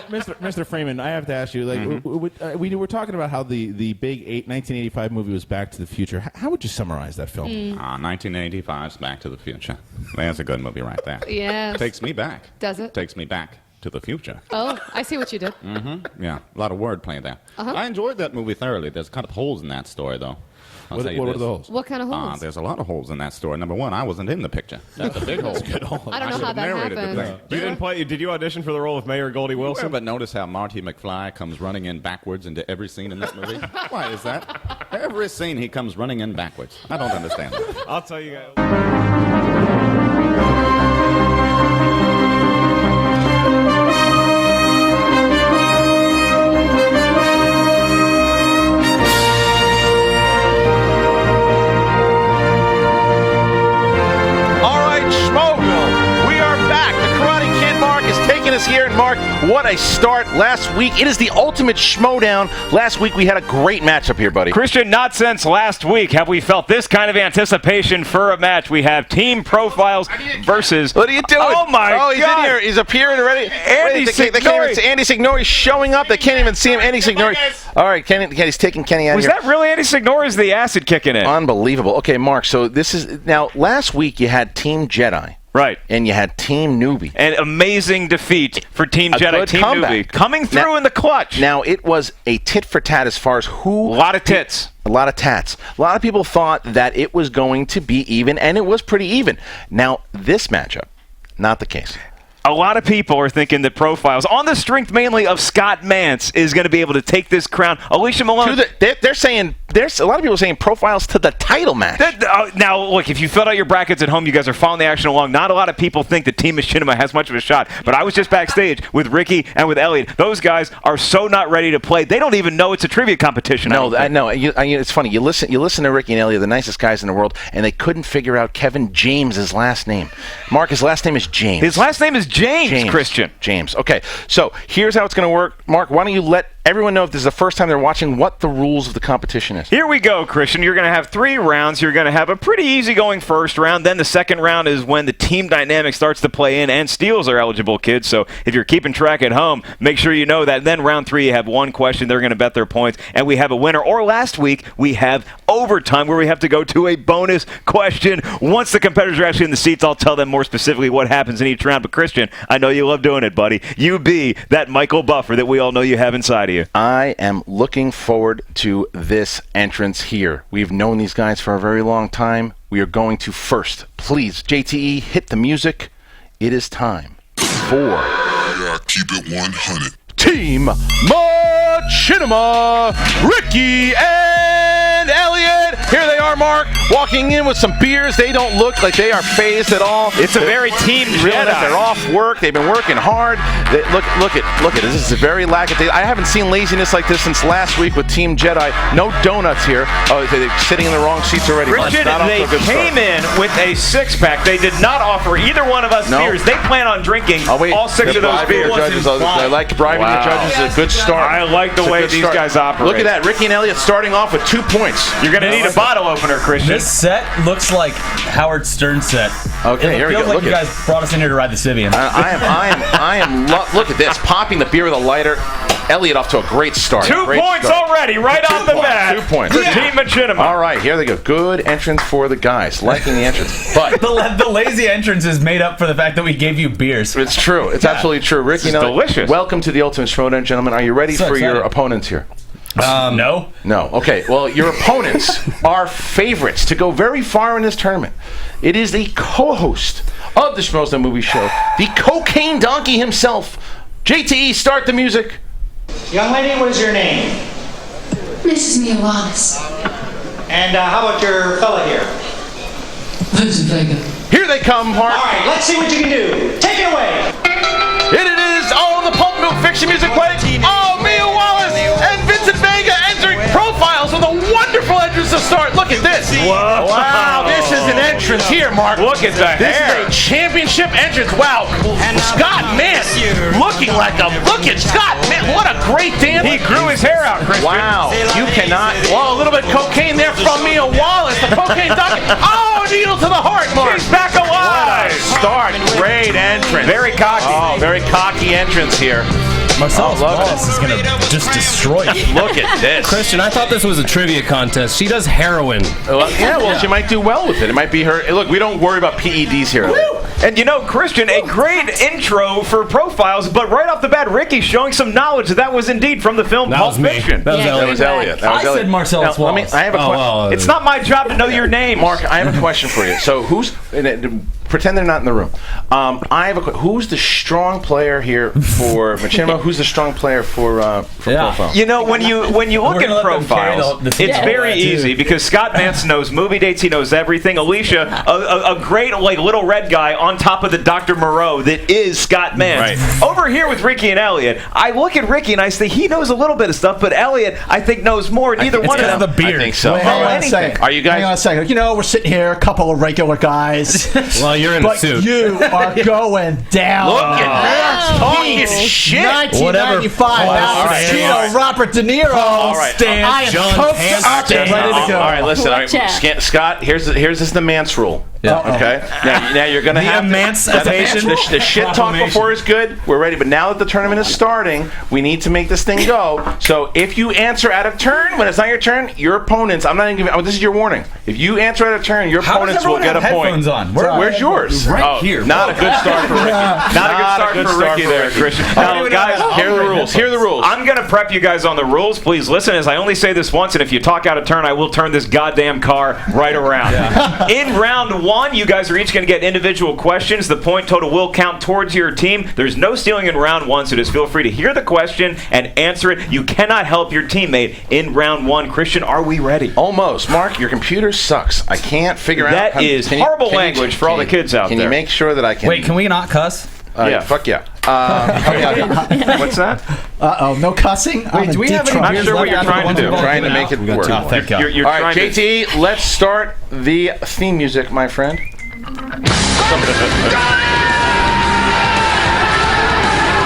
Speaker 22: Mr. Freeman, I have to ask you. Like, we were talking about how the big 1985 movie was Back to the Future. How would you summarize that film?
Speaker 23: 1985's Back to the Future. There's a good movie right there.
Speaker 12: Yes.
Speaker 23: Takes me back.
Speaker 12: Does it?
Speaker 23: Takes me back to the future.
Speaker 12: Oh, I see what you did.
Speaker 23: Mm-hmm. Yeah, a lot of wordplay there.
Speaker 12: Uh-huh.
Speaker 23: I enjoyed that movie thoroughly. There's kind of holes in that story, though.
Speaker 22: What are the holes?
Speaker 12: What kind of holes?
Speaker 23: There's a lot of holes in that story. Number one, I wasn't in the picture. That's a big hole.
Speaker 12: I don't know how that happened.
Speaker 4: You didn't play. Did you audition for the role of Mayor Goldie Wilson?
Speaker 23: But notice how Marty McFly comes running in backwards into every scene in this movie. Why is that? Every scene he comes running in backwards. I don't understand that.
Speaker 4: I'll tell you guys.
Speaker 2: All right, Schmoeville, we are back. The Karate Kid Mark is taking us here. And Mark, what a start last week. It is the ultimate Schmoedown. Last week we had a great matchup here, buddy.
Speaker 4: Kristian, not since last week have we felt this kind of anticipation for a match. We have team profiles versus.
Speaker 2: What are you doing?
Speaker 4: Oh my God!
Speaker 2: Oh, he's in here. He's appearing already.
Speaker 4: Andy Signori.
Speaker 2: Andy Signori's showing up. They can't even see him. Andy Signori. All right, he's taking Kenny out
Speaker 4: Was
Speaker 2: of here.
Speaker 4: that really Andy Signori? Is the acid kicking in?
Speaker 2: Unbelievable. Okay, Mark, so this is now last week you had Team Jedi.
Speaker 4: Right.
Speaker 2: And you had Team Newbie.
Speaker 4: An amazing defeat for Team Jedi,
Speaker 2: good
Speaker 4: Team
Speaker 2: comeback.
Speaker 4: Newbie. Coming through in the clutch.
Speaker 2: Now, it was a tit for tat as far as who...
Speaker 4: A lot of tits.
Speaker 2: A lot of tats. A lot of people thought that it was going to be even, and it was pretty even. Now, this matchup, not the case.
Speaker 4: A lot of people are thinking that Profiles, on the strength mainly of Scott Mance, is going to be able to take this crown. Alicia Malone.
Speaker 2: They're saying, there's a lot of people saying Profiles to the title match.
Speaker 4: Now, look, if you filled out your brackets at home, you guys are following the action along. Not a lot of people think that Team Machinima has much of a shot. But I was just backstage with Ricky and with Elliot. Those guys are so not ready to play. They don't even know it's a trivia competition.
Speaker 2: No, it's funny. You listen to Ricky and Elliot, the nicest guys in the world, and they couldn't figure out Kevin James's last name. Mark, his last name is James.
Speaker 4: His last name is James, Kristian.
Speaker 2: James. Okay, so here's how it's going to work. Mark, why don't you let everyone know, if this is the first time they're watching, what the rules of the competition is?
Speaker 4: Here we go, Kristian. You're going to have 3 rounds. You're going to have a pretty easygoing first round. Then the second round is when the team dynamic starts to play in, and steals are eligible, kids. So if you're keeping track at home, make sure you know that. Then round 3, you have 1 question. They're going to bet their points, and we have a winner. Or last week, we have overtime, where we have to go to a bonus question. Once the competitors are actually in the seats, I'll tell them more specifically what happens in each round. But Kristian, Christian. I know you love doing it, buddy. You be that Michael Buffer that we all know you have inside of you.
Speaker 3: I am looking forward to this entrance here. We've known these guys for a very long time. We are going to first. Please, JTE, hit the music. It is time for
Speaker 19: Keep it 100.
Speaker 3: Team Machinima, Ricky and Elliot. Here they are, Mark, walking in with some beers. They don't look like they are phased at all.
Speaker 4: It's a very team
Speaker 3: Jedi.
Speaker 4: Jedi.
Speaker 3: They're off work. They've been working hard. Look at this. This is a very lackadaisical. I haven't seen laziness like this since last week with Team Jedi. No donuts here. Oh, they're sitting in the wrong seats already.
Speaker 4: Christian, they came in with a six-pack. They did not offer either one of us beers. They plan on drinking all six of those beers.
Speaker 3: I like bribing the judges. It's a good start.
Speaker 4: I like the way these guys operate.
Speaker 3: Look at that. Ricky and Elliot starting off with 2 points.
Speaker 4: You're going to need a bottle opener, Christian.
Speaker 1: This set looks like Howard Stern set.
Speaker 3: Okay, here we go.
Speaker 1: It feels like you guys brought us in here to ride the Sibian.
Speaker 3: Look at this. Popping the beer with a lighter. Elliot off to a great start.
Speaker 4: 2 points already, right off the bat.
Speaker 3: 2 points.
Speaker 4: For Team Machinima.
Speaker 3: All right, here they go. Good entrance for the guys. Liking the entrance. But
Speaker 1: the lazy entrance is made up for the fact that we gave you beers.
Speaker 3: It's true. It's absolutely true. Ricky,
Speaker 4: delicious.
Speaker 3: Welcome to the Ultimate Schmoedown, gentlemen. Are you ready for your opponents here?
Speaker 1: No.
Speaker 3: No. Okay. Well, your opponents are favorites to go very far in this tournament. It is the co-host of the Schmoedown Movie Show, the cocaine donkey himself. JTE, start the music.
Speaker 8: Young lady, what is your name?
Speaker 9: Mrs. Mia Wallace.
Speaker 8: And how about your fella here?
Speaker 9: Vincent Vega.
Speaker 3: Here they come, Mark.
Speaker 8: All right, let's see what you can do. Take it away.
Speaker 3: It is all the Pulp Fiction music play. Oh, Mia Wallace and Vincent Vega entering profiles with a wonderful entrance to start. Look at this.
Speaker 4: Whoa.
Speaker 3: Wow, this is an entrance here, Mark.
Speaker 4: Look at the
Speaker 3: This
Speaker 4: hair.
Speaker 3: is a championship entrance. Wow. Scott, man, looking like a... Look at Scott, man. What a great dance.
Speaker 4: He grew his hair out, Christian.
Speaker 3: Wow. You cannot... Well, a little bit of cocaine there from Mia Wallace. The cocaine donkey. Oh, needle to the heart, Mark.
Speaker 4: He's back alive.
Speaker 3: What a start. Great entrance.
Speaker 4: Very cocky.
Speaker 3: Oh, very cocky entrance here.
Speaker 1: Marcellus Wallace is going to just destroy you.
Speaker 3: Look at this.
Speaker 24: Christian, I thought this was a trivia contest. She does heroin.
Speaker 3: Well, she might do well with it. It might be her. Look, we don't worry about PEDs here.
Speaker 4: And you know, Christian, a great intro for profiles, but right off the bat, Ricky's showing some knowledge that was indeed from the film Pulp Fiction.
Speaker 3: That was Elliot.
Speaker 1: I said Marcellus Wallace.
Speaker 3: I have a question.
Speaker 4: It's not my job to know your name.
Speaker 3: Mark, I have a question for you. So pretend they're not in the room. I have who's the strong player here for Machinima? Who's the strong player for Profile?
Speaker 4: You know, when you look at profiles, it's very easy because Scott Mance knows movie dates. He knows everything. Alicia, a great little red guy on top of the Dr. Moreau that is Scott Mance. Right. Over here with Ricky and Elliot, I look at Ricky and I say he knows a little bit of stuff, but Elliot I think knows more. Neither one of them.
Speaker 1: The beard.
Speaker 3: I think so.
Speaker 25: Hang on a second.
Speaker 3: Are you guys?
Speaker 25: Hang on a second. You know, we're sitting here, a couple of regular guys.
Speaker 1: Well, you're in a suit.
Speaker 25: You are going down.
Speaker 3: Look at that. Talking shit.
Speaker 25: 1995. Pacino, Robert De Niro.
Speaker 3: All right.
Speaker 25: I am coked up and ready to go.
Speaker 3: All right, listen. All right, Scott, here's the Mance rule.
Speaker 25: Yeah.
Speaker 3: Okay. Now you're gonna have the shit talk before is good. We're ready, but now that the tournament is starting, we need to make this thing go. So if you answer out of turn when it's not your turn, your opponents. I'm not even giving. This is your warning. If you answer out of turn, your opponents will get a point.
Speaker 1: On?
Speaker 3: Where's yours?
Speaker 1: Right here.
Speaker 3: Not a good start for Ricky. Not a good start for Ricky there, Christian. Now, guys, here are the rules. Here are the rules.
Speaker 4: I'm gonna prep you guys on the rules. Please listen, as I only say this once, and if you talk out of turn, I will turn this goddamn car right around. In round one, you guys are each going to get individual questions. The point total will count towards your team. There's no stealing in round one, so just feel free to hear the question and answer it. You cannot help your teammate in round one. Christian, are we ready?
Speaker 3: Almost. Mark, your computer sucks. I can't figure out.
Speaker 4: That is horrible language for all the kids out there.
Speaker 3: Can you make sure that I can...
Speaker 1: Wait, can we not cuss?
Speaker 3: Yeah. Fuck yeah.
Speaker 4: What's that?
Speaker 25: No cussing?
Speaker 1: Wait, do we have any?
Speaker 4: I'm not sure what you're trying to do.
Speaker 3: Trying to make it work.
Speaker 1: Thank God.
Speaker 4: You're
Speaker 3: all right, JT, let's start the theme music, my friend.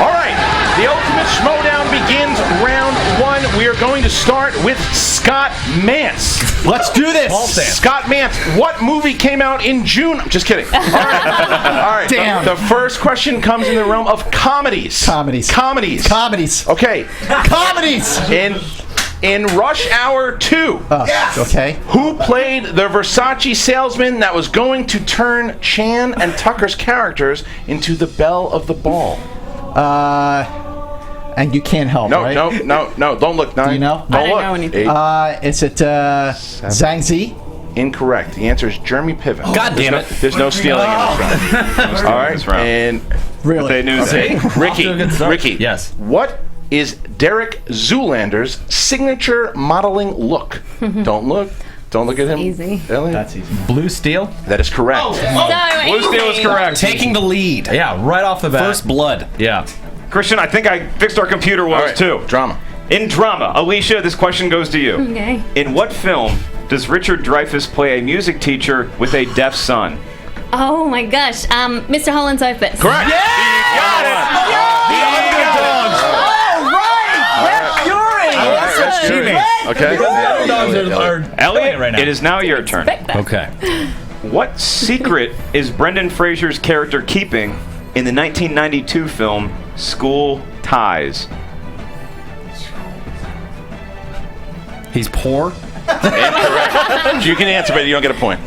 Speaker 3: All right, the Ultimate Schmoedown begins round one. We are going to start with Scott Mance.
Speaker 25: Let's do this.
Speaker 3: Scott Mance, what movie came out in June? I'm just kidding. All right.
Speaker 25: Damn.
Speaker 3: The first question comes in the realm of comedies.
Speaker 25: Comedies.
Speaker 3: Okay.
Speaker 25: Comedies.
Speaker 3: In Rush Hour 2,
Speaker 6: Okay.
Speaker 3: who played the Versace salesman that was going to turn Chan and Tucker's characters into the belle of the ball?
Speaker 6: And you can't help,
Speaker 3: No,
Speaker 6: right?
Speaker 3: no, don't look.
Speaker 6: Do you know?
Speaker 3: Don't look.
Speaker 5: know anything.
Speaker 6: Is it Zhang Zi?
Speaker 3: Incorrect. The answer is Jeremy Piven.
Speaker 24: God damn it.
Speaker 3: There's no stealing in this round. All right, and
Speaker 6: Really?
Speaker 4: They knew
Speaker 3: okay.
Speaker 4: that.
Speaker 3: Ricky.
Speaker 1: Yes.
Speaker 3: What is Derek Zoolander's signature modeling look? Don't look at him.
Speaker 5: Easy.
Speaker 3: Elliot.
Speaker 6: That's easy.
Speaker 1: Blue steel.
Speaker 3: That is correct.
Speaker 4: Blue steel is correct.
Speaker 24: Taking the lead.
Speaker 1: Yeah, right off the bat.
Speaker 24: First blood.
Speaker 1: Yeah.
Speaker 4: Kristian, I think I fixed our computer woes
Speaker 3: All right,
Speaker 4: too.
Speaker 3: Drama.
Speaker 4: In drama, Alicia, this question goes to you.
Speaker 5: Okay.
Speaker 4: In what film does Richard Dreyfuss play a music teacher with a deaf son?
Speaker 5: Oh my gosh. Mr. Holland's Opus.
Speaker 4: Correct. Yeah! You got it.
Speaker 3: Okay.
Speaker 4: Elliot,
Speaker 1: right now.
Speaker 4: it is now your turn.
Speaker 1: Okay.
Speaker 4: What secret is Brendan Fraser's character keeping in the 1992 film School Ties?
Speaker 24: He's poor.
Speaker 3: Incorrect. You can answer, but you don't get a point.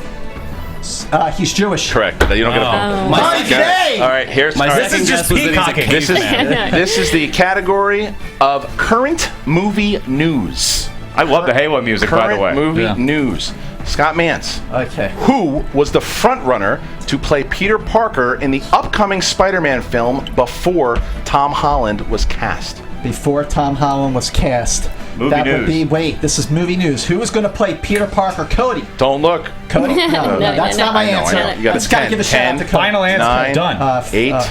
Speaker 6: He's Jewish.
Speaker 3: Correct. You don't get a point.
Speaker 24: My
Speaker 3: Okay. All right. Here's
Speaker 24: My
Speaker 3: all right.
Speaker 24: second guess was that he's a
Speaker 1: peacocking.
Speaker 24: caveman.
Speaker 3: This is the category of current movie news.
Speaker 4: I love the Halo music, by the way.
Speaker 3: Current movie news. Scott Mantz.
Speaker 6: Okay.
Speaker 3: Who was the front runner to play Peter Parker in the upcoming Spider-Man film before Tom Holland was cast?
Speaker 6: Before Tom Holland was cast.
Speaker 4: Movie
Speaker 6: that would
Speaker 4: news.
Speaker 6: be, wait, this is movie news. Who is going to play Peter Parker? Cody.
Speaker 3: Don't look.
Speaker 6: Cody? No, that's not my
Speaker 3: I know,
Speaker 6: answer.
Speaker 3: I know. You got
Speaker 6: Let's
Speaker 3: a
Speaker 6: gotta
Speaker 3: 10,
Speaker 6: give a shout out to
Speaker 3: 10,
Speaker 6: Cody.
Speaker 1: Final answer.
Speaker 3: 9,
Speaker 1: Done.
Speaker 3: 8,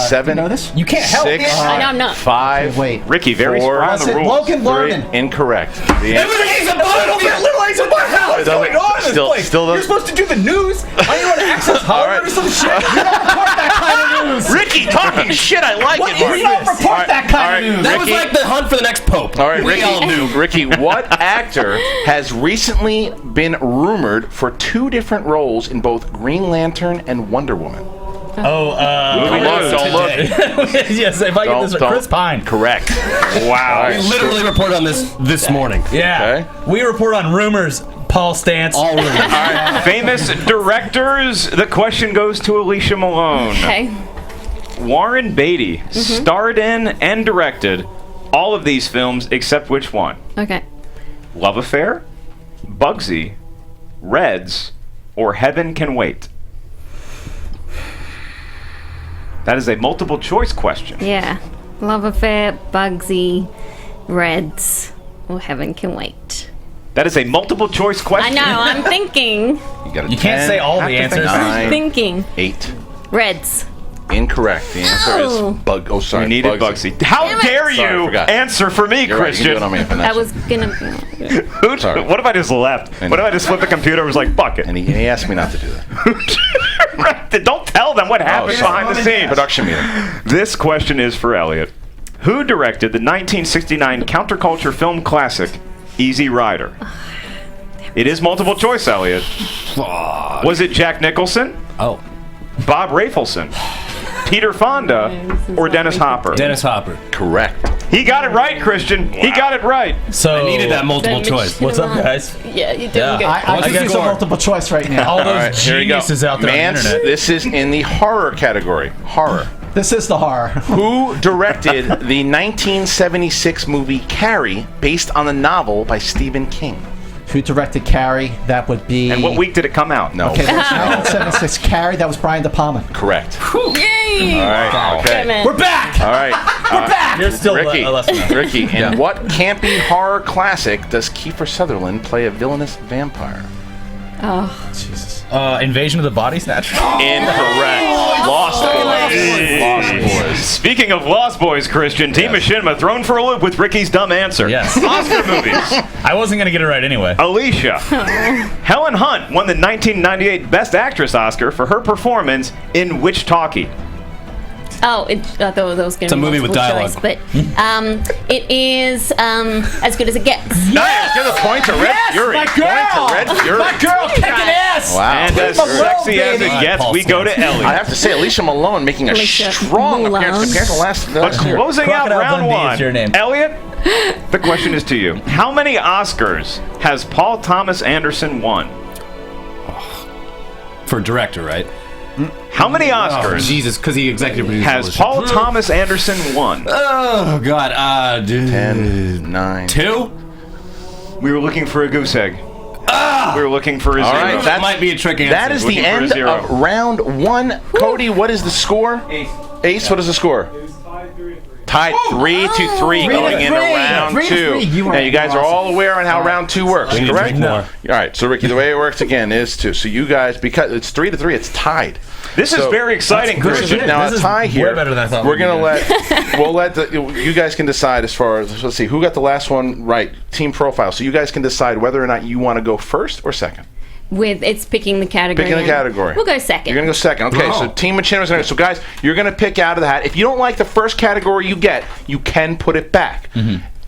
Speaker 3: 7.
Speaker 6: Do you know this?
Speaker 1: You can't help
Speaker 3: 6,
Speaker 1: it.
Speaker 5: I know I'm not.
Speaker 3: 5.
Speaker 6: Okay, wait.
Speaker 4: Ricky, very
Speaker 3: 4,
Speaker 4: strong on
Speaker 6: Was
Speaker 4: the
Speaker 6: it
Speaker 4: rules.
Speaker 6: Logan
Speaker 3: 3.
Speaker 6: Lerman?
Speaker 3: Incorrect. The answer-
Speaker 1: He's a little Ace of What's going on in this
Speaker 3: Still-
Speaker 1: place?
Speaker 3: still
Speaker 1: You're
Speaker 3: doesn't-
Speaker 1: supposed to do the news. Are you on Access Hollywood or some shit? You don't report that kind of news.
Speaker 3: Ricky talking shit. I like
Speaker 1: What
Speaker 3: it.
Speaker 1: is
Speaker 3: Mark.
Speaker 1: You don't report that kind of news.
Speaker 24: That was
Speaker 3: Ricky.
Speaker 24: like the hunt for the next pope.
Speaker 3: All right,
Speaker 24: we
Speaker 3: Ricky.
Speaker 24: all knew.
Speaker 3: Ricky, what actor has recently been rumored for 2 different roles in both Green Lantern and Wonder Woman?
Speaker 1: Oh,
Speaker 3: Don't look.
Speaker 1: Yes, if I get this right. Chris Pine.
Speaker 3: Correct.
Speaker 4: Wow.
Speaker 24: We literally reported on this morning.
Speaker 1: Yeah. We report on rumors, Paul Stantz.
Speaker 24: All rumors.
Speaker 4: All right. Famous directors. The question goes to Alicia Malone.
Speaker 5: Okay.
Speaker 4: Warren Beatty starred in and directed all of these films except which one?
Speaker 5: Okay.
Speaker 4: Love Affair, Bugsy, Reds, or Heaven Can Wait? That is a multiple choice question.
Speaker 5: Yeah. Love Affair, Bugsy, Reds, or Heaven Can Wait.
Speaker 4: That is a multiple choice
Speaker 5: I
Speaker 4: question.
Speaker 5: know, I'm thinking.
Speaker 3: You got a
Speaker 1: You can't
Speaker 3: 10,
Speaker 1: say all the
Speaker 4: have to think
Speaker 1: answers.
Speaker 5: I'm
Speaker 3: 9,
Speaker 5: thinking.
Speaker 3: 8.
Speaker 5: Reds.
Speaker 3: Incorrect. The answer
Speaker 5: No.
Speaker 3: is Bug. Oh, sorry.
Speaker 4: You needed Bugsy. How
Speaker 5: Damn it.
Speaker 4: dare
Speaker 3: Sorry, I
Speaker 4: you
Speaker 3: forgot.
Speaker 4: answer for me,
Speaker 3: You're right, you can do it on
Speaker 4: Kristian?
Speaker 3: me,
Speaker 5: That was gonna be.
Speaker 3: Sorry.
Speaker 4: What if I just left? What if I just flipped the computer and was like, fuck it?
Speaker 3: And he asked me not to do that.
Speaker 4: Don't tell them what happened behind the scenes.
Speaker 3: Production meeting.
Speaker 4: This question is for Elliot. Who directed the 1969 counterculture film classic, Easy Rider? It is multiple choice, Elliot. Was it Jack Nicholson?
Speaker 24: Oh.
Speaker 4: Bob Rafelson? Peter Fonda? Or Dennis Hopper?
Speaker 24: Dennis Hopper.
Speaker 3: Correct.
Speaker 4: He got it right, Kristian. He got it right.
Speaker 1: So
Speaker 24: I needed that multiple choice.
Speaker 1: What's up, guys?
Speaker 5: Yeah, you did
Speaker 1: Yeah.
Speaker 5: good.
Speaker 6: I
Speaker 1: I
Speaker 6: use a
Speaker 1: score.
Speaker 6: multiple choice right now.
Speaker 1: All those
Speaker 3: All right, here we go.
Speaker 1: geniuses out there
Speaker 3: Mance,
Speaker 1: on the internet.
Speaker 3: this is in the horror category. Horror.
Speaker 6: This is the horror.
Speaker 3: Who directed the 1976 movie Carrie, based on the novel by Stephen King?
Speaker 6: Who directed Carrie? That would be.
Speaker 4: And what week did it come out?
Speaker 3: No.
Speaker 6: Okay, that was 1976 Carrie. That was Brian De Palma.
Speaker 3: Correct.
Speaker 5: Yay!
Speaker 3: All right. Okay.
Speaker 5: Damn it.
Speaker 1: We're back.
Speaker 3: All right.
Speaker 1: We're back. You're still
Speaker 3: Ricky.
Speaker 1: less than that.
Speaker 3: Ricky, in what campy horror classic does Kiefer Sutherland play a villainous vampire?
Speaker 5: Oh.
Speaker 1: Jesus. Invasion of the Body Snatchers.
Speaker 3: Incorrect. Lost Boys. Lost Boys.
Speaker 4: Speaking of Lost Boys, Kristian, Team Machinima thrown for a loop with Ricky's dumb answer.
Speaker 1: Yes.
Speaker 4: Oscar movies.
Speaker 1: I wasn't gonna get it right anyway.
Speaker 4: Alicia. Helen Hunt won the 1998 Best Actress Oscar for her performance in which talkie?
Speaker 5: Oh, I thought that was going to be
Speaker 24: It's a movie with dialogue.
Speaker 5: choice, but it is as good as it gets.
Speaker 3: Nice. Give the point to Red Fury.
Speaker 1: My girl!
Speaker 3: Point to Red Fury.
Speaker 1: My girl kicking ass!
Speaker 3: Wow.
Speaker 4: And as sexy as it gets, we go to Ellie.
Speaker 3: I have to say, Alicia Malone making a strong appearance compared to last year.
Speaker 4: Closing out
Speaker 1: Crocodile
Speaker 4: round
Speaker 1: Dundee
Speaker 4: one.
Speaker 1: is your name.
Speaker 4: Elliot, the question is to you. How many Oscars has Paul Thomas Anderson won?
Speaker 24: For director, right?
Speaker 4: How many Oscars
Speaker 24: Jesus, because he executive produced
Speaker 4: has Paul Thomas Anderson won?
Speaker 24: Oh, God.
Speaker 3: 10, 9.
Speaker 24: 2?
Speaker 4: We were looking for a goose egg. We were looking for a
Speaker 3: All
Speaker 4: zero.
Speaker 3: right,
Speaker 24: That might be a trick answer.
Speaker 3: That is the
Speaker 4: Looking for a
Speaker 3: end
Speaker 4: zero.
Speaker 3: of round one. Cody, what is the score? Ace, what is the score? Tied 3-3 going into round 2. Now, you guys are all aware on how round 2 works,
Speaker 24: We need to
Speaker 3: correct?
Speaker 24: drink more.
Speaker 3: All right, so Ricky, the way it works again is so you guys, because it's 3-3, it's tied.
Speaker 4: This is very exciting, Christian.
Speaker 3: Now
Speaker 1: This
Speaker 3: a
Speaker 1: is
Speaker 3: tie here.
Speaker 1: way better than I thought
Speaker 3: We're
Speaker 1: we'd
Speaker 3: gonna
Speaker 1: do.
Speaker 3: you guys can decide as far as, let's see, who got the last one right, team profile. So you guys can decide whether or not you want to go first or second.
Speaker 5: It's picking the category.
Speaker 3: Picking the
Speaker 5: then.
Speaker 3: category.
Speaker 5: We'll go second.
Speaker 3: You're going to go second. Okay, so Team Machinima's going to... So, guys, you're going to pick out of the hat. If you don't like the first category you get, you can put it back.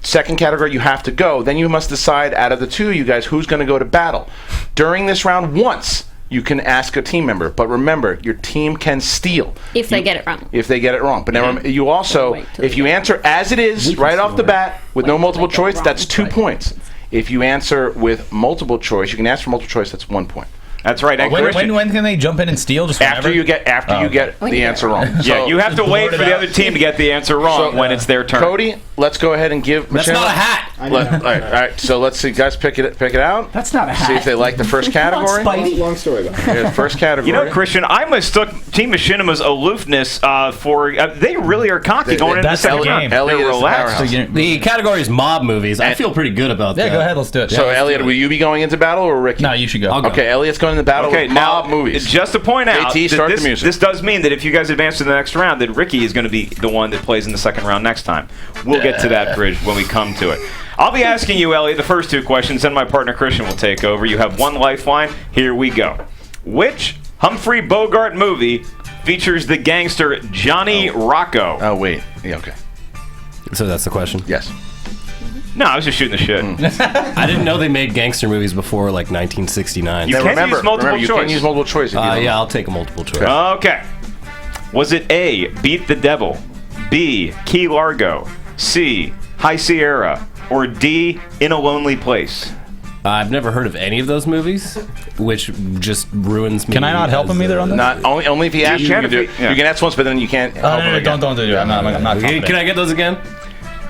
Speaker 3: Second category, you have to go. Then you must decide out of the two of you guys who's going to go to battle. During this round, once, you can ask a team member. But remember, your team can steal.
Speaker 5: If they get it wrong.
Speaker 3: If they get it wrong. But now, you also, if you answer as it is, right off the bat, with no multiple choice, that's 2 points. If you answer with multiple choice, you can ask for multiple choice, that's 1 point.
Speaker 4: That's right. And
Speaker 1: When can they jump in and steal? Just
Speaker 3: after you get the answer wrong.
Speaker 4: Yeah, you have to wait for the other team to get the answer wrong when it's their turn.
Speaker 3: Cody, let's go ahead and give.
Speaker 24: That's not a hat.
Speaker 3: All right. So let's see, guys, pick it out.
Speaker 6: That's not a hat.
Speaker 3: See if they like the first category.
Speaker 20: Long story about
Speaker 3: Here's the first category.
Speaker 4: You know, Christian, I mistook Team Machinima's aloofness for. They really are cocky going into the second round.
Speaker 3: Elliot
Speaker 4: They're
Speaker 3: is the
Speaker 4: relaxed.
Speaker 3: powerhouse.
Speaker 24: The category is mob movies. I feel pretty good about that.
Speaker 1: Yeah, go ahead. Let's do it.
Speaker 3: So, Elliot, will you be going into battle or Ricky?
Speaker 1: No, you should go.
Speaker 3: Okay, Elliot's going into battle with mob movies.
Speaker 4: Just to point out,
Speaker 3: JT, start the music.
Speaker 4: this does mean that if you guys advance to the next round, that Ricky is going to be the one that plays in the second round next time. We'll get to that bridge when we come to it. I'll be asking you, Elliot, the first 2 questions, then my partner Kristian will take over. You have 1 lifeline. Here we go. Which Humphrey Bogart movie features the gangster Johnny Rocco?
Speaker 3: Oh, wait. Yeah, okay.
Speaker 24: So that's the question?
Speaker 3: Yes.
Speaker 4: No, I was just shooting the shit.
Speaker 24: I didn't know they made gangster movies before, like, 1969.
Speaker 4: You can use multiple choice.
Speaker 3: You can use multiple choice.
Speaker 24: Yeah, I'll take a multiple choice.
Speaker 4: Okay. Was it A, Beat the Devil, B, Key Largo, C, High Sierra, or D, In a Lonely Place?
Speaker 24: I've never heard of any of those movies, which just ruins me.
Speaker 1: Can I not help him either on this?
Speaker 3: Not only if he asks you can do. You can ask once, but then you can't.
Speaker 1: Don't do it. I'm not confident.
Speaker 24: Can I get those again?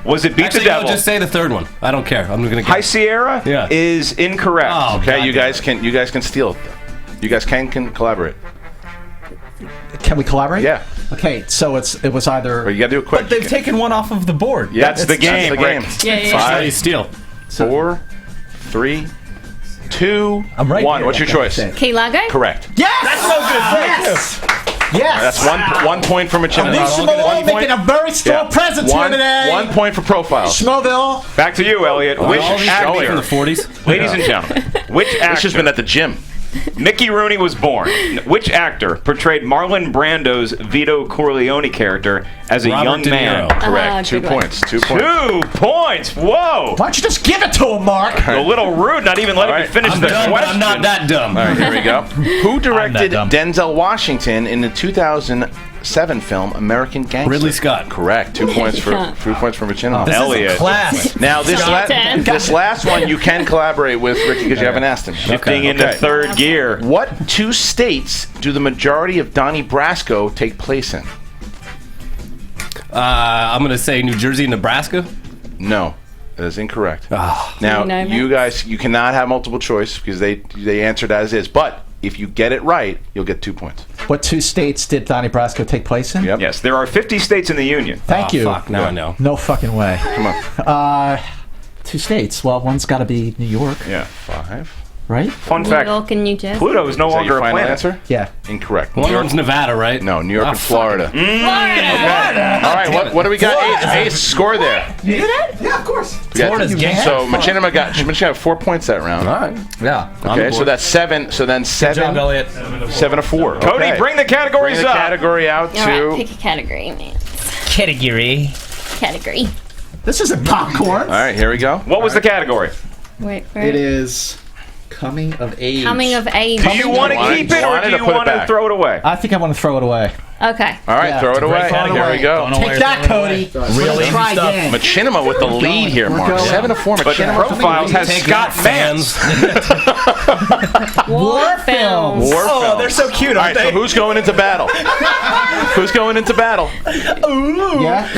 Speaker 4: Was it Beat the Devil?
Speaker 24: Just say the third one. I don't care. I'm gonna.
Speaker 4: High Sierra is incorrect.
Speaker 24: Oh,
Speaker 3: okay,
Speaker 24: God,
Speaker 3: you guys can steal. You guys can collaborate.
Speaker 6: Can we collaborate?
Speaker 3: Yeah.
Speaker 6: Okay, so it was either.
Speaker 3: But you got to do it quick.
Speaker 1: But they've taken one off of the board.
Speaker 3: Yeah,
Speaker 4: that's the game.
Speaker 3: That's the game.
Speaker 5: Yeah.
Speaker 3: 5,
Speaker 24: steal.
Speaker 3: 4, 3, 2,
Speaker 1: I'm right
Speaker 3: 1.
Speaker 1: here.
Speaker 3: What's your choice?
Speaker 5: Key Largo?
Speaker 3: Correct.
Speaker 6: Yes!
Speaker 1: That's so good.
Speaker 6: Yes!
Speaker 3: That's 1 point for Machinima.
Speaker 6: Alicia Malone making a very strong presence here today.
Speaker 3: 1 point for profile.
Speaker 6: Schmoedown.
Speaker 4: Back to you, Elliot. Which actor
Speaker 24: from the 40s?
Speaker 4: Ladies and gentlemen, which actor?
Speaker 3: It's just been at the gym.
Speaker 4: Mickey Rooney was born. Which actor portrayed Marlon Brando's Vito Corleone character as a
Speaker 24: Robert
Speaker 4: young
Speaker 24: De
Speaker 4: man?
Speaker 24: Niro.
Speaker 3: Correct. 2
Speaker 5: good one.
Speaker 3: points. 2 points.
Speaker 4: 2 points. Whoa.
Speaker 6: Why don't you just give it to him, Mark?
Speaker 4: A little rude, not even letting me finish the
Speaker 24: dumb, but
Speaker 4: question.
Speaker 24: I'm not that dumb.
Speaker 3: All right, here we go. Who directed
Speaker 1: dumb.
Speaker 3: Denzel Washington in the 2007 film American Gangster?
Speaker 24: Ridley Scott.
Speaker 3: Correct. 2 points for Machinima.
Speaker 1: This
Speaker 4: Elliot.
Speaker 1: is a class.
Speaker 3: Now this
Speaker 5: Scott.
Speaker 3: last one you can collaborate with Ricky because you haven't asked him.
Speaker 4: Shifting into third gear.
Speaker 3: What 2 states do the majority of Donnie Brasco take place in?
Speaker 24: I'm gonna say New Jersey, Nebraska.
Speaker 3: No, that is incorrect.
Speaker 24: Oh.
Speaker 3: Now
Speaker 5: No,
Speaker 3: you guys, you cannot have multiple choice because they answered as is. But if you get it right, you'll get 2 points.
Speaker 6: What 2 states did Donnie Brasco take place in?
Speaker 3: Yep.
Speaker 4: Yes, there are 50 states in the Union.
Speaker 6: Thank you.
Speaker 24: Fuck, now I know.
Speaker 6: No fucking way.
Speaker 3: Come on.
Speaker 6: 2 states. Well, one's got to be New York,
Speaker 4: Yeah.
Speaker 3: 5.
Speaker 6: right?
Speaker 4: Fun
Speaker 5: New
Speaker 4: fact.
Speaker 5: York and New Jersey.
Speaker 4: Pluto is no
Speaker 3: Is that
Speaker 4: longer
Speaker 3: your
Speaker 4: a
Speaker 3: final
Speaker 4: planet.
Speaker 3: answer?
Speaker 6: Yeah.
Speaker 3: Incorrect.
Speaker 24: One of them's Nevada, right?
Speaker 3: No, New York and Florida.
Speaker 4: Mm.
Speaker 3: Okay. All right, what do we got? Ace, score there.
Speaker 6: You did that? Yeah, of course.
Speaker 3: We
Speaker 22: Florida's game.
Speaker 11: So Machinima got 4 points that round.
Speaker 25: All right. Yeah.
Speaker 11: Okay, so that's 7. So then 7.
Speaker 25: Good job, Elliot.
Speaker 11: 7-4.
Speaker 4: Cody,
Speaker 11: Okay.
Speaker 4: bring the categories
Speaker 11: Bring the
Speaker 4: up.
Speaker 11: category out
Speaker 5: All right,
Speaker 11: to.
Speaker 5: pick a category, man.
Speaker 1: Category.
Speaker 5: Category.
Speaker 1: This isn't popcorn.
Speaker 11: All right, here we go.
Speaker 4: What was the category?
Speaker 5: Wait for
Speaker 6: It is coming of age.
Speaker 5: Coming of age.
Speaker 4: Do you want to keep it or do you want to throw it away?
Speaker 1: I think I want to throw it away.
Speaker 5: Okay.
Speaker 11: All right,
Speaker 1: Yeah,
Speaker 11: throw
Speaker 1: it's
Speaker 11: it
Speaker 1: a great
Speaker 11: away.
Speaker 1: category.
Speaker 11: Here we go.
Speaker 1: Take that, Cody.
Speaker 11: Really
Speaker 1: Try again.
Speaker 11: Machinima with the lead here, Mark. 7-4.
Speaker 4: But
Speaker 11: Machinima.
Speaker 4: Profiles has Scott Mans.
Speaker 5: War films.
Speaker 11: War
Speaker 1: Oh,
Speaker 11: film.
Speaker 1: they're so cute,
Speaker 11: All
Speaker 1: aren't
Speaker 11: right,
Speaker 1: they?
Speaker 11: so who's going into battle? Who's going into battle?
Speaker 1: Ooh. Yeah.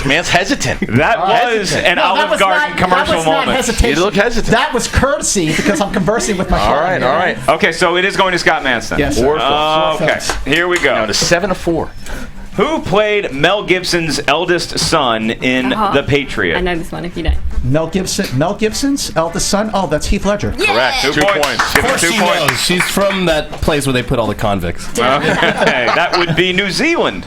Speaker 11: Man's hesitant.
Speaker 4: That was an
Speaker 1: No, that
Speaker 4: Olive
Speaker 1: was
Speaker 4: Garden
Speaker 1: not-
Speaker 4: commercial
Speaker 1: that was not
Speaker 4: moment.
Speaker 1: hesitation.
Speaker 11: You look hesitant.
Speaker 1: That was courtesy because I'm conversing with my
Speaker 11: All
Speaker 1: partner.
Speaker 11: right, all right.
Speaker 4: Okay, so it is going to Scott Mans then.
Speaker 1: Yes, sir.
Speaker 11: War films.
Speaker 4: Okay, here we
Speaker 11: Now
Speaker 4: go.
Speaker 11: to 7-4.
Speaker 4: Who played Mel Gibson's eldest son in The Patriot?
Speaker 5: I know this one if you don't.
Speaker 1: Mel Gibson's eldest son. Oh, that's Heath Ledger.
Speaker 11: Correct. 2 points. Give him 2
Speaker 24: She
Speaker 11: points.
Speaker 24: knows. She's from that place where they put all the convicts.
Speaker 4: Okay, that would be New Zealand.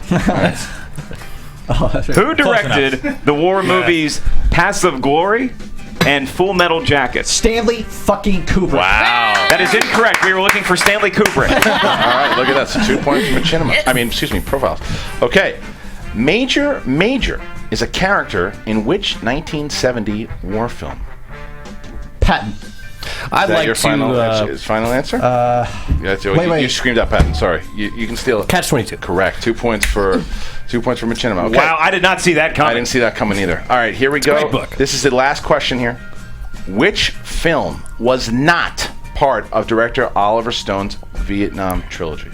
Speaker 4: Who directed the war movies Passive Glory and Full Metal Jacket?
Speaker 1: Stanley fucking Kubrick.
Speaker 11: Wow.
Speaker 4: That is incorrect. We were looking for Stanley Kubrick.
Speaker 11: All right, look at that. So 2 points for Machinima. I mean, excuse me, Profiles. Okay. Major is a character in which 1970 war film?
Speaker 1: Patton.
Speaker 24: I'd
Speaker 11: Is that
Speaker 24: like
Speaker 11: your
Speaker 24: to
Speaker 11: final answer?
Speaker 1: Wait.
Speaker 11: You screamed out Patton. Sorry. You can steal it.
Speaker 24: Catch-22.
Speaker 11: Correct. 2 points for Machinima. Okay.
Speaker 4: Wow, I did not see that coming.
Speaker 11: I didn't see that coming either. All right, here we go.
Speaker 24: Great book.
Speaker 11: This is the last question here. Which film was not part of director Oliver Stone's Vietnam trilogy?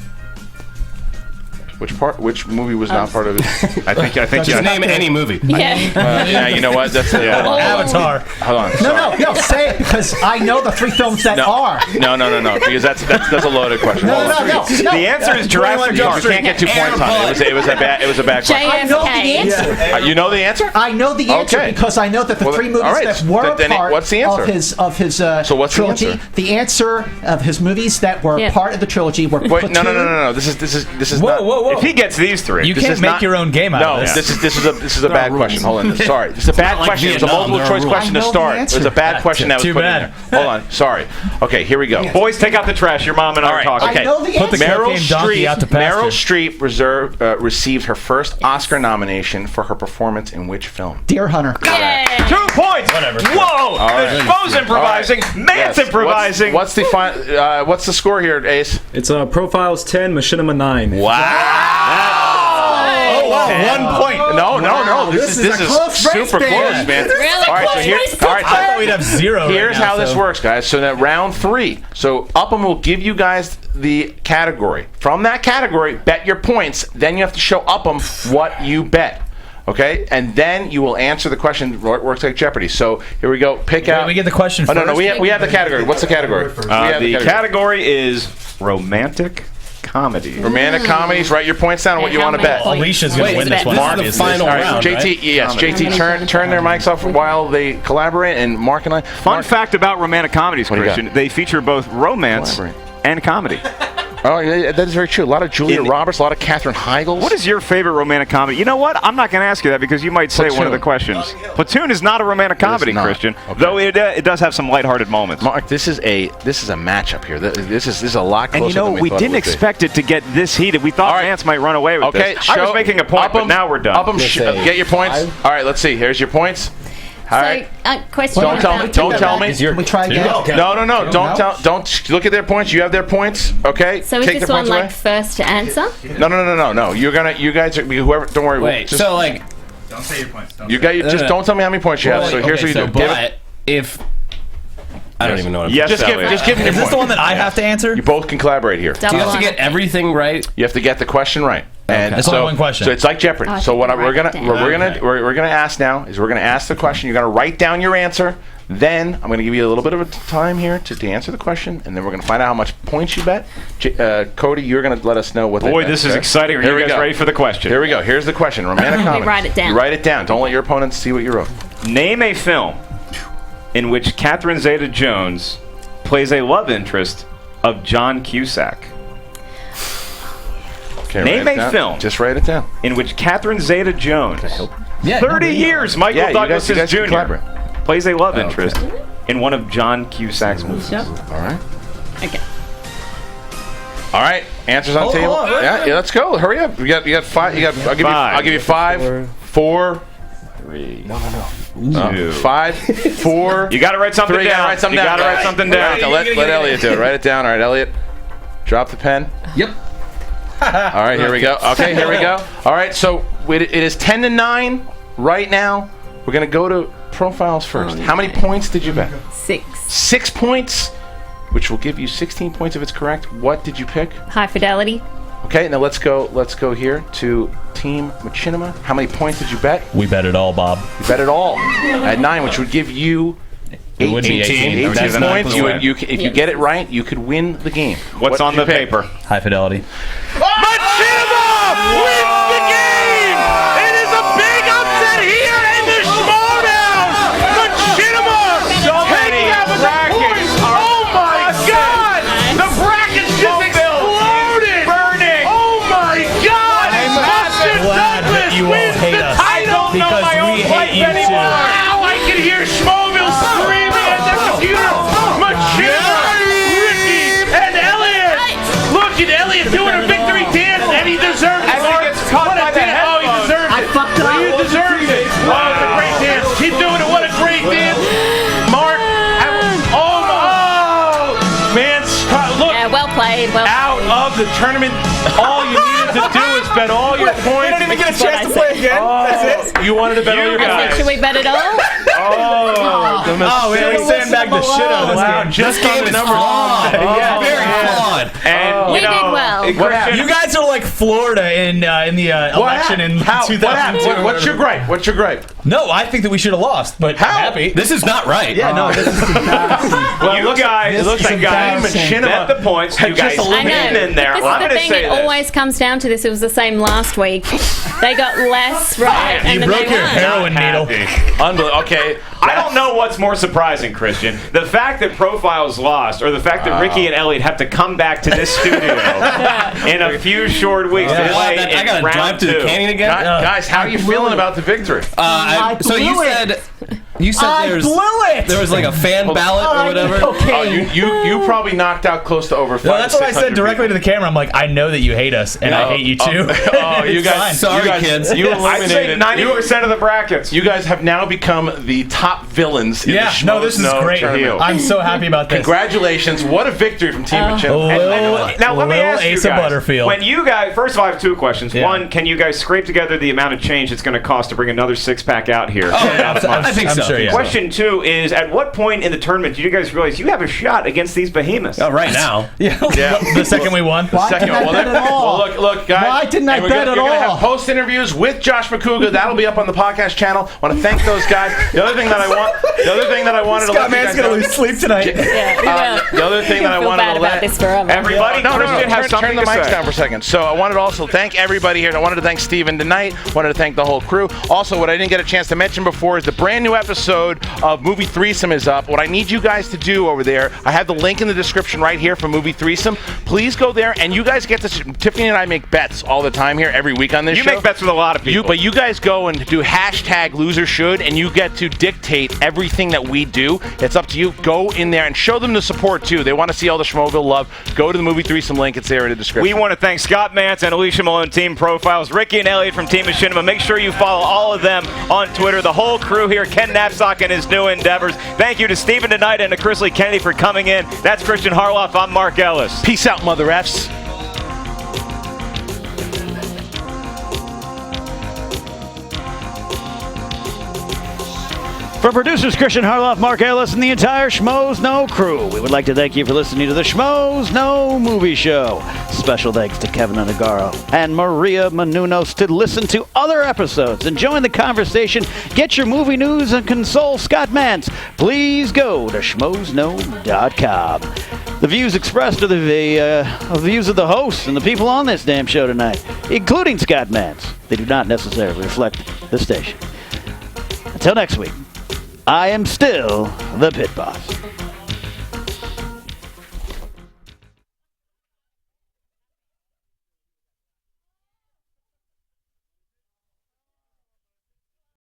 Speaker 11: Which movie was not part of it?
Speaker 4: I think
Speaker 24: Just name any movie.
Speaker 5: Yeah.
Speaker 11: You know what? That's
Speaker 1: Avatar.
Speaker 11: Hold on.
Speaker 1: No, say it because I know the 3 films that are.
Speaker 11: No, because that's a loaded question. Hold on.
Speaker 1: No.
Speaker 4: The answer is Jurassic Park.
Speaker 11: You can't get 2 points on it. It was a bad question.
Speaker 1: I know the answer.
Speaker 11: You know the answer?
Speaker 1: I know the answer
Speaker 11: Okay.
Speaker 1: because I know that the
Speaker 11: Well,
Speaker 1: 3 movies
Speaker 11: all right.
Speaker 1: that were
Speaker 11: Then
Speaker 1: part
Speaker 11: what's the answer?
Speaker 1: of his
Speaker 11: So what's the
Speaker 1: trilogy.
Speaker 11: answer?
Speaker 1: The answer of his movies that were
Speaker 5: Yeah.
Speaker 1: part of the trilogy were
Speaker 11: Wait,
Speaker 1: Platoon.
Speaker 11: no. This is not.
Speaker 6: Whoa.
Speaker 4: If he gets these 3,
Speaker 6: You
Speaker 11: This
Speaker 6: can't
Speaker 11: is
Speaker 6: make
Speaker 11: not-
Speaker 6: your own game out
Speaker 11: No,
Speaker 6: of this.
Speaker 11: this is a bad question. Hold on. Sorry. This is a bad
Speaker 24: like
Speaker 11: question. It's a
Speaker 24: Vietnam,
Speaker 11: multiple
Speaker 24: there are
Speaker 11: choice
Speaker 24: rules.
Speaker 11: question to
Speaker 1: I know the
Speaker 11: start. It
Speaker 1: answer.
Speaker 11: was a bad question that was
Speaker 6: Too
Speaker 11: put
Speaker 6: bad.
Speaker 11: in there. Hold on. Sorry. Okay, here we go.
Speaker 4: boys, take out the trash. Your mom and I are talking.
Speaker 11: Okay.
Speaker 1: I know the
Speaker 6: Put the
Speaker 1: answer.
Speaker 6: cocaine donkey out to pasture.
Speaker 11: Meryl Streep received her first Oscar nomination for her performance in which film?
Speaker 1: Deer Hunter.
Speaker 4: 2 points.
Speaker 6: Whatever.
Speaker 4: Whoa.
Speaker 11: right.
Speaker 4: Bo's improvising.
Speaker 11: All right.
Speaker 4: Man's
Speaker 11: Yes.
Speaker 4: improvising.
Speaker 11: What's the score here, Ace?
Speaker 13: It's Profiles 10, Machinima 9.
Speaker 11: Wow.
Speaker 6: Oh, wow. 1 point.
Speaker 11: No. This is
Speaker 1: a close race,
Speaker 11: super
Speaker 1: man.
Speaker 11: close, man.
Speaker 5: Really
Speaker 11: All right, so
Speaker 5: close
Speaker 11: here,
Speaker 5: race.
Speaker 11: all right,
Speaker 6: I thought we'd have 0 right
Speaker 11: here's
Speaker 6: now,
Speaker 11: how this
Speaker 6: so-
Speaker 11: works, guys. So that round 3. So Upham will give you guys the category. From that category, bet your points. Then you have to show Upham what you bet. Okay, and then you will answer the question. It works like Jeopardy. So here we go. Pick out.
Speaker 6: We get the question
Speaker 11: Oh no,
Speaker 6: first?
Speaker 11: we have the category. What's the category? We have
Speaker 4: The category is romantic comedy.
Speaker 11: Romantic comedies. Write your points down on what you want to bet.
Speaker 6: Alicia's going to win this one.
Speaker 24: This is the final
Speaker 11: All right,
Speaker 24: round,
Speaker 11: JT.
Speaker 24: right?
Speaker 11: Yes, JT. Turn their mics off while they collaborate. And Mark and I.
Speaker 4: Fun fact about romantic comedies,
Speaker 11: What do you
Speaker 4: Kristian, they feature both romance
Speaker 11: Collaborate.
Speaker 4: and comedy.
Speaker 11: Oh, yeah, that is very true. A lot of Julia Roberts, a lot of Katherine Heigl.
Speaker 4: What is your favorite romantic comedy? You know what? I'm not going to ask you that because you might say one of the questions. Platoon is not a romantic comedy,
Speaker 11: not.
Speaker 4: Kristian.
Speaker 11: Okay.
Speaker 4: Though it does have some lighthearted moments.
Speaker 11: Mark, this is a matchup here. This is a lot closer
Speaker 4: And you know,
Speaker 11: than
Speaker 4: we
Speaker 11: thought it
Speaker 4: didn't
Speaker 11: would be.
Speaker 4: expect it to get this heated. We thought Vance might run away with
Speaker 11: Okay,
Speaker 4: this. I was making a point, but now we're done.
Speaker 11: Upham, get your points. All right, let's see. Here's your points. All right.
Speaker 5: Question.
Speaker 11: Don't tell me. Don't tell me.
Speaker 1: Can we try again?
Speaker 11: No. Don't look at their points. You have their points. Okay.
Speaker 5: So is
Speaker 11: Take
Speaker 5: this
Speaker 11: their
Speaker 5: one
Speaker 11: points
Speaker 5: like
Speaker 11: away.
Speaker 5: first to answer?
Speaker 11: No. You guys are whoever. Don't worry.
Speaker 24: Wait,
Speaker 11: Just,
Speaker 24: so like,
Speaker 6: Don't say your points.
Speaker 11: you got. Just don't tell me how many points you have. So here's what you do. Give it.
Speaker 24: But if I don't even know what I'm
Speaker 4: Yes,
Speaker 11: Just give me your
Speaker 6: Is this
Speaker 11: point.
Speaker 6: the one that I have to answer?
Speaker 11: You both can collaborate here.
Speaker 24: Do you have to get everything right?
Speaker 11: You have to get the question right. And
Speaker 6: It's only one question.
Speaker 11: So it's like Jeopardy.
Speaker 5: Oh,
Speaker 11: So what
Speaker 5: I
Speaker 11: we're
Speaker 5: can
Speaker 11: gonna
Speaker 5: write it down.
Speaker 11: we're gonna ask now is we're gonna ask the question. You're gonna write down your answer. Then I'm gonna give you a little bit of a time here to answer the question, and then we're gonna find out how much points you bet. Cody, you're gonna let us know what. they
Speaker 4: Boy,
Speaker 11: bet,
Speaker 4: this is
Speaker 11: okay?
Speaker 4: exciting. Are
Speaker 11: Here
Speaker 4: you
Speaker 11: we
Speaker 4: guys
Speaker 11: go.
Speaker 4: ready for the question?
Speaker 11: Here we go. Here's the question. Romantic comedy.
Speaker 5: write it down.
Speaker 11: You write it down. Don't let your opponents see what you wrote.
Speaker 4: Name a film in which Catherine Zeta-Jones plays a love interest of John Cusack.
Speaker 11: Okay,
Speaker 4: Name
Speaker 11: write it
Speaker 4: a
Speaker 11: down.
Speaker 4: film
Speaker 11: Just write it down.
Speaker 4: in which Catherine Zeta-Jones,
Speaker 6: Yeah,
Speaker 4: 30 years, Michael
Speaker 11: Yeah,
Speaker 4: Douglas
Speaker 11: you guys
Speaker 4: is
Speaker 11: can
Speaker 4: Jr.
Speaker 11: collaborate.
Speaker 4: plays a love interest in one of John Cusack's movies.
Speaker 5: Sure.
Speaker 11: All right.
Speaker 5: Okay.
Speaker 11: All right. Answers on the table. Yeah, let's go. Hurry up. You got 5. I'll give you 5, 4,
Speaker 4: 3.
Speaker 11: No. 5, 4.
Speaker 4: You got to write something
Speaker 11: 3.
Speaker 4: down.
Speaker 11: You got to write something down. Let Elliot do it. Write it down. All right, Elliot. Drop the pen.
Speaker 1: Yep.
Speaker 11: All right, here we go. Okay, here we go. All right, so it is 10-9 right now. We're going to go to profiles first. How many points did you bet?
Speaker 5: 6.
Speaker 11: 6 points, which will give you 16 points if it's correct. What did you pick?
Speaker 5: High Fidelity.
Speaker 11: Okay, now let's go here to Team Machinima. How many points did you bet?
Speaker 1: We bet it all, Bob.
Speaker 11: You bet it all at 9, which would give you 18,
Speaker 1: would be 18
Speaker 11: points. If you get it right, you could win the game.
Speaker 4: What's on the paper?
Speaker 1: High Fidelity.
Speaker 11: Machinima wins the game! It is a big upset here in the Schmoedown! Machinima taking out the brackets! Oh my God! The brackets just exploded!
Speaker 4: Burning!
Speaker 11: Oh my God! Austin Douglas wins the title!
Speaker 4: Because we hate you too.
Speaker 11: Wow, I can hear Schmoeville screaming at the computer! Machinima, Ricky, and Elliot! Look at Elliot doing a victory dance, and he deserves it. What a dance! Oh, he deserves it. I fucked up. You deserved it. Oh, it's a great dance. Keep doing it. What a great dance. Mark, man, look.
Speaker 5: Yeah, well played. Well
Speaker 11: out of the tournament. All you needed to do is bet all your points.
Speaker 1: We didn't even get a chance to play again. That's it.
Speaker 11: You wanted to bet all your guys.
Speaker 5: Should we bet it all?
Speaker 11: Oh,
Speaker 1: man, we sandbagged the shit out of this game.
Speaker 11: Just
Speaker 1: This game is flawed.
Speaker 11: Yeah,
Speaker 1: very flawed.
Speaker 4: And
Speaker 5: We did well.
Speaker 1: You guys are like Florida in the election in 2002.
Speaker 11: What's your gripe? What's your gripe?
Speaker 1: No, I think that we should have lost, but I'm happy.
Speaker 24: This is not right.
Speaker 1: Yeah, no, this is
Speaker 4: Well, you guys, it looks like guys bet the points. You guys
Speaker 5: I know.
Speaker 4: in there.
Speaker 5: This
Speaker 4: I'm
Speaker 5: is the
Speaker 4: going to
Speaker 5: thing.
Speaker 4: say
Speaker 5: It
Speaker 4: this.
Speaker 5: always comes down to this. It was the same last week. They got less right, and
Speaker 1: You
Speaker 5: then
Speaker 1: broke
Speaker 5: they
Speaker 1: your
Speaker 5: won.
Speaker 1: heroin needle.
Speaker 11: Unbelievable. Okay.
Speaker 4: I don't know what's more surprising, Kristian. The fact that Profiles lost, or the fact that Ricky and Elliot have to come back to this studio in a few short weeks to play
Speaker 24: I
Speaker 4: in
Speaker 24: gotta
Speaker 4: round
Speaker 24: drive to
Speaker 4: 2.
Speaker 24: the canyon again.
Speaker 11: Guys, how are you feeling about the victory?
Speaker 24: So you said there was like a fan ballot or whatever.
Speaker 11: Oh, you probably knocked out close to over 500.
Speaker 1: No, that's what I said directly
Speaker 11: people.
Speaker 1: to the camera. I'm like, I know that you hate us, and I hate you too.
Speaker 11: Oh, you guys,
Speaker 24: Sorry,
Speaker 11: kids.
Speaker 24: kids.
Speaker 11: You
Speaker 4: I'd say
Speaker 11: eliminated
Speaker 4: 90% of the brackets.
Speaker 11: You guys have now become the top villains in the
Speaker 1: no, this is
Speaker 11: Schmoedown
Speaker 1: great.
Speaker 11: tournament.
Speaker 1: I'm so happy about this.
Speaker 11: Congratulations. What a victory from Team Machinima.
Speaker 4: Now let me ask you
Speaker 1: Asa
Speaker 4: guys,
Speaker 1: Butterfield.
Speaker 4: when you guys, first of all, I have 2 questions. One, can you guys scrape together the amount of change it's going to cost to bring another 6-pack out here?
Speaker 1: I think so. Sure, yeah.
Speaker 4: Question 2 is, at what point in the tournament did you guys realize you have a shot against these behemoths?
Speaker 24: Oh, right now.
Speaker 1: The second we won.
Speaker 6: Why didn't I bet at all?
Speaker 11: Well, look, guys.
Speaker 6: Why didn't I
Speaker 11: and
Speaker 6: bet at
Speaker 11: You're going to
Speaker 6: all?
Speaker 11: have post interviews with Josh McCouga. That'll be up on the podcast channel. I want to thank those guys. The other thing that I wanted to let
Speaker 1: Scott
Speaker 11: you
Speaker 1: Man's
Speaker 11: guys
Speaker 1: gonna
Speaker 11: know.
Speaker 1: lose sleep tonight.
Speaker 11: The other thing that I
Speaker 5: feel
Speaker 11: wanted
Speaker 5: bad
Speaker 11: to
Speaker 5: about
Speaker 11: let
Speaker 5: this forever.
Speaker 4: Everybody, Kristian has something
Speaker 11: turn the
Speaker 4: to
Speaker 11: mics
Speaker 4: say.
Speaker 11: down for a second. So I wanted to also thank everybody here. And I wanted to thank Steven Deknight. Wanted to thank the whole crew. Also, what I didn't get a chance to mention before is the brand new episode of Movie Threesome is up. What I need you guys to do over there, I have the link in the description right here for Movie Threesome. Please go there, and you guys get to. Tiffany and I make bets all the time here every week on this show.
Speaker 4: You make bets with a lot of people.
Speaker 11: But you guys go and do #LoserShould, and you get to dictate everything that we do. It's up to you. Go in there and show them the support too. They want to see all the Schmoeville love. Go to the Movie Threesome link. It's there in the description.
Speaker 4: We want to thank Scott Mance and Alicia Malone, Team Profiles, Ricky and Elliot from Team Machinima. Make sure you follow all of them on Twitter. The whole crew here, Ken Knapsack and his new endeavors. Thank you to Steven Deknight and to Kristian Kennedy for coming in. That's Kristian Harloff. I'm Mark Ellis.
Speaker 11: Peace out, Mother F's.
Speaker 2: For producers Kristian Harloff, Mark Ellis, and the entire Schmoes Know crew, we would like to thank you for listening to the Schmoes Know Movie Show. Special thanks to Kevin Anagaro and Maria Menounos. To listen to other episodes and join the conversation, get your movie news, and console Scott Mance, please go to schmoesknow.com. The views expressed are the views of the hosts and the people on this damn show tonight, including Scott Mance. They do not necessarily reflect the station. Until next week, I am still the Pit Boss.